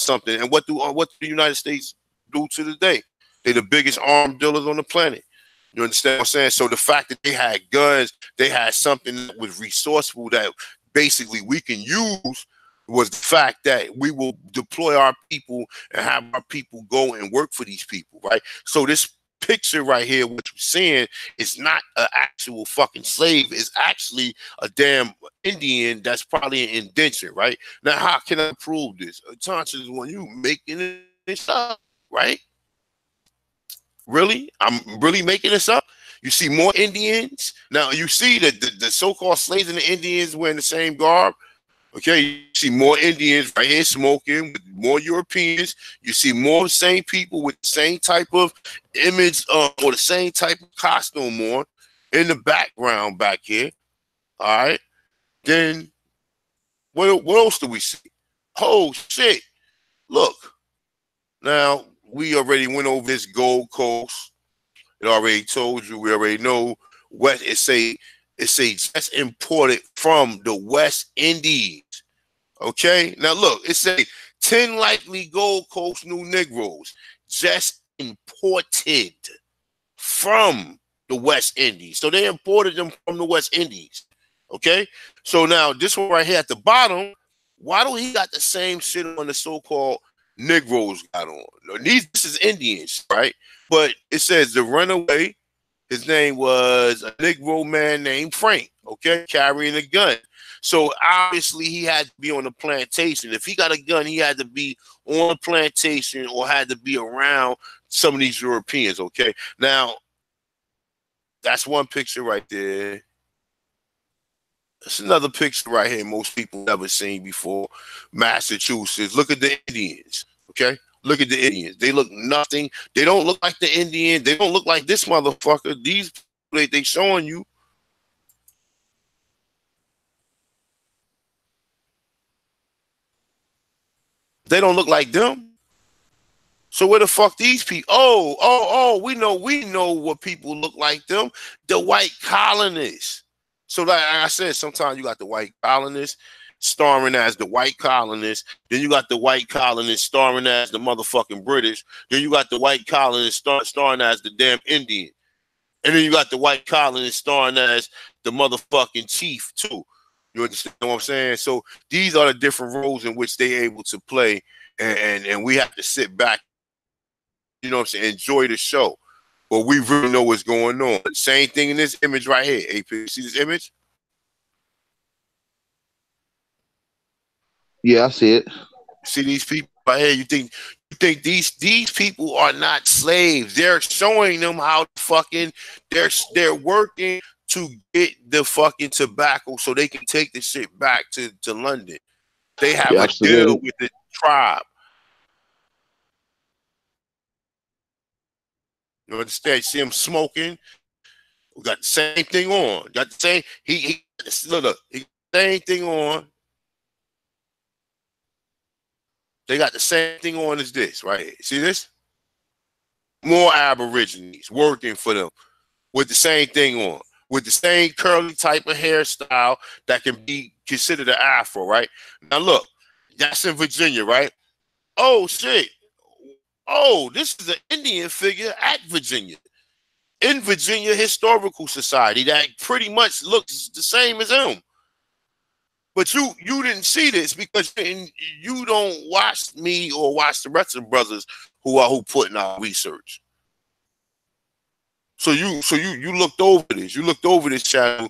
something. And what do the United States do to today? They're the biggest arms dealers on the planet. You understand what I'm saying? So the fact that they had guns, they had something that was resourceful that basically we can use, was the fact that we will deploy our people and have our people go and work for these people, right? So this picture right here, what you're seeing, is not an actual fucking slave. It's actually a damn Indian that's probably an indenture, right? Now, how can I prove this? Chances when you making this up, right? Really? I'm really making this up? You see more Indians. Now, you see that the so-called slaves and the Indians wearing the same garb. Okay, you see more Indians right here smoking, with more Europeans. You see more same people with the same type of image or the same type of costume on in the background back here. All right. Then what else do we see? Oh, shit. Look. Now, we already went over this Gold Coast. It already told you. We already know what it's a just imported from the West Indies. Okay, now look, it say 10 likely Gold Coast new Negroes just imported from the West Indies. So they imported them from the West Indies. Okay, so now this one right here at the bottom, why do he got the same shit on the so-called Negroes got on? This is Indians, right? But it says the runaway, his name was a Negro man named Frank, okay, carrying a gun. So obviously he had to be on the plantation. If he got a gun, he had to be on the plantation or had to be around some of these Europeans, okay? Now, that's one picture right there. That's another picture right here most people never seen before. Massachusetts. Look at the Indians, okay? Look at the Indians. They look nothing. They don't look like the Indians. They don't look like this motherfucker. These they showing you. They don't look like them. So where the fuck these people? Oh, we know what people look like them. The white colonists. So like I said, sometimes you got the white colonists starring as the white colonists. Then you got the white colonists starring as the motherfucking British. Then you got the white colonists starring as the damn Indian. And then you got the white colonists starring as the motherfucking chief too. You understand what I'm saying? So these are the different roles in which they're able to play, and we have to sit back, you know what I'm saying, enjoy the show. But we really know what's going on. Same thing in this image right here. AP, see this image? Yeah, I see it. See these people right here? You think these people are not slaves? They're showing them how fucking they're working to get the fucking tobacco so they can take the shit back to London. They have Yeah, a deal absolutely. with the tribe. You understand? You see him smoking. We got the same thing on. Got the same. He look. He got the same thing on. They got the same thing on as this right here. See this? More Aborigines working for them with the same thing on, with the same curly type of hairstyle that can be considered an afro, right? Now look, that's in Virginia, right? Oh shit. Oh, this is an Indian figure at Virginia. in Virginia Historical Society that pretty much looks the same as him. But you didn't see this because you don't watch me or watch the rest of the brothers who putting out research. So you looked over this. You looked over this channel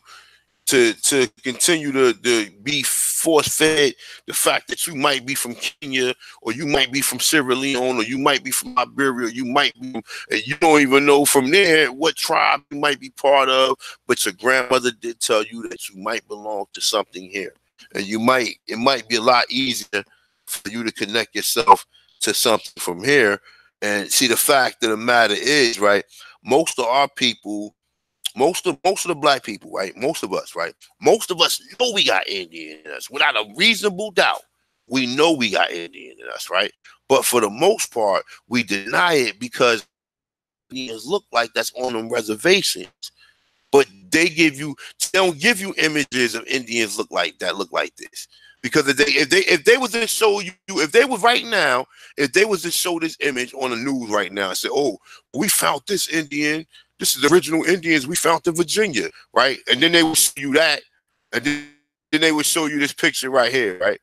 to continue to be force-fed the fact that you might be from Kenya, or you might be from Sierra Leone, or you might be from Liberia, or you might be, and you don't even know from there what tribe you might be part of, but your grandmother did tell you that you might belong to something here. And it might be a lot easier for you to connect yourself to something from here. And see, the fact of the matter is, right, most of our people, most of the black people, right, most of us, right, most of us know we got Indian in us. Without a reasonable doubt, we know we got Indian in us, right? But for the most part, we deny it because Indians look like that's on them reservations. But they don't give you images of Indians look like this. Because if they was to show you, if they was to show this image on the news right now and say, oh, we found this Indian, this is the original Indians we found in Virginia, right? And then they would show you that, and then they would show you this picture right here, right?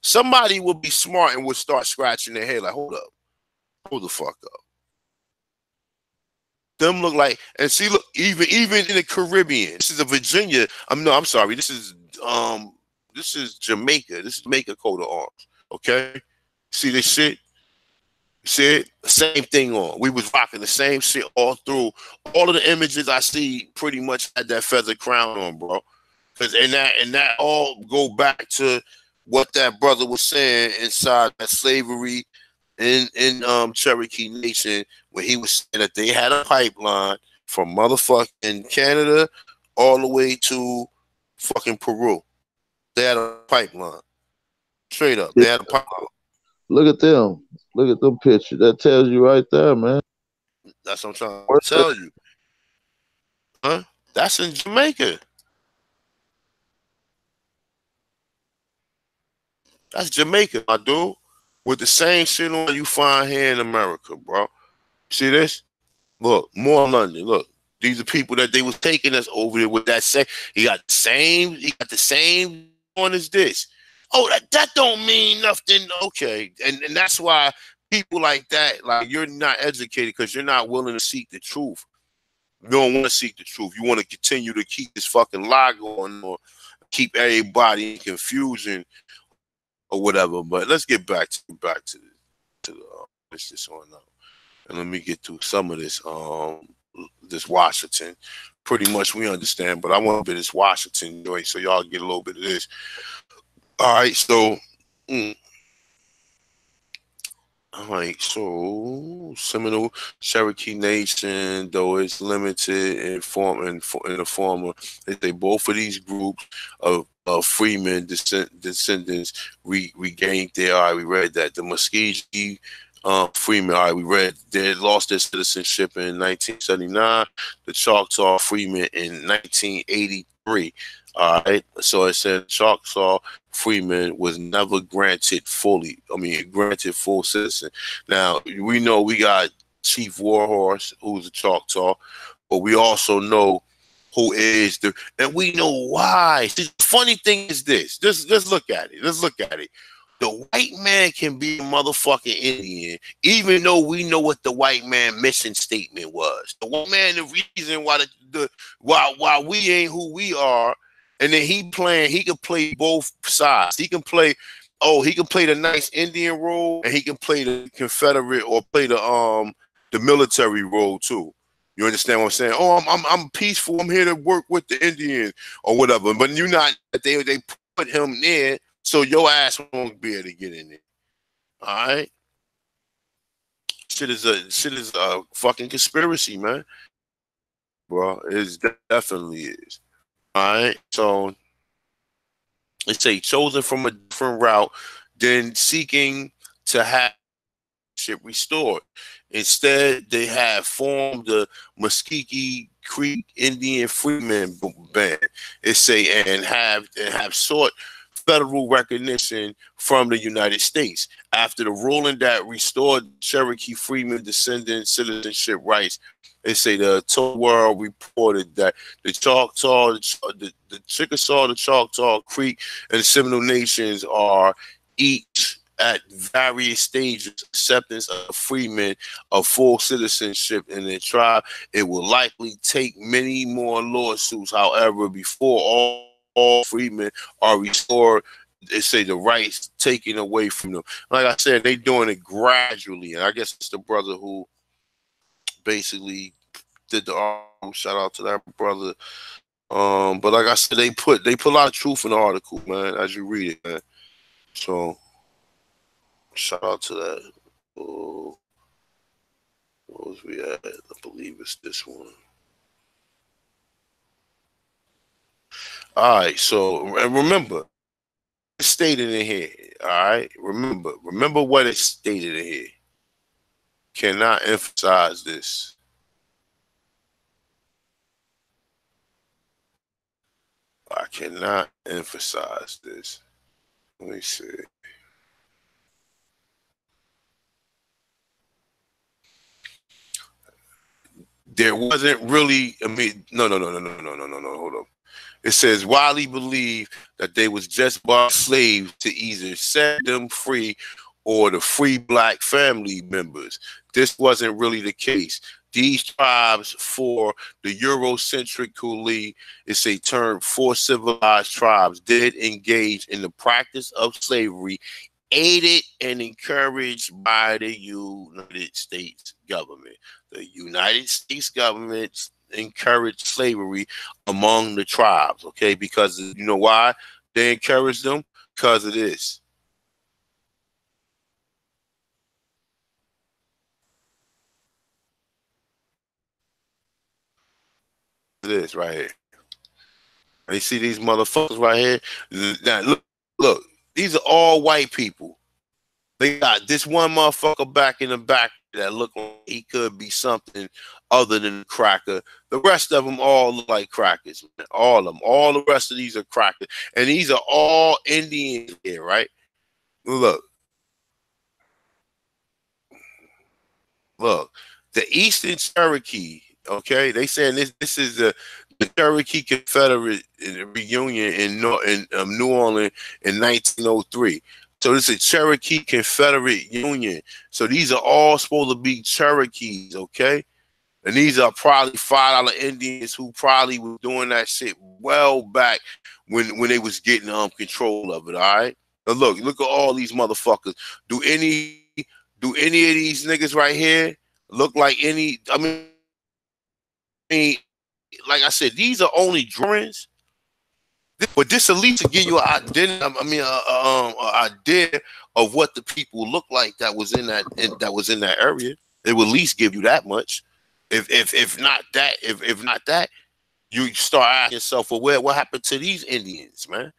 Somebody would be smart and would start scratching their head like, hold the fuck up. Them look like, and see, look, even in the Caribbean, this is a Virginia. I'm sorry, this is Jamaica. This is Jamaica coat of arms. Okay, see this shit? See it? Same thing on. We was rocking the same shit all through. All of the images I see pretty much had that feather crown on, bro. Cause and that all go back to what that brother was saying inside that slavery in Cherokee Nation, where he was saying that they had a pipeline from motherfucking Canada all the way to fucking Peru. They had a pipeline. Straight up. They had a pipeline. Look at them. Look at them pictures. That tells you right there, man. That's what I'm trying to tell you. Huh? That's in Jamaica. That's Jamaica, my dude. With the same shit on you find here in America, bro. See this? Look, more London. Look, these are people that they was taking us over there with that same. He got the same on as this. Oh, that don't mean nothing. Okay, and that's why people like that, like, you're not educated because you're not willing to seek the truth. You don't want to seek the truth. You want to continue to keep this fucking lie going or keep everybody in confusion or whatever. But let's get back to this on now, and let me get through some of this this Washington. Pretty much we understand, but I want a bit of this Washington joint so y'all get a little bit of this. All right, so Seminole Cherokee Nation, though it's limited in the former, they both of these groups of freemen descendants regained their. All right, we read that the Muskegee freemen. All right, we read they lost their citizenship in 1979. The Choctaw freemen in 1983. All right, so it said Choctaw freeman was never granted full citizen. Now, we know we got Chief Warhorse, who's a Choctaw, but we also know who is and we know why. See, the funny thing is this. Just look at it. Let's look at it. The white man can be a motherfucking Indian, even though we know what the white man mission statement was. The white man, the reason why we ain't who we are. And then he can play both sides. He can play the nice Indian role, and he can play the Confederate or play the military role too. You understand what I'm saying? Oh, I'm peaceful. I'm here to work with the Indians or whatever. But you're not. They put him there, so your ass won't be able to get in there. All right. Shit is a fucking conspiracy, man. Bro, it definitely is. All right, so they say chosen from a different route than seeking to have shit restored. Instead, they have formed the Muskegee Creek Indian Freemen Band. It say and have sought federal recognition from the United States. After the ruling that restored Cherokee freeman descendant citizenship rights, they say the Total World reported that the Choctaw, the Chickasaw, the Choctaw Creek, and the Seminole Nations are each at various stages of acceptance of freemen of full citizenship in their tribe. It will likely take many more lawsuits, however, before all freemen are restored. They say the rights taken away from them. Like I said, they doing it gradually, and I guess it's the brother who basically did the article. Shout out to that brother. But like I said, they put a lot of truth in the article, man, as you read it, man. So shout out to that. Oh, what was we at? I believe it's this one. All right, so and remember, it's stated in here. All right, remember what it's stated in here. Cannot emphasize this. I cannot emphasize this. Let me see. There wasn't really, I mean, no, hold up. It says Wiley believed that they was just bought slaves to either set them free or to free black family members. This wasn't really the case. These tribes, for the Eurocentrically, it's a term for civilized tribes, did engage in the practice of slavery, aided and encouraged by the United States government. The United States government encouraged slavery among the tribes, okay? Because you know why they encouraged them? Because of this. This right here. And you see these motherfuckers right here? Now, look, these are all white people. They got this one motherfucker back in the back that look like he could be something other than a cracker. The rest of them all look like crackers, man. All of them. All the rest of these are crackers. And these are all Indians here, right? Look. Look. The Eastern Cherokee, okay? They saying this is the Cherokee Confederate reunion in New Orleans in 1903. So this is a Cherokee Confederate Union. So these are all supposed to be Cherokees, okay? And these are probably $5 Indians who probably was doing that shit well back when they was getting control of it, all right? Now look at all these motherfuckers. Do any of these niggas right here look like any, I mean, like I said, these are only drawings. But this at least to give you an idea of what the people look like that was in that area. It would at least give you that much. If not that, you start asking yourself, well, what happened to these Indians, man?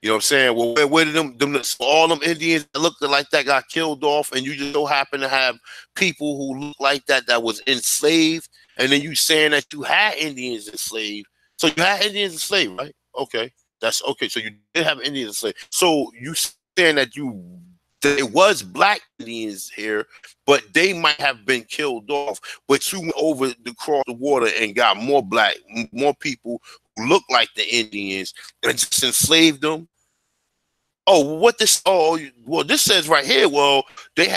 You know what I'm saying? Well, where did all them Indians that looked like that got killed off, and you just so happen to have people who look like that was enslaved, and then you saying that you had Indians enslaved. So you had Indians enslaved, right? Okay, that's okay. So you did have Indians enslaved. So you saying that it was black Indians here, but they might have been killed off. But you went over across the water and got more people who look like the Indians and just enslaved them. Oh, what this? Oh, well, this says right here. Well, they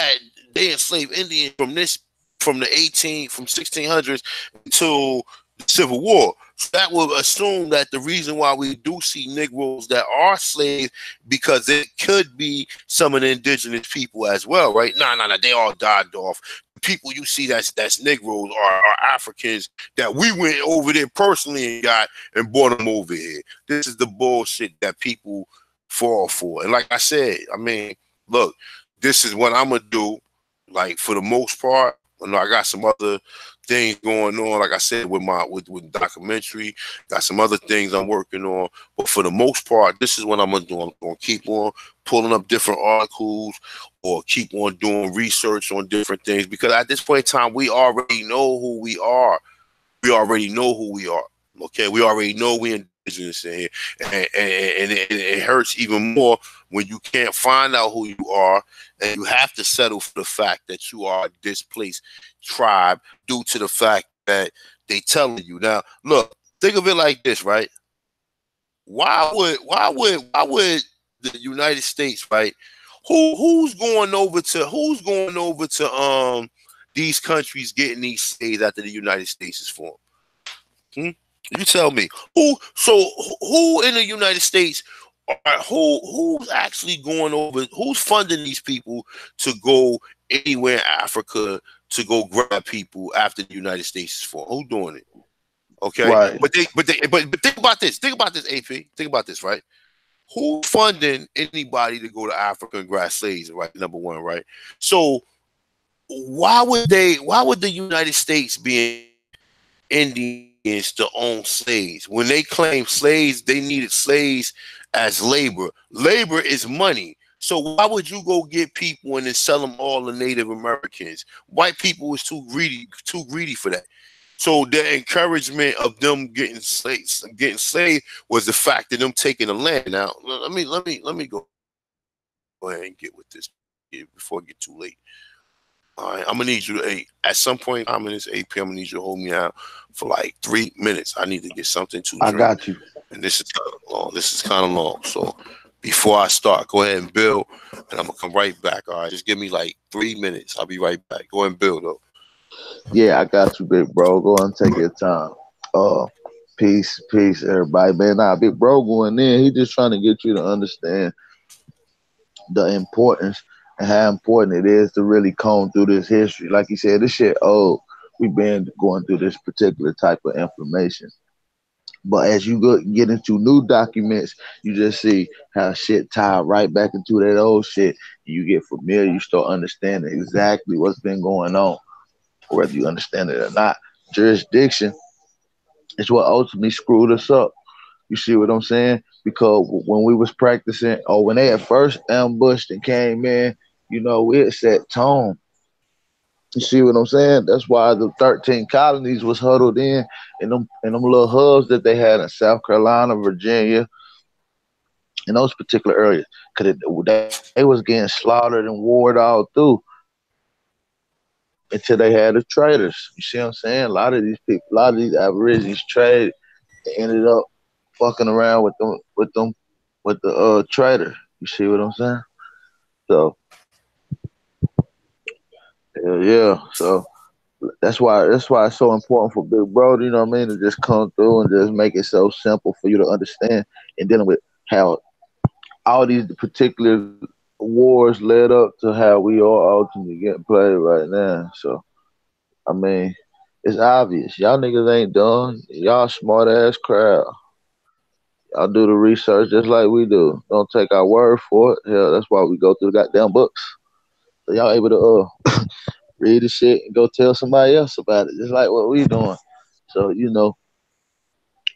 enslaved Indians from the 1600s until the Civil War. So that would assume that the reason why we do see Negroes that are slaves, because it could be some of the indigenous people as well, right? No, they all died off. The people you see that's Negroes are Africans that we went over there personally and got and brought them over here. This is the bullshit that people fall for. And like I said, I mean, look, this is what I'm gonna do. Like for the most part, I got some other things going on. Like I said, with documentary, got some other things I'm working on. But for the most part, this is what I'm gonna do. I'm gonna keep on pulling up different articles or keep on doing research on different things, because at this point in time, we already know who we are. We already know who we are. Okay, we already know we indigenous in here, and it hurts even more when you can't find out who you are, and you have to settle for the fact that you are a displaced tribe due to the fact that they telling you. Now, look, think of it like this, right? Why would the United States, right? Who's going over to these countries getting these slaves after the United States is formed? You tell me. Who in the United States who's actually going over, who's funding these people to go anywhere in Africa to go grab people after the United States is formed? Who's doing it? Okay. Right. But think about this. Think about this, AP. Think about this, right? Who's funding anybody to go to Africa and grab slaves, right? Number one, right? So why would the United States be Indians to own slaves? When they claim slaves, they needed slaves as labor. Labor is money. So why would you go get people and then sell them all to Native Americans? White people was too greedy for that. So the encouragement of them getting slaves was the fact of them taking the land. Now let me go ahead and get with this before it get too late. All right, I'm gonna need you to at some point in this AP. I'm gonna need you to hold me out for like 3 minutes. I need to get something to drink. I got you. And this is kind of long. This is kind of long. So before I start, go ahead and build, and I'm gonna come right back. All right, just give me like 3 minutes. I'll be right back. Go ahead and build though. Yeah, I got you, big bro. Go and take your time. Peace, everybody. Man, big bro going in. He just trying to get you to understand the importance and how important it is to really comb through this history. Like you said, this shit old. We've been going through this particular type of information. But as you get into new documents, you just see how shit tied right back into that old shit. You get familiar, you start understanding exactly what's been going on, whether you understand it or not. Jurisdiction is what ultimately screwed us up. You see what I'm saying? Because when we was practicing, or when they had first ambushed and came in, we had set tone. You see what I'm saying? That's why the 13 colonies was huddled in them little hubs that they had in South Carolina, Virginia, in those particular areas. Because they was getting slaughtered and warred all through until they had the traders. You see what I'm saying? A lot of these people, a lot of these Aborigines trade, they ended up fucking around with the trader. You see what I'm saying? So yeah. So that's why it's so important for Big Bro, you know what I mean, to just come through and just make it so simple for you to understand, and dealing with how all these particular wars led up to how we are ultimately getting played right now. So I mean, it's obvious. Y'all niggas ain't done. Y'all smart ass crowd. Y'all do the research just like we do. Don't take our word for it. Hell, that's why we go through the goddamn books. So y'all able to read the shit and go tell somebody else about it, just like what we doing. So,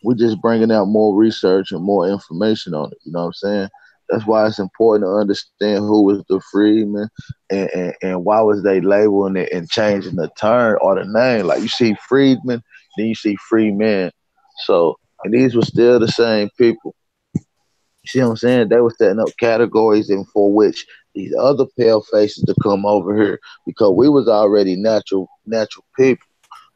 we're just bringing out more research and more information on it. You know what I'm saying? That's why it's important to understand who was the freedmen and why was they labeling it and changing the term or the name. Like you see freedmen, then you see free men. So, and these were still the same people. You see what I'm saying? They were setting up categories and for which these other pale faces to come over here because we was already natural people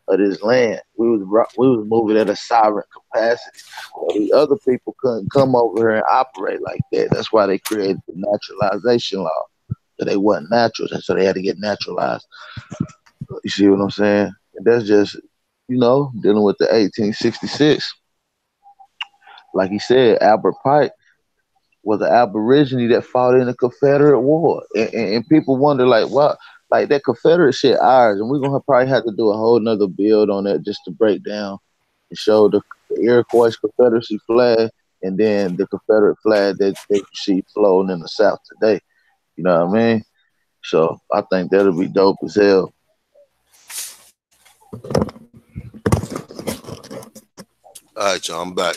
of this land. We was moving at a sovereign capacity. So these other people couldn't come over here and operate like that. That's why they created the naturalization law. So they wasn't natural, so they had to get naturalized. You see what I'm saying? And that's just, dealing with the 1866. Like he said, Albert Pike was an Aborigine that fought in the Confederate War. And people wonder, like, what? Like, that Confederate shit ours, and we're going to probably have to do a whole nother build on that just to break down and show the Iroquois Confederacy flag and then the Confederate flag that you see floating in the South today. You know what I mean? So I think that'll be dope as hell. All right, y'all, I'm back.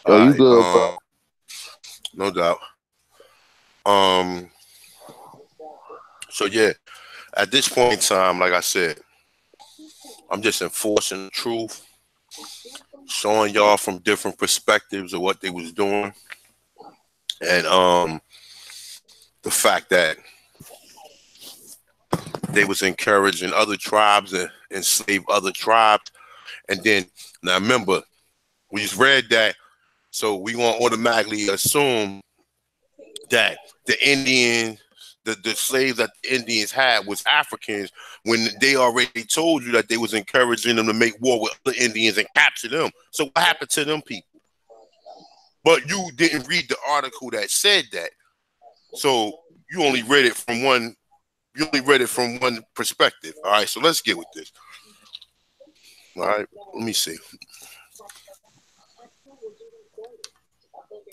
Yo, you good, bro? No doubt. So yeah, at this point in time, like I said, I'm just enforcing the truth showing y'all from different perspectives of what they was doing, and the fact that they was encouraging other tribes to enslave other tribes. And then, now remember, we just read that, so we won't automatically assume that the Indians, the slaves that the Indians had was Africans, when they already told you that they was encouraging them to make war with other Indians and capture them. So what happened to them people? But you didn't read the article that said that. So you only read it from one, perspective. All right, so let's get with this. All right, let me see.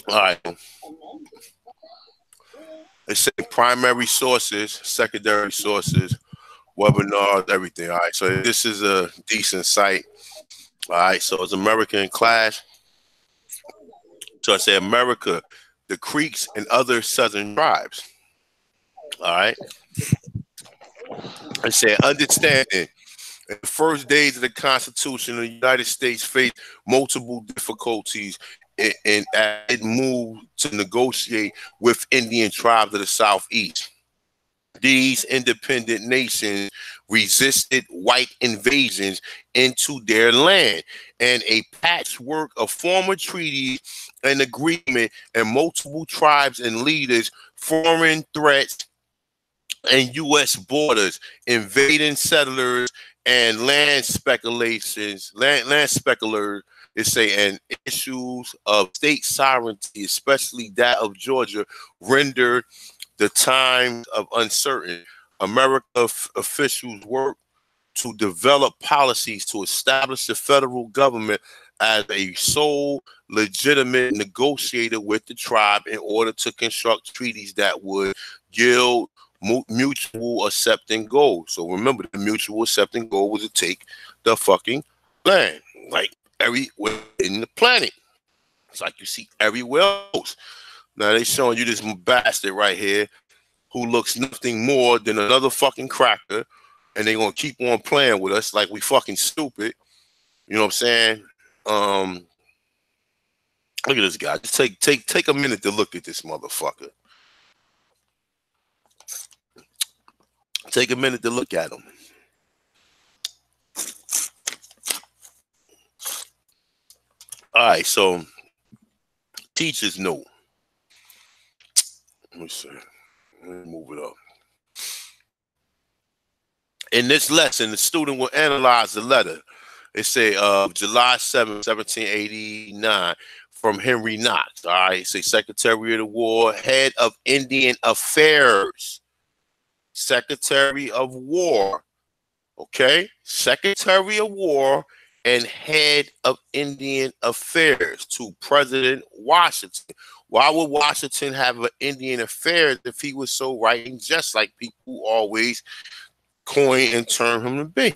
All right. It's saying primary sources, secondary sources, webinars, everything. All right, so this is a decent site. All right, so it's American Clash. So I say America, the Creeks, and other Southern tribes. All right. I say understanding. In the first days of the Constitution, the United States faced multiple difficulties and it moved to negotiate with Indian tribes of the Southeast. These independent nations resisted white invasions into their land, and a patchwork of former treaties and agreement and multiple tribes and leaders, foreign threats, and U.S. borders, invading settlers, and land speculations, land speculators, and issues of state sovereignty, especially that of Georgia, rendered the times of uncertain. America officials worked to develop policies to establish the federal government as a sole legitimate negotiator with the tribe in order to construct treaties that would yield mutual accepting goal. So remember, the mutual accepting goal was to take the fucking land, like everywhere in the planet. It's like you see everywhere else. Now they showing you this bastard right here who looks nothing more than another fucking cracker, and they gonna keep on playing with us like we fucking stupid. You know what I'm saying? Look at this guy. Just take a minute to look at this motherfucker. Take a minute to look at him. All right, so teachers note. Let me see. Let me move it up. In this lesson, the student will analyze the letter. It say July 7, 1789, from Henry Knox. All right, it say Secretary of the War, head of Indian Affairs. Secretary of War. Okay, Secretary of War and head of Indian Affairs to President Washington. Why would Washington have an Indian Affairs if he was so right and just, like people always coin and term him to be?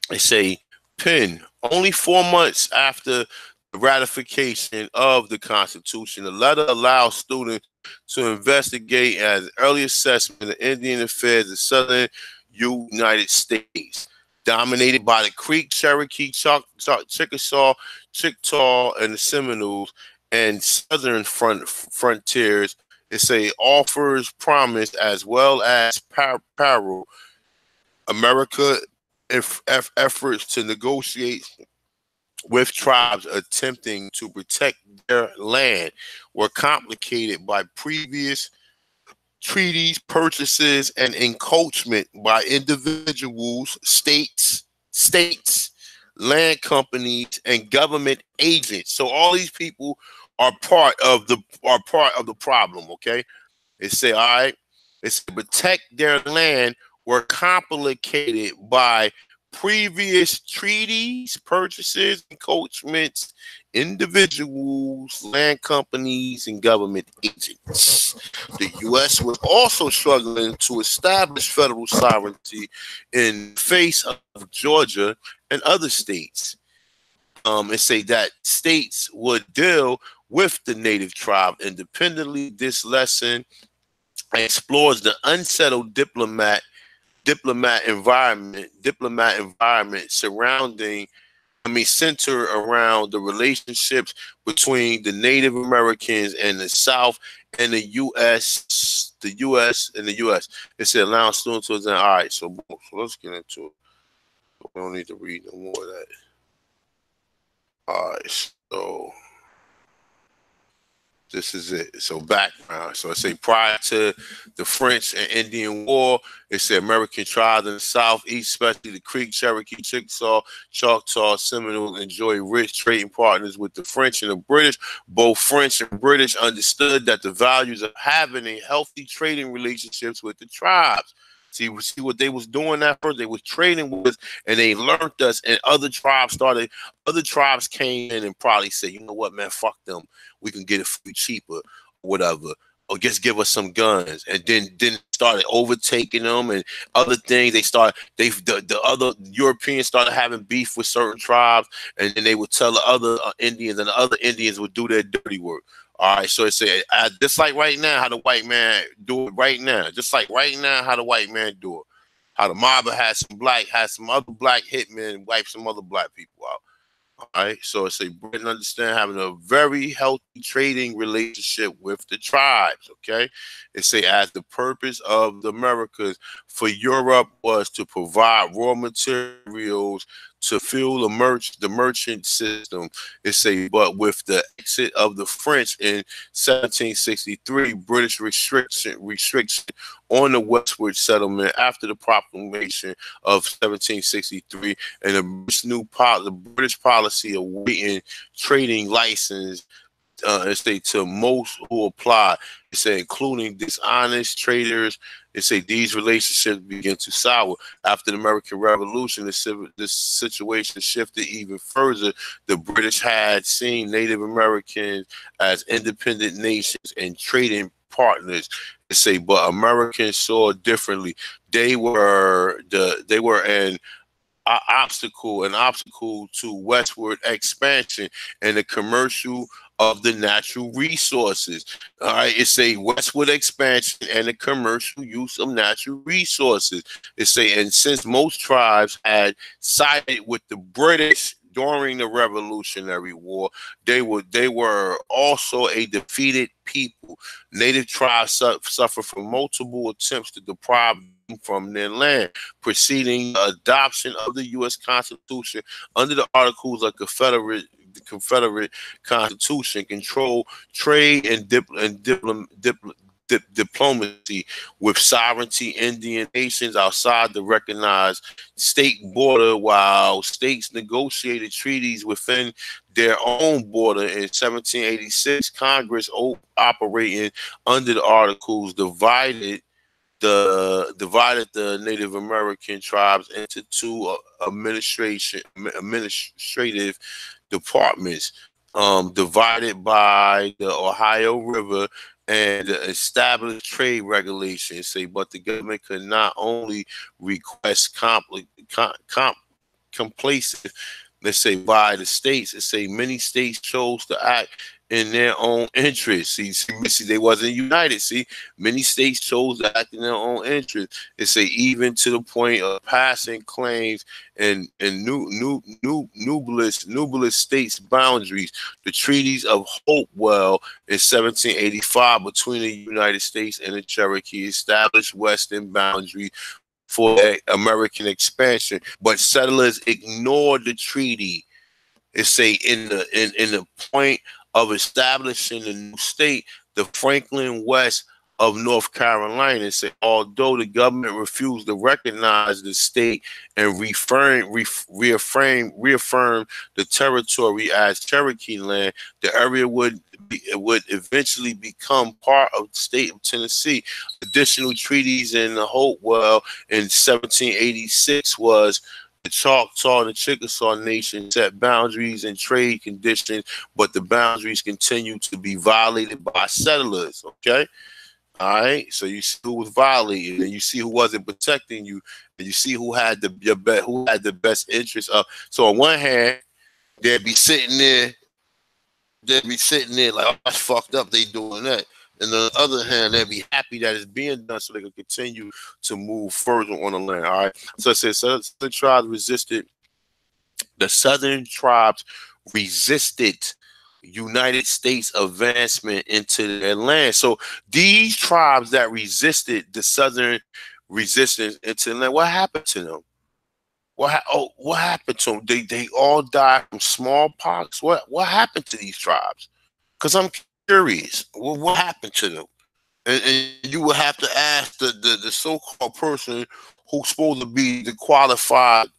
They say, Penn, only 4 months after the ratification of the Constitution, the letter allows students to investigate as early assessment of Indian affairs in Southern United States, dominated by the Creek, Cherokee, Chickasaw, Chickasaw, and the Seminoles, and Southern frontiers. It say offers promise as well as peril. America efforts to negotiate with tribes attempting to protect their land were complicated by previous treaties, purchases, and encroachment by individuals, states, land companies, and government agents. So all these people are part of the problem. Okay, it say, all right, it's to protect their land were complicated by previous treaties, purchases, encroachments, individuals, land companies, and government agents. The U.S. was also struggling to establish federal sovereignty in the face of Georgia and other states. And say that states would deal with the native tribe independently. This lesson explores the unsettled diplomat environment surrounding center around the relationships between the Native Americans and the South and the U.S. It said allowing students to attend. All right, so let's get into it. We don't need to read no more of that. All right, so this is it. So background. So it say prior to the French and Indian War, it said American tribes in the South, East, especially the Creek, Cherokee, Chickasaw, Choctaw, Seminole, enjoy rich trading partners with the French and the British. Both French and British understood that the values of having a healthy trading relationships with the tribes. See what they was doing that first? They was trading with us, and they learned us, and other tribes came in and probably said, you know what, man, fuck them. We can get it for you cheaper, whatever. Or just give us some guns. And then started overtaking them and other things. The other Europeans started having beef with certain tribes, and then they would tell the other Indians, and the other Indians would do their dirty work. All right, so it said, just like right now, how the white man do it right now. Just like right now, how the white man do it. How the mob had some other black hitmen wipe some other black people out. All right, so it's a Britain understand having a very healthy trading relationship with the tribes. Okay, it say as the purpose of the Americas for Europe was to provide raw materials to fuel the merchant system. It say, but with the exit of the French in 1763, British restriction on the westward settlement after the proclamation of 1763, and the British policy of waiting trading license to most who apply. It say including dishonest traders. It say these relationships begin to sour after the American Revolution. This situation shifted even further. The British had seen Native Americans as independent nations and trading partners. They say, but Americans saw differently. They were an obstacle to westward expansion and the commercial of the natural resources. All right, it's a westward expansion and the commercial use of natural resources. It's a, and since most tribes had sided with the British during the Revolutionary War, they were also a defeated people. Native tribes suffered from multiple attempts to deprive them from their land, preceding the adoption of the U.S. Constitution under the Articles of the Confederate Constitution, control trade and diplomacy with sovereignty Indian nations outside the recognized state border, while states negotiated treaties within their own border. In 1786, Congress, operating under the Articles, divided the Native American tribes into two administrative departments, divided by the Ohio River, and established trade regulations. Say, but the government could not only request complacent, let's say, by the states. It say many states chose to act in their own interest. See, they wasn't united. See, many states chose to act in their own interest. It say even to the point of passing claims and numerous states' boundaries. The Treaties of Hopewell in 1785 between the United States and the Cherokee established western boundaries for American expansion, but settlers ignored the treaty. It say in the point of establishing a new state, the Franklin West of North Carolina. Say, although the government refused to recognize the state and reaffirm the territory as Cherokee land, the area would eventually become part of the state of Tennessee. Additional treaties in the Hopewell in 1786 was the Choctaw and the Chickasaw Nation set boundaries and trade conditions, but the boundaries continue to be violated by settlers. Okay, all right. So you see who was violated, and you see who wasn't protecting you, and you see who had the best interest of. So on one hand, they'd be sitting there like, oh, that's fucked up. They doing that. And on the other hand, they'd be happy that it's being done so they can continue to move further on the land. All right. So it says the tribes resisted The Southern tribes resisted United States advancement into their land. So these tribes that resisted the Southern resistance into the land, what happened to them? What happened to them? They all died from smallpox. What happened to these tribes? Because I'm curious. What happened to them? And you would have to ask the so-called person who's supposed to be the qualified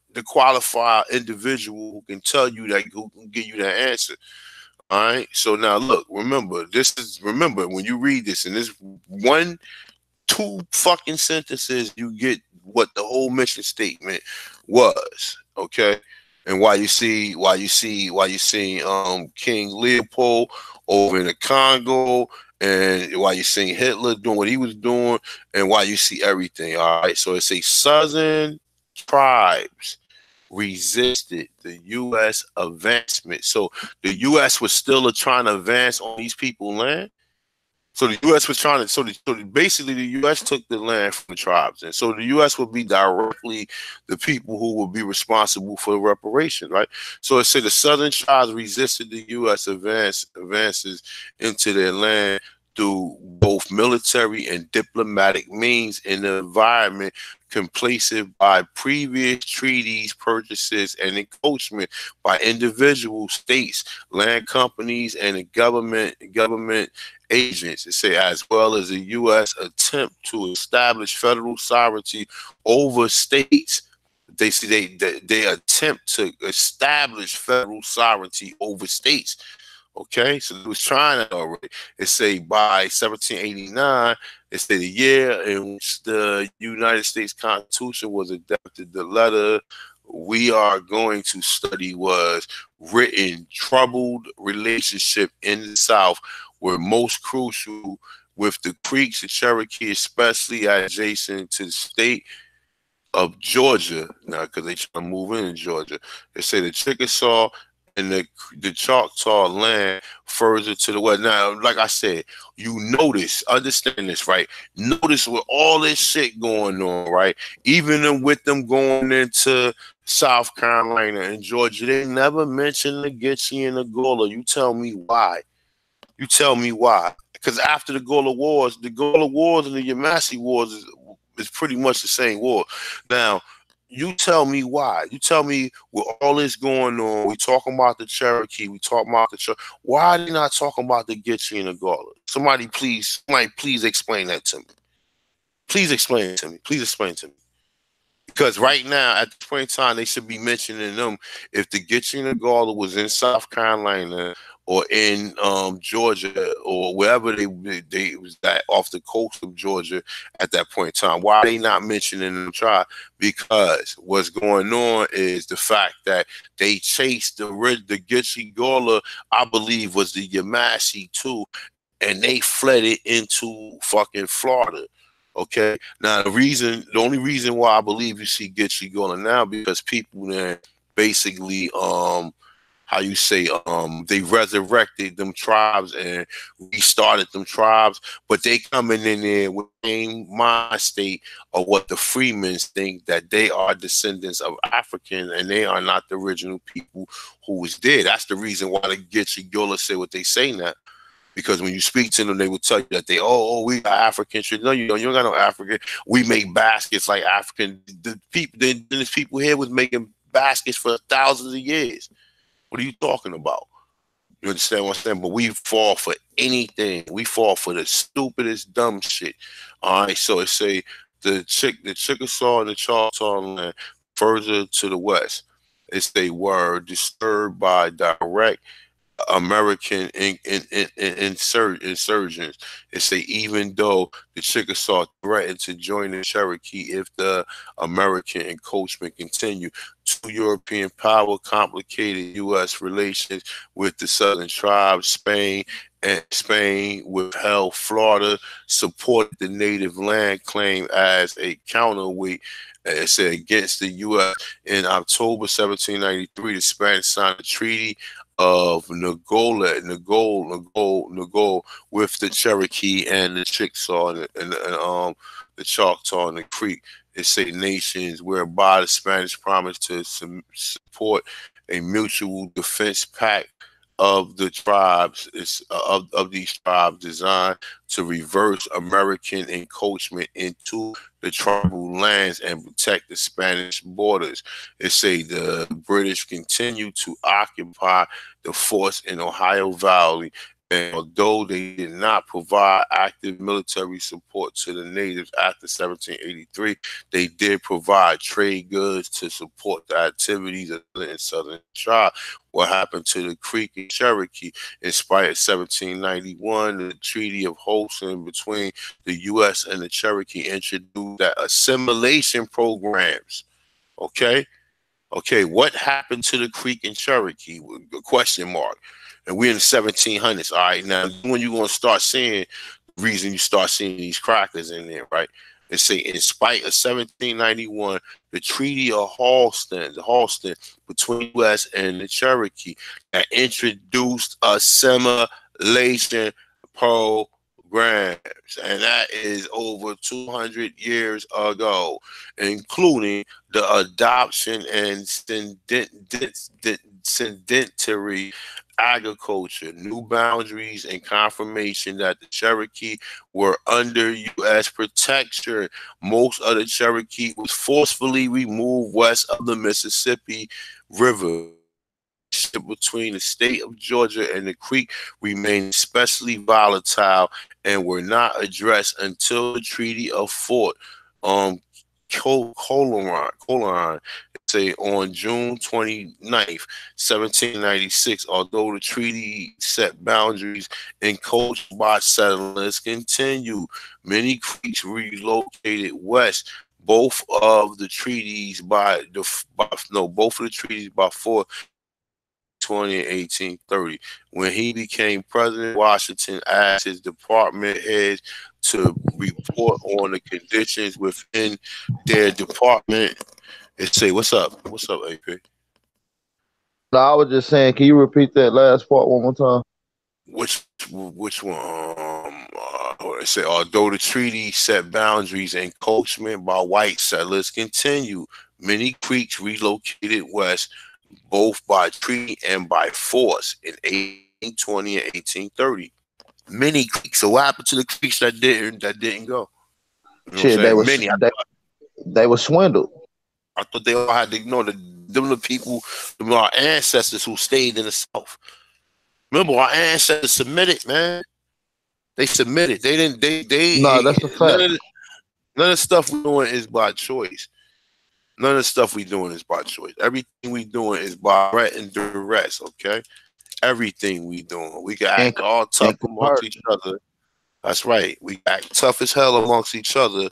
individual who can tell you that, who can give you that answer. All right. So now look, remember when you read this in this two fucking sentences, you get what the whole mission statement was. Okay. And why you see King Leopold over in the Congo, and why you see Hitler doing what he was doing, and why you see everything. All right. So it's a Southern tribes resisted the U.S. advancement. So the U.S. was still trying to advance on these people's land. So the U.S. was trying to, basically the U.S. took the land from the tribes. And so the U.S. would be directly the people who would be responsible for the reparations, right? So it said the Southern tribes resisted the U.S. advances into their land through both military and diplomatic means in an environment complacent by previous treaties, purchases, and encroachment by individual states, land companies, and the government agents. It say as well as the U.S. attempt to establish federal sovereignty over states. They see they attempt to establish federal sovereignty over states. Okay, so it was trying it already. It say by 1789, it say the year in which the United States Constitution was adopted, the letter we are going to study was written. Troubled relationship in the South were most crucial with the Creeks and Cherokee, especially adjacent to the state of Georgia. Now, because they try to move in Georgia, they say the Chickasaw and the Choctaw land further to the west. Now, like I said, you notice, understand this, right? Notice with all this shit going on, right? Even with them going into South Carolina and Georgia, they never mentioned the Geechee and the Gullah. You tell me why. You tell me why. Because after the Gullah Wars and the Yamasee Wars is pretty much the same war. Now, you tell me why. You tell me with all this going on, we talking about the Cherokee, we talking about why are they not talking about the Geechee and the Gullah? Somebody please explain that to me. Please explain it to me. Please explain it to me. Because right now, at this point in time, they should be mentioning them. If the Geechee and the Gullah was in South Carolina or in Georgia or wherever they was that off the coast of Georgia at that point in time, why are they not mentioning them tribe? Because what's going on is the fact that they chased the Geechee Gullah, I believe was the Yamasee too, and they fled it into fucking Florida. Okay. Now the only reason why I believe you see Geechee Gullah now, because people then basically they resurrected them tribes and restarted them tribes, but they coming in there with the same mind state of what the Freemans think, that they are descendants of Africans and they are not the original people who was there. That's the reason why the Geechee Gullah say what they say now. Because when you speak to them, they will tell you that we got African shit. No, you don't got no African. We make baskets like African. The indigenous people here was making baskets for thousands of years. What are you talking about? You understand what I'm saying? But we fall for anything. We fall for the stupidest dumb shit. All right. So it say the Chickasaw and the Choctaw land further to the west. It's they were disturbed by direct American insurgents. It say even though the Chickasaw threatened to join the Cherokee if the American encroachment continued, two European power complicated U.S. relations with the southern tribes. Spain withheld Florida, supported the native land claim as a counterweight. It said against the U.S. In October 1793, the Spanish signed a treaty of Nagola with the Cherokee and the Chickasaw and the Choctaw and the Creek. It say nations whereby the Spanish promised to support a mutual defense pact of the tribes of these tribes designed to reverse American encroachment into the tribal lands and protect the Spanish borders. It say the British continue to occupy the forts in Ohio Valley, and although they did not provide active military support to the natives after 1783, they did provide trade goods to support the activities of the southern tribe. What happened to the Creek and Cherokee? In spite of 1791, the Treaty of Wholesome between the U.S. and the Cherokee introduced that assimilation programs. Okay? Okay, what happened to the Creek and Cherokee? Question mark. And we're in the 1700s. All right, now when you're going to start seeing the reason you start seeing these crackers in there, right? It say, in spite of 1791, the Treaty of Halston between U.S. and the Cherokee that introduced assimilation programs, and that is over 200 years ago, including the adoption and sedentary agriculture, new boundaries, and confirmation that the Cherokee were under U.S. protection. Most of the Cherokee was forcefully removed west of the Mississippi River. Between the state of Georgia and the Creek remained especially volatile and were not addressed until the Treaty of Fort Colonial, say on June 29th, 1796. Although the treaty set boundaries encroached by settlers continued, many Creeks relocated west. Both of the treaties by 420 and 1830. When he became president, Washington asked his department heads to report on the conditions within their department and say, "What's up? What's up, AP?" No, I was just saying, can you repeat that last part one more time? Which one? It said, although the treaty set boundaries and encroachment by white settlers continued, many Creeks relocated west, both by treaty and by force, in 1820 and 1830. Many Creeks. So what happened to the Creeks that didn't go? You know what I'm Shit, saying? Many. they were swindled. I thought they all had to know them the people, our ancestors who stayed in the South. Remember, our ancestors submitted, man. They submitted. They didn't. No, that's a fact. None of the stuff we're doing is by choice. None of the stuff we're doing is by choice. Everything we doing is by threat and duress. Okay, everything we doing. We can act all tough amongst each other. That's right. We act tough as hell amongst each other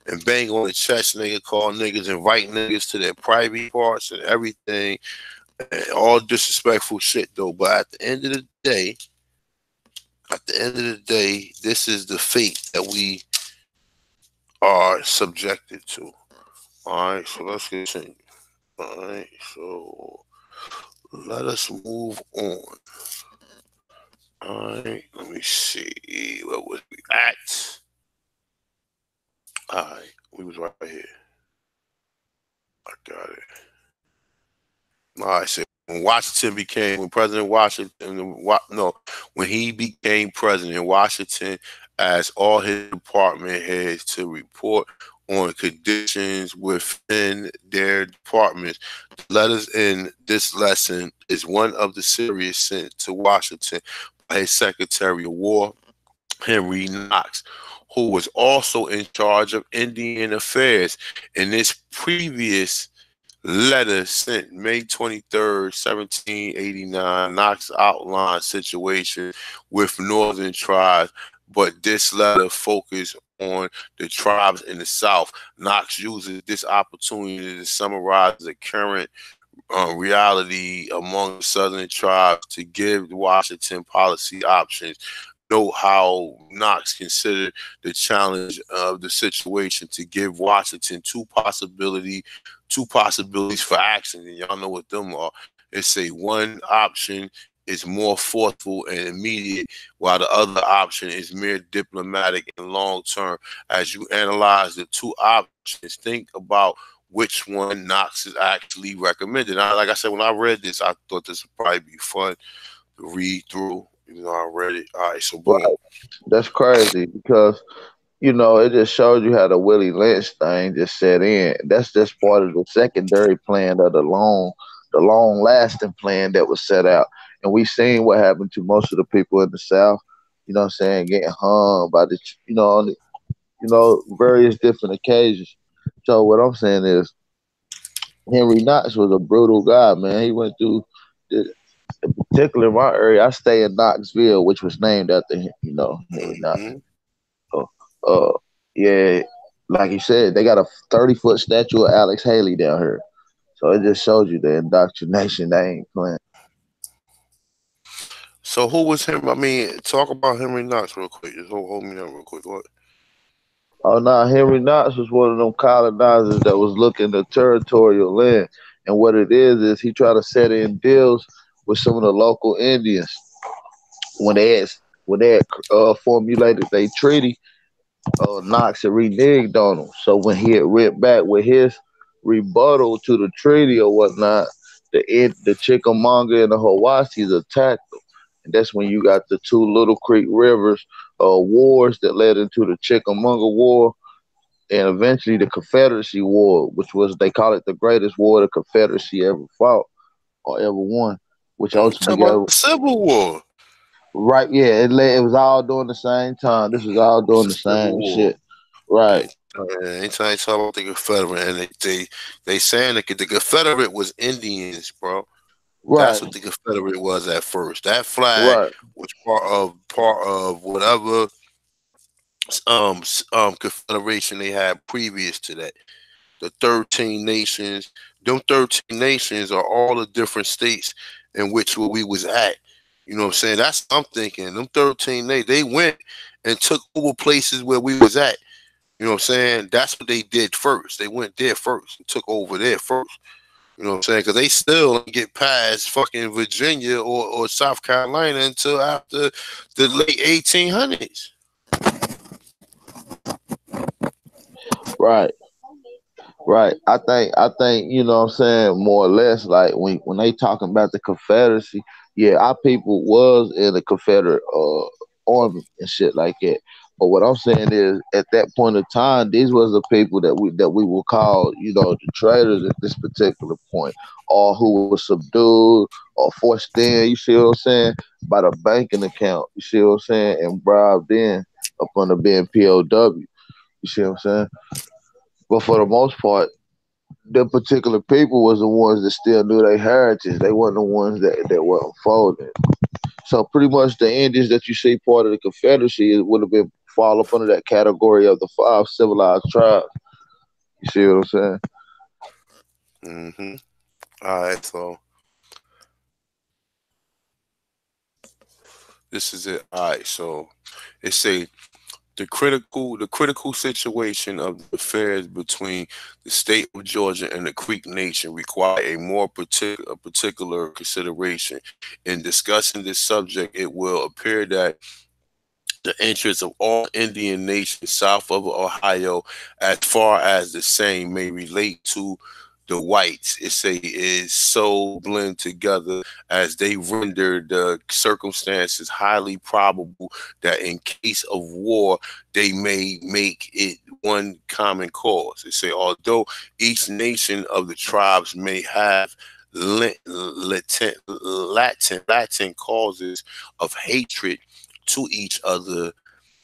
and bang on the chest, nigga, call niggas, invite niggas to their private parts and everything. And all disrespectful shit, though. But at the end of the day, this is the fate that we are subjected to. All right, so let's continue. All right, so let us move on. All right, let me see. What was we at? All right, we was right here. I got it. All right, so when President Washington, when he became president, Washington asked all his department heads to report on conditions within their departments. The letters in this lesson is one of the series sent to Washington by his Secretary of War, Henry Knox, who was also in charge of Indian affairs. In this previous letter sent May 23rd, 1789, Knox outlined situation with northern tribes, but this letter focused on the tribes in the South. Knox uses this opportunity to summarize the current reality among the southern tribes to give Washington policy options. Note how Knox considered the challenge of the situation to give Washington two possibilities for action, and y'all know what them are. It's a one option is more forceful and immediate, while the other option is mere diplomatic and long term. As you analyze the two options, think about which one Knox is actually recommended. Like I said, when I read this, I thought this would probably be fun to read through. You know, I read it. All right, so boom. Right. That's crazy because it just shows you how the Willie Lynch thing just set in. That's just part of the secondary plan of the long lasting plan that was set out. And we seen what happened to most of the people in the South. You know what I'm saying? Getting hung by on various different occasions. So what I'm saying is Henry Knox was a brutal guy, man. He went through, particularly in my area. I stay in Knoxville, which was named after him. Henry Knox. Mm-hmm. So, yeah, like you said, they got a 30-foot statue of Alex Haley down here. So it just shows you the indoctrination they ain't playing. So who was him? I mean, talk about Henry Knox real quick. Just hold me up real quick. What? Oh no, Henry Knox was one of them colonizers that was looking to territorial land. And what it is he tried to set in deals with some of the local Indians when they had formulated their treaty. Knox had reneged on him. So when he had went back with his rebuttal to the treaty or whatnot, the Chickamauga and the Hawassis attacked them. And that's when you got the two Little Creek Rivers wars that led into the Chickamauga War and eventually the Confederacy War, which was, they call it the greatest war the Confederacy ever fought or ever won, which You talking ultimately about the Civil War? right, yeah, it was all during the same time. This was all It's doing the the Civil same War. shit. Right. Anytime they talk about the Confederate, and they saying that the Confederate was Indians, bro. That's Right. what the Confederate was at first. That flag Right. was part of whatever confederation they had previous to that. The 13 nations. Them 13 nations are all the different states in which where we was at. You know what I'm saying? That's what I'm thinking. Them 13 they went and took over places where we was at. You know what I'm saying? That's what they did first. They went there first and took over there first. You know what I'm saying? Because they still don't get past fucking Virginia or South Carolina until after the late 1800s. Right. Right. I think, what I'm saying, more or less, like when they talking about the Confederacy, yeah, our people was in the Confederate army and shit like that. But what I'm saying is at that point of time, these was the people that we will call, the traitors at this particular point, or who was subdued or forced in, you see what I'm saying, by the banking account, you see what I'm saying, and bribed in up under being POW. You see what I'm saying? But for the most part, the particular people was the ones that still knew their heritage. They weren't the ones that were unfolding. So pretty much the Indians that you see part of the Confederacy would have been fall up under that category of the 5 civilized tribes. You see what I'm saying? Mm-hmm. All right, so this is it. All right, so it say the critical situation of the affairs between the state of Georgia and the Creek Nation require a more particular consideration. In discussing this subject, it will appear that the interests of all Indian nations south of Ohio, as far as the same may relate to the whites, it say is so blend together as they render the circumstances highly probable that in case of war they may make it one common cause. It say although each nation of the tribes may have Latin causes of hatred to each other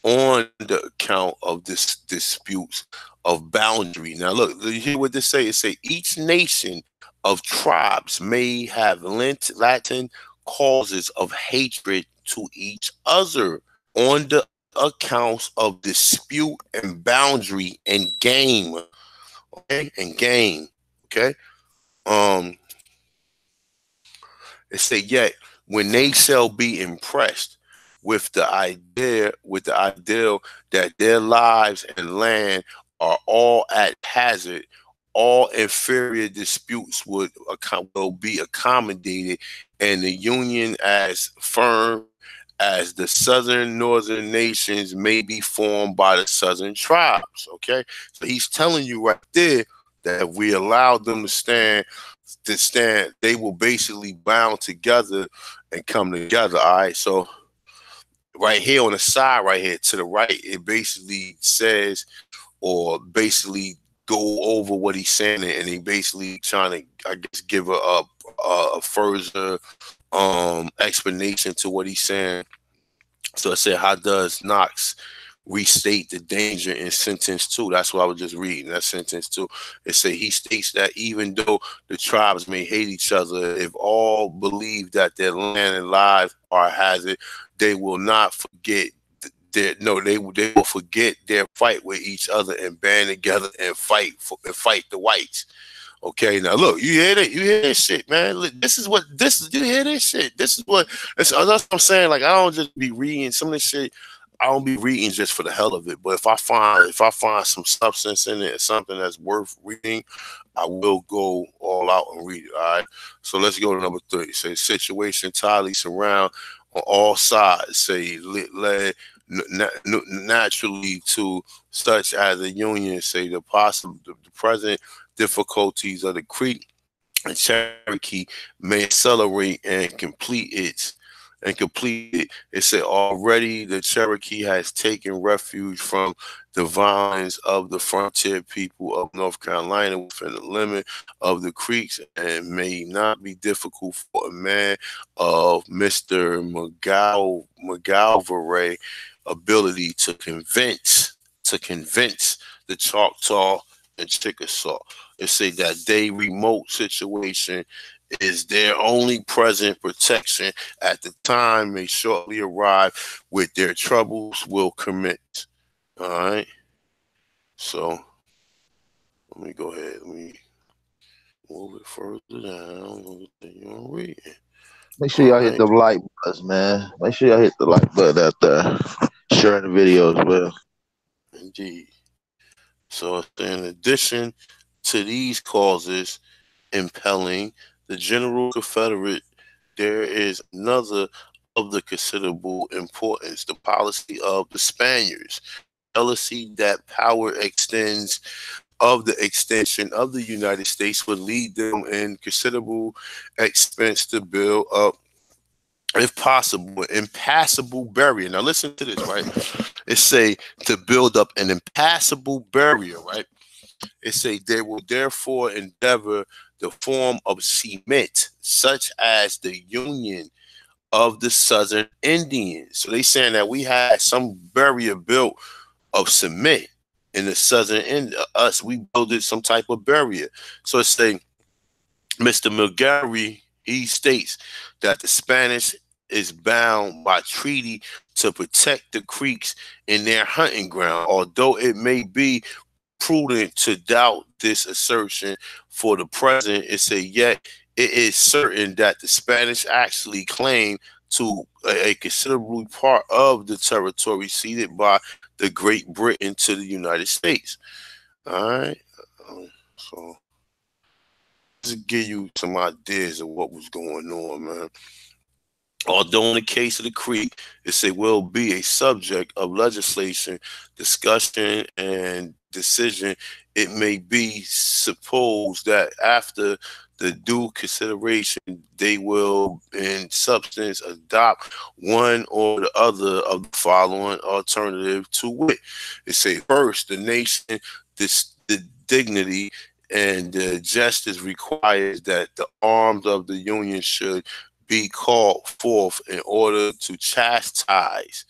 on the account of this disputes of boundary. Now, look, you hear what this say? It say each nation of tribes may have Latin causes of hatred to each other on the accounts of dispute and boundary and game. Okay, and game. Okay. Um, it say yet when they shall be impressed with the ideal that their lives and land are all at hazard, all inferior disputes will be accommodated, and the union as firm as the northern nations may be formed by the southern tribes. Okay, so he's telling you right there that if we allowed them to stand, they will basically bound together and come together. All right. So right here on the side, right here to the right, it basically says, or basically go over what he's saying, and he basically trying to, I guess, give a further explanation to what he's saying. So it said, how does Knox restate the danger in sentence 2? That's what I was just reading. That's sentence 2. It said he states that even though the tribes may hate each other, if all believe that their land and lives are a hazard, they will not forget they will forget their fight with each other and band together and fight the whites. Okay, now look, you hear that? You hear this shit, man. Look, you hear this shit. This is what that's what I'm saying. Like, I don't just be reading some of this shit. I don't be reading just for the hell of it. But if I find some substance in it, something that's worth reading, I will go all out and read it. All right. So let's go to number 3. It says situation tightly surround on all sides. Say led naturally to such as a union. Say the present difficulties of the Creek and Cherokee may accelerate and complete it. It said already the Cherokee has taken refuge from the violence of the frontier people of North Carolina within the limit of the Creeks, and may not be difficult for a man of Mr. McGalveray ability to convince the Choctaw and Chickasaw. It say that they remote situation is their only present protection at the time may shortly arrive with their troubles will commence. All right. So let me go ahead. Let me move it further down. Make sure y'all hit the like buttons, man. Make sure y'all hit the like button out there. Sharing the video as well. Indeed. So in addition to these causes impelling the General Confederate, there is another of the considerable importance, the policy of the Spaniards. Jealousy that power extension of the United States would lead them in considerable expense to build up, if possible, an impassable barrier. Now listen to this, right? It say to build up an impassable barrier, right? It say they will therefore endeavor the form of cement, such as the Union of the Southern Indians. So they saying that we had some barrier built of cement in the Southern end. We built some type of barrier. So it's saying Mr. McGarry, he states that the Spanish is bound by treaty to protect the Creeks in their hunting ground, although it may be prudent to doubt this assertion for the present. It say yet it is certain that the Spanish actually claim to a considerable part of the territory ceded by the Great Britain to the United States. All right. So just give you some ideas of what was going on, man. Although in the case of the Creek, it will be a subject of legislation, discussion, and decision, it may be supposed that after the due consideration, they will in substance adopt one or the other of the following alternative to wit. It say first, the nation, the dignity and the justice requires that the arms of the Union should be called forth in order to chastise.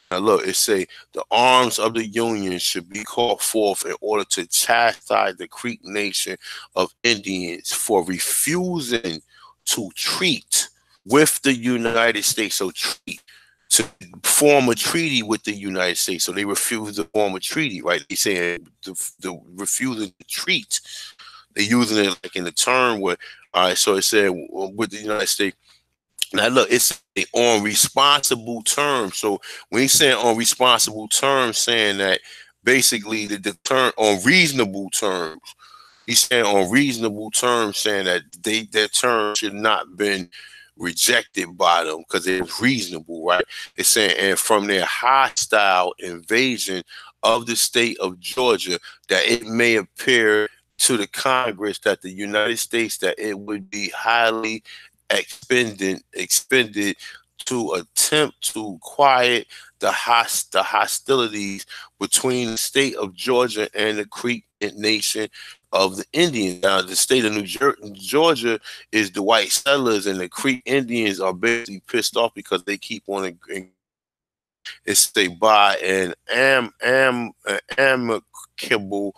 Now look, it say the arms of the Union should be called forth in order to chastise the Creek Nation of Indians for refusing to treat with the United States. So to form a treaty with the United States. So they refuse to form a treaty, right? They saying the refusing to treat. They're using it like in the term where, all right, so it said with the United States. Now look, it's on responsible terms. So when he's saying on responsible terms, saying that basically the term on reasonable terms, he's saying on reasonable terms, saying that their term should not been rejected by them because it's reasonable, right? It's saying, and from their hostile invasion of the state of Georgia, that it may appear to the Congress that the United States that it would be highly expended to attempt to quiet the hostilities between the state of Georgia and the Creek Nation of the Indians. Now, the state of Georgia is the white settlers, and the Creek Indians are basically pissed off because they keep on it's they by an amicable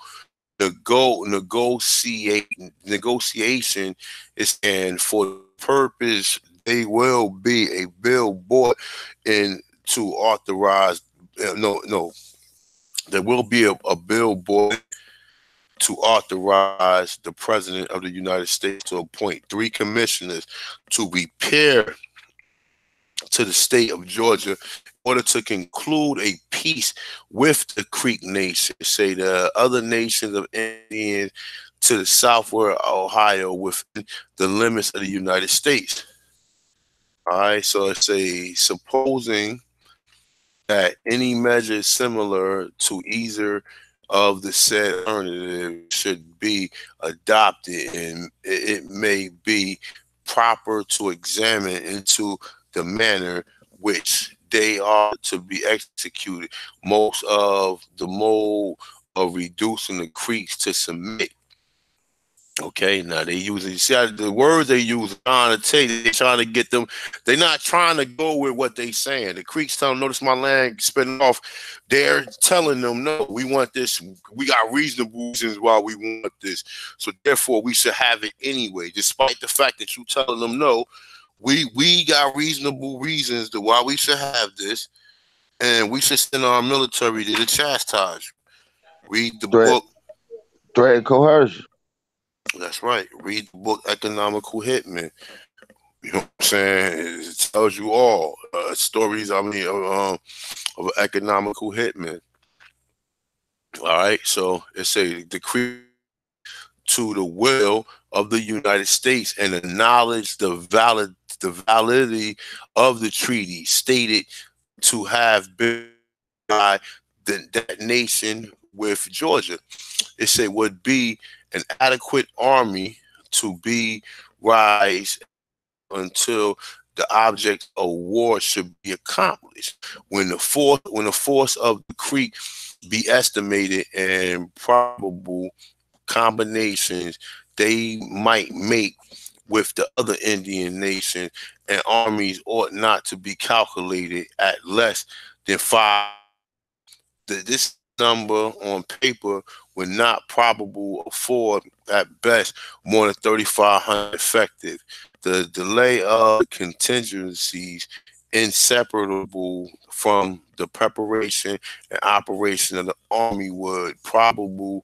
negotiation is, and for the purpose they will be a bill brought in to authorize there will be a bill brought to authorize the president of the United States to appoint 3 commissioners to repair to the state of Georgia in order to conclude a peace with the Creek Nation, say the other nations of Indians to the southward Ohio within the limits of the United States. All right, so it's a supposing that any measure similar to either of the said alternative should be adopted, and it may be proper to examine into the manner which they are to be executed. Most of the mode of reducing the creeks to submit. Okay, now they use it. See how the words they use trying to take, they're trying to get them. They're not trying to go with what they saying. The Creeks tell them, notice my land spinning off. They're telling them, no, we want this. We got reasonable reasons why we want this. So therefore, we should have it anyway, despite the fact that you telling them no. We got reasonable reasons to why we should have this, and we should send our military to the chastise. Read the book. Threat and coercion. That's right. Read the book Economical Hitman. You know what I'm saying? It tells you all stories, of economical hitmen. All right. So it's a decree to the will of the United States and acknowledge the validity of the treaty stated to have been by that nation with Georgia. It said would be an adequate army to be raised until the object of war should be accomplished. When the force of the Creek be estimated and probable combinations they might make with the other Indian nation, and armies ought not to be calculated at less than 5. This number on paper would not probable afford at best more than 3,500 effective. The delay of contingencies inseparable from the preparation and operation of the army would probably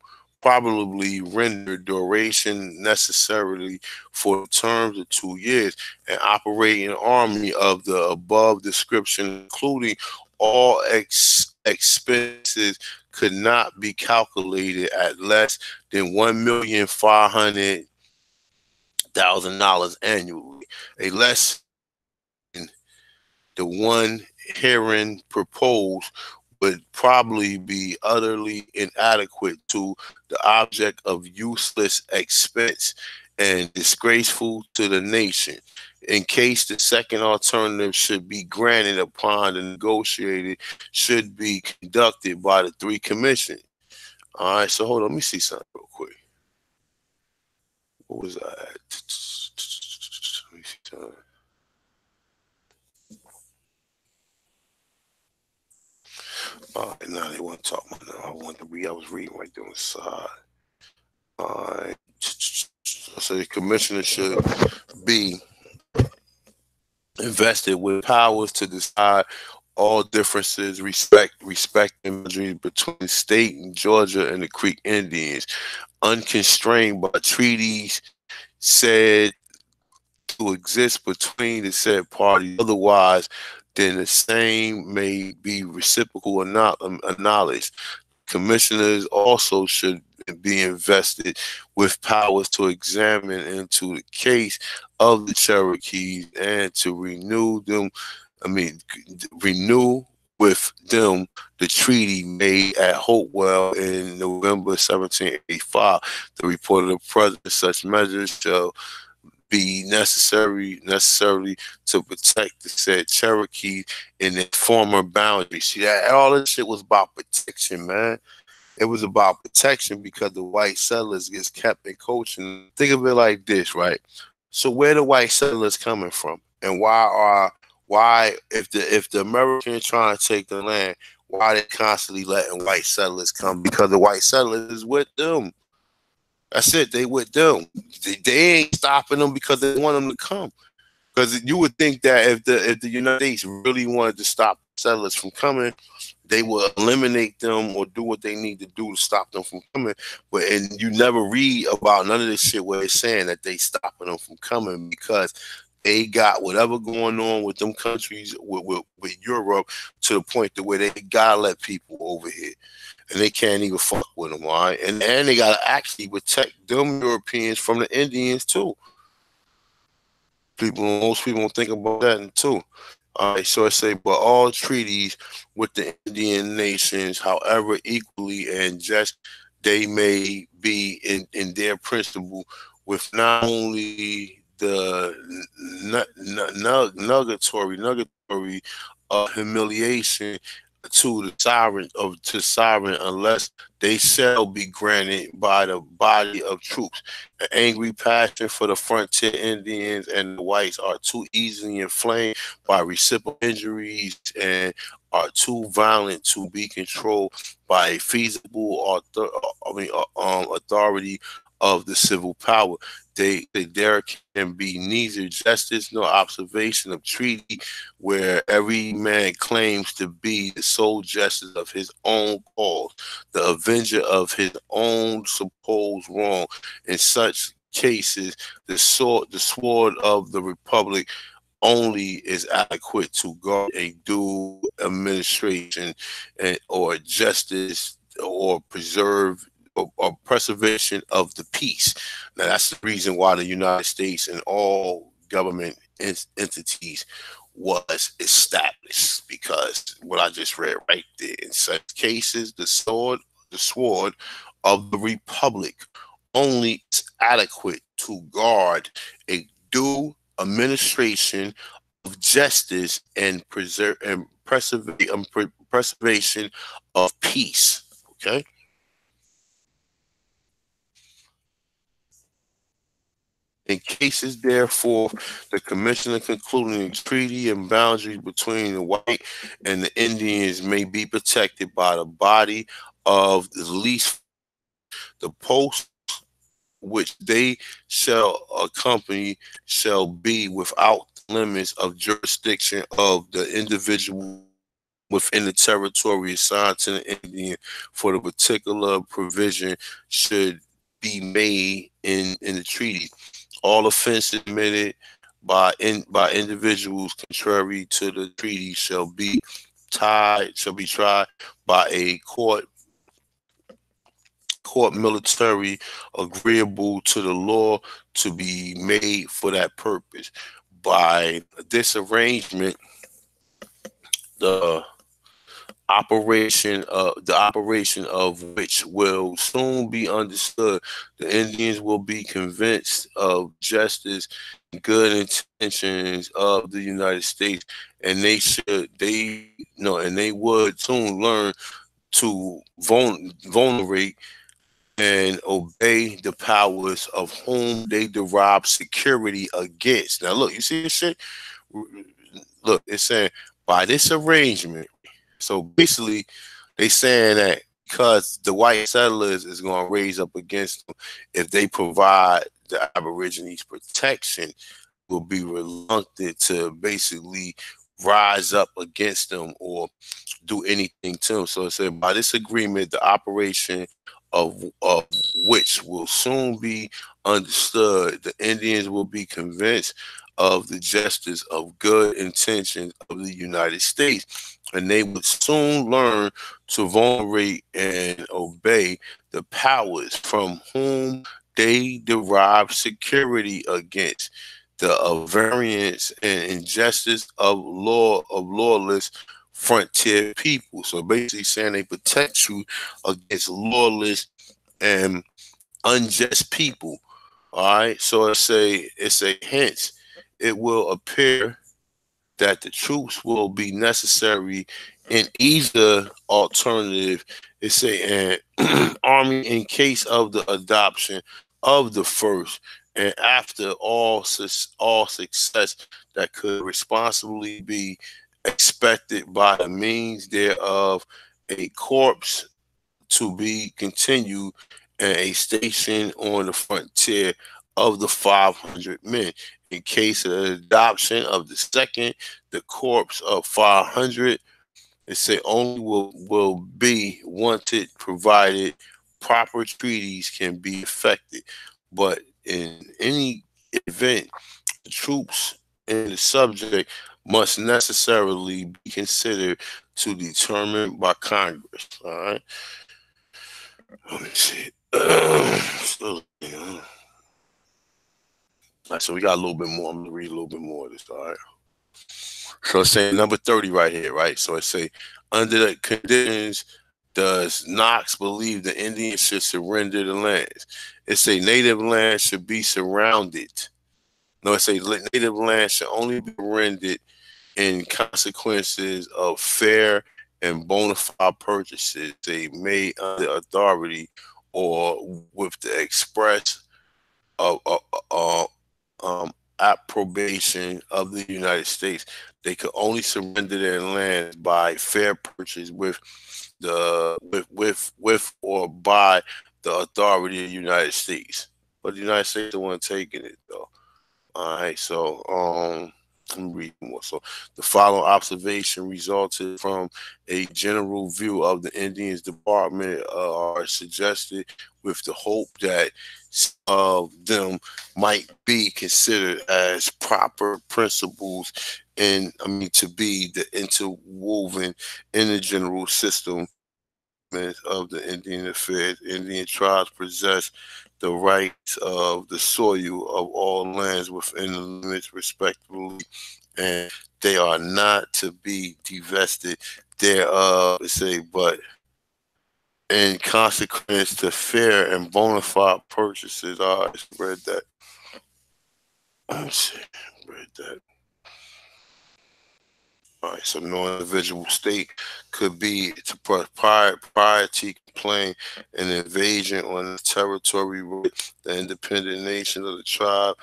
render duration necessarily for terms of 2 years. And operating an army of the above description, including all expenses, could not be calculated at less than $1,500,000 annually. A less than the one herein proposed would probably be utterly inadequate to the object of useless expense and disgraceful to the nation. In case the second alternative should be granted upon the negotiated, should be conducted by the 3 commissions. All right, so hold on, let me see something real quick. What was that? Let me see something. All right, now they want to talk about now. I was reading right there on the side. All right. So the commissioner should be invested with powers to decide all differences, respecting between state and Georgia and the Creek Indians, unconstrained by treaties said to exist between the said parties. Otherwise, then the same may be reciprocal or not acknowledged. Commissioners also should be invested with powers to examine into the case of the Cherokees and to renew with them the treaty made at Hopewell in November 1785. The report of the president, such measures shall be necessarily to protect the said Cherokee in its former boundaries. See, that all this shit was about protection, man. It was about protection because the white settlers gets kept in coaching. Think of it like this, right? So where the white settlers coming from, and why if the Americans trying to take the land, why they constantly letting white settlers come? Because the white settlers is with them. That's it. They with them. They ain't stopping them because they want them to come. Because you would think that if the United States really wanted to stop settlers from coming, they would eliminate them or do what they need to do to stop them from coming. But and you never read about none of this shit where it's saying that they stopping them from coming because they got whatever going on with them countries with Europe to the point to where they gotta let people over here. And they can't even fuck with them, all right? And they gotta actually protect them Europeans from the Indians too. Most people don't think about that too. All right, so I say, but all treaties with the Indian nations, however equally and just they may be in their principle, with not only the nugatory humiliation to sovereign unless they shall be granted by the body of troops. An angry passion for the frontier Indians and the whites are too easily inflamed by reciprocal injuries and are too violent to be controlled by a feasible authority of the civil power. There can be neither justice nor observation of treaty where every man claims to be the sole justice of his own cause, the avenger of his own supposed wrong. In such cases, the sword of the republic only is adequate to guard a due administration or justice or preserve or preservation of the peace. Now that's the reason why the United States and all government entities was established, because what I just read right there, in such cases the sword of the republic only is adequate to guard a due administration of justice and preservation of peace. Okay. In cases, therefore, the commissioner concluding the treaty and boundaries between the white and the Indians may be protected by the body of the least the post which they shall accompany shall be without limits of jurisdiction of the individual within the territory assigned to the Indian for the particular provision should be made in the treaty. All offenses committed by individuals contrary to the treaty shall be tried by a court military agreeable to the law to be made for that purpose. By this arrangement, the operation of which will soon be understood, the Indians will be convinced of justice and good intentions of the United States, and they would soon learn to vulnerate and obey the powers of whom they derive security against. Now look, you see this shit? Look, it's saying by this arrangement. So basically, they saying that because the white settlers is going to raise up against them, if they provide the Aborigines protection, will be reluctant to basically rise up against them or do anything to them. So it said by this agreement, the operation of which will soon be understood, the Indians will be convinced of the justice of good intentions of the United States, and they would soon learn to vulnerate and obey the powers from whom they derive security against the variance and injustice of lawless frontier people. So basically saying they protect you against lawless and unjust people. All right. So it's a hence. It will appear that the troops will be necessary in either alternative. It's a an army in case of the adoption of the first, and after all success that could responsibly be expected by the means thereof, a corpse to be continued and a station on the frontier of the 500 men. In case of the adoption of the second, the corpse of 500, they say only will be wanted provided proper treaties can be effected. But in any event, the troops and the subject must necessarily be considered to determine by Congress. All right. Let me see. Still, all right, so we got a little bit more. I'm gonna read a little bit more of this. All right. So it's saying number 30 right here, right? So it say under the conditions does Knox believe the Indians should surrender the lands? It say native land should be surrounded. No, it say native land should only be surrendered in consequences of fair and bona fide purchases they made under authority or with the express of approbation of the United States. They could only surrender their lands by fair purchase with or by the authority of the United States. But the United States the one taking it though. All right, so let me read more. So the following observation resulted from a general view of the Indians Department are suggested with the hope that some of them might be considered as proper principles and to be the interwoven in the general system of the Indian affairs. Indian tribes possess the rights of the soil of all lands within the limits respectively, and they are not to be divested thereof, say, but in consequence to fair and bona fide purchases. I read that. Let's see, read that. All right, so no individual state could be to propriety claim an invasion on the territory with the independent nation of the tribe.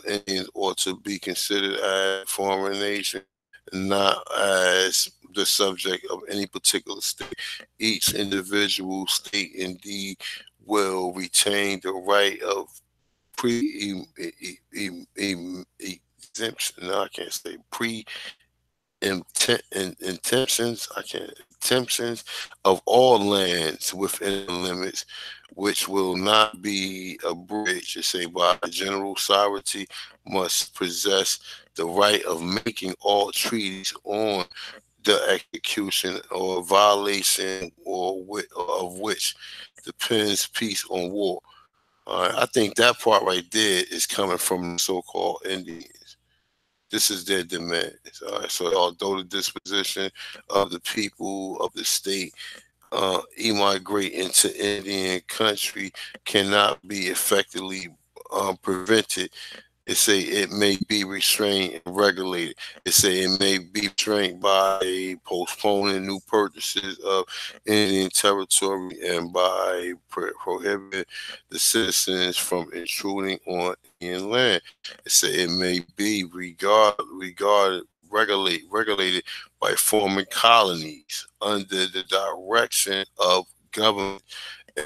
Indians ought to be considered as a foreign nation, not as the subject of any particular state. Each individual state indeed will retain the right of exemption. No, I can't say intentions, I can't intentions of all lands within the limits, which will not be abridged, to say by general sovereignty, must possess the right of making all treaties on the execution or violation of which depends peace on war. I think that part right there is coming from the so-called Indians. This is their demand. So although the disposition of the people of the state emigrate into Indian country cannot be effectively prevented, it say it may be restrained and regulated. It say it may be restrained by postponing new purchases of Indian territory and by prohibiting the citizens from intruding on Indian land. It say it may be regulated by forming colonies under the direction of government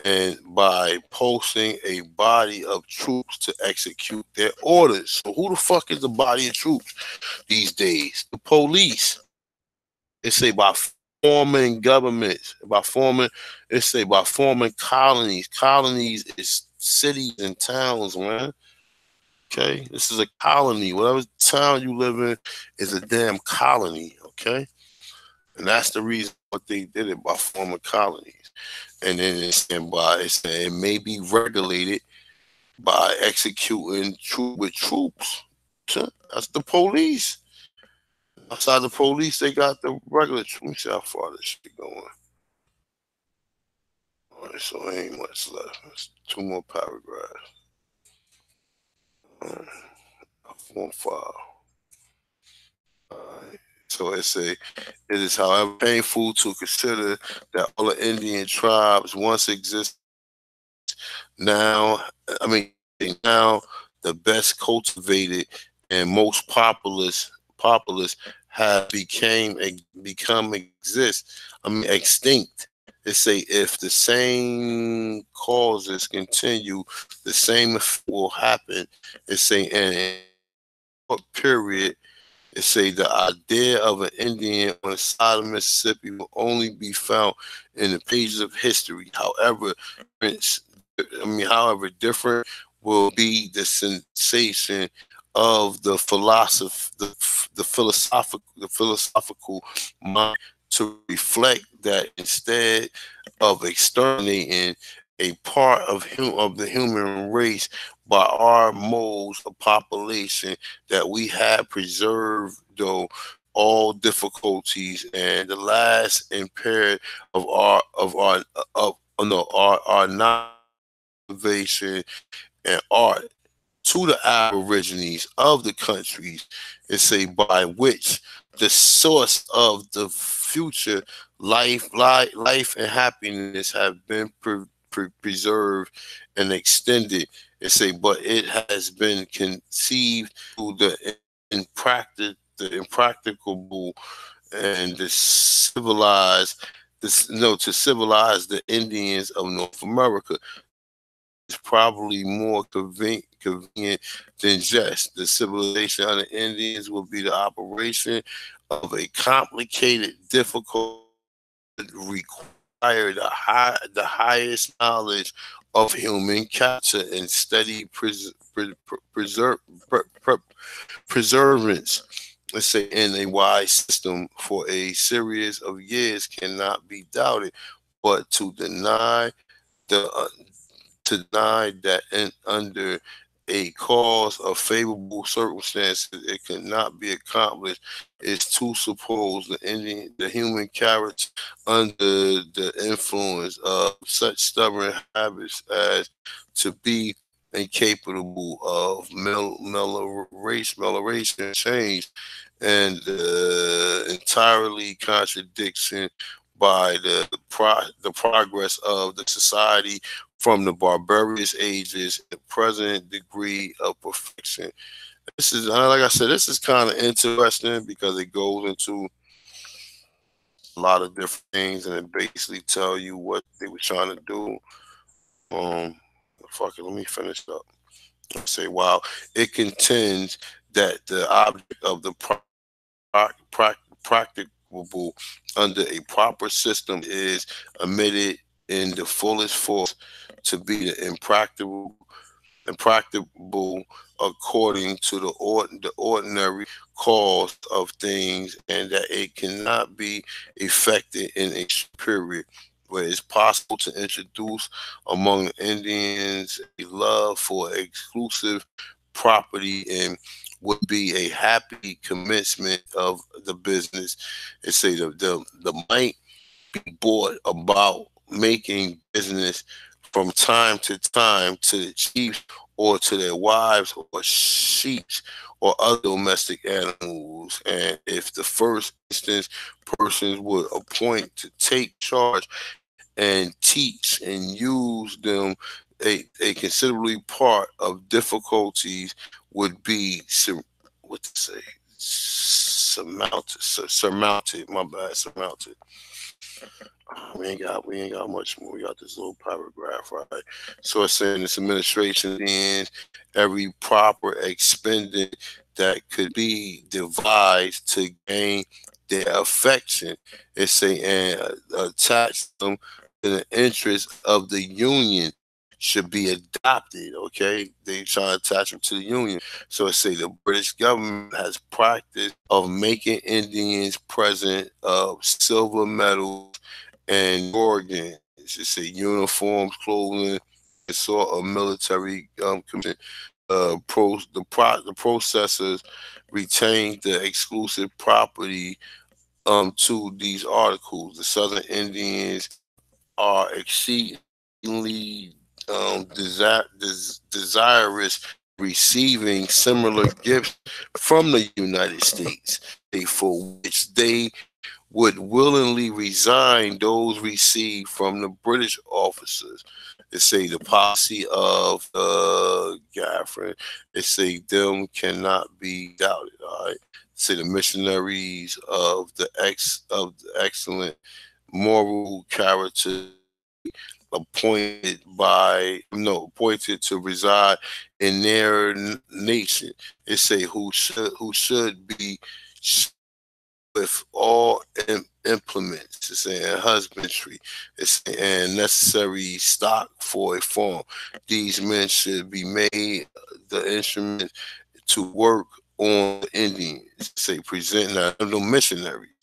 and by posting a body of troops to execute their orders. So who the fuck is the body of troops these days? The police. It say by forming governments, by forming colonies. Colonies is cities and towns, man. Okay, this is a colony. Whatever town you live in is a damn colony. Okay, and that's the reason what they did it, by forming colonies. And then it's saying it may be regulated by executing with troops. That's the police. Outside the police, they got the regular. Let me see how far this shit going. All right, so ain't much left. It's 2 more paragraphs. One file. Alright. So it is, however, painful to consider that all the Indian tribes once exist now. I mean, now the best cultivated and most populous have become exist. I mean, extinct. They say if the same causes continue, the same will happen. They say in what period. It say the idea of an Indian on the side of Mississippi will only be found in the pages of history. However different will be the sensation of the philosophical mind to reflect that instead of exterminating a part of the human race by our modes of population, that we have preserved though all difficulties, and the last impaired our innovation and art to the aborigines of the countries, and say by which the source of the future life and happiness have been preserved and extended. And say, but it has been conceived to the impracticable and the civilized to civilize the Indians of North America. Is probably more convenient than just the civilization of the Indians will be the operation of a complicated, difficult, require the highest knowledge of human character and steady preservance. Let's say in a wise system for a series of years cannot be doubted, but to the deny that under a cause of favorable circumstances it cannot be accomplished is to suppose the human character under the influence of such stubborn habits as to be incapable of melioration change, and entirely contradiction by the progress of the society from the barbarous ages and the present degree of perfection. This is, like I said, this is kind of interesting because it goes into a lot of different things and it basically tell you what they were trying to do. Fuck it, let me finish up. Let's say, while it contends that the object of the practicable under a proper system is admitted in the fullest force to be the impracticable according to the ordinary cause of things, and that it cannot be effected in a period where it's possible to introduce among the Indians a love for exclusive property, and would be a happy commencement of the business. It say the might be brought about making business from time to time to the chiefs or to their wives or sheep or other domestic animals. And if the first instance persons would appoint to take charge and teach and use them, a considerably part of difficulties would be what to say surmounted. My bad, surmounted. We ain't got much more. We got this little paragraph, right? So it's saying this administration ends every proper expending that could be devised to gain their affection. It's saying and attach them to the interest of the union should be adopted. Okay, they try to attach them to the union. So it say the British government has practice of making Indians present of silver medals and organs. It say uniforms, clothing, and sort of military commission the processors retain the exclusive property to these articles. The Southern Indians are exceedingly desirous receiving similar gifts from the United States, for which they would willingly resign those received from the British officers. They say the policy of Gaffron, they say them cannot be doubted. All right. Say the missionaries of the excellent moral character appointed to reside in their nation. It say who should be with all implements, it's saying husbandry, it's saying necessary stock for a farm. These men should be made the instrument to work on the Indians. Say present now no missionaries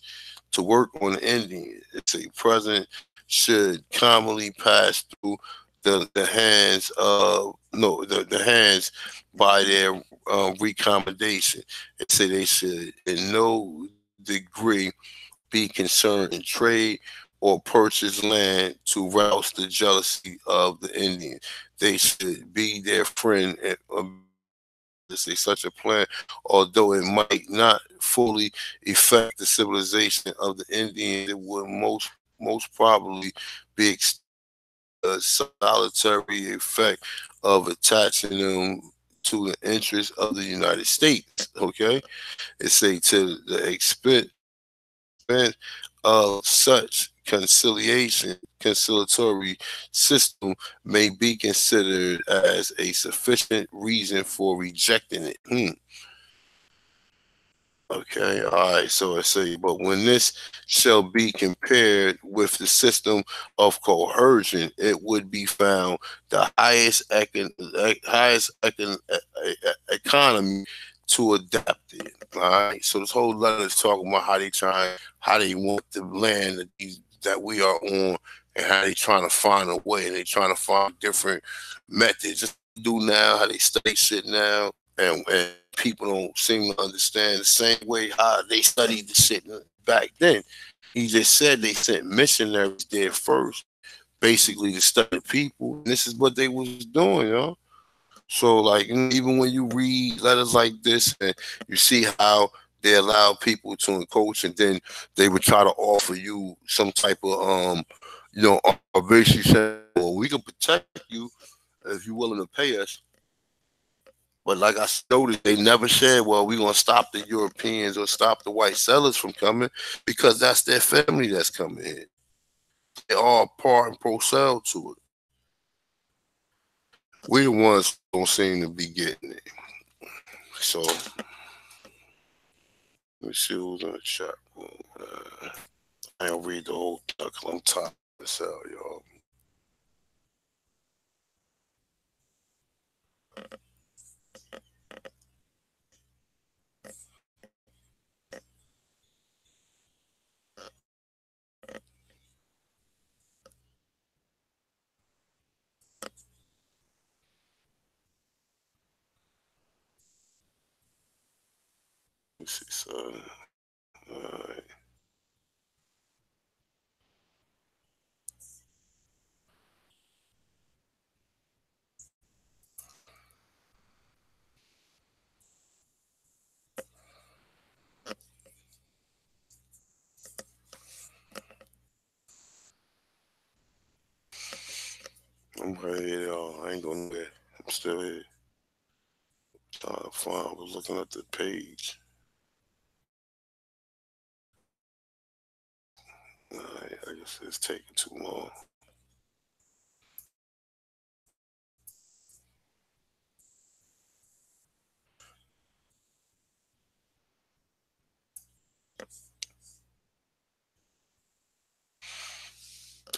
to work on the Indians. It's a present should commonly pass through the hands of no the hands by their recommendation. It say they should in no degree be concerned in trade or purchase land to rouse the jealousy of the Indians. They should be their friend and to say such a plan, although it might not fully affect the civilization of the Indians, it would most probably be a solitary effect of attaching them to the interests of the United States. Okay, it say to the expense of such conciliatory system may be considered as a sufficient reason for rejecting it. Okay, all right. So I say, but when this shall be compared with the system of coercion, it would be found the economy to adapt it. All right. So this whole letter is talking about how they want the land that we are on, and how they trying to find a way. They trying to find different methods. Just do now, how they study shit now, and people don't seem to understand the same way how they studied the shit back then. He just said they sent missionaries there first, basically to study people. And this is what they was doing, yo. So like even when you read letters like this and you see how they allow people to encroach, and then they would try to offer you some type of or basically say, well, we can protect you if you're willing to pay us. But like I noticed, they never said, well, we're going to stop the Europeans or stop the white settlers from coming, because that's their family that's coming in. They all part and parcel to it. We the ones who don't seem to be getting it. So, let me see who's in the chat room. I ain't read the whole thing because I'm tired of this out, y'all. Let me see, so, all right. I'm right here, y'all. I ain't going nowhere. I'm still here. I was looking at the page. I guess it's taking too long.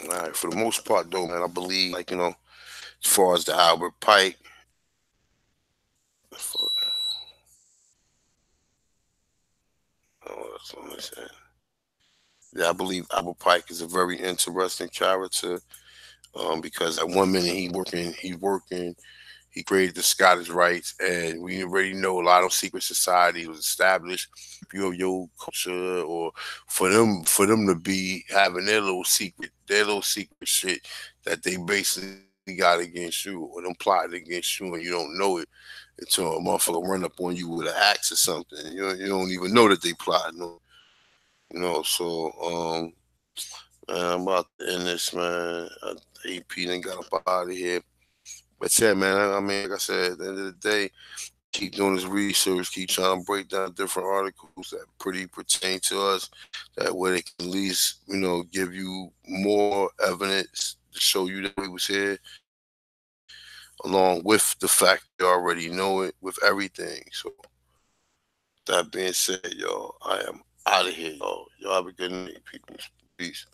All right, for the most part, though, man, I believe, like, as far as the Albert Pike, that's what I'm saying. Yeah, I believe Albert Pike is a very interesting character, because at one minute he's working, He created the Scottish Rites, and we already know a lot of secret society was established. Your culture, or for them to be having their little secret shit that they basically got against you, or them plotting against you, and you don't know it until a motherfucker run up on you with an axe or something. You don't even know that they plotting on so man, I'm about to end this, man. AP then got up out of here. But yeah, man, I mean, like I said, at the end of the day, keep doing this research, keep trying to break down different articles that pretty pertain to us. That way they can at least, give you more evidence to show you that we was here, along with the fact you already know it with everything. So that being said, y'all, I am out of here, y'all. Y'all have a good night, people. Peace.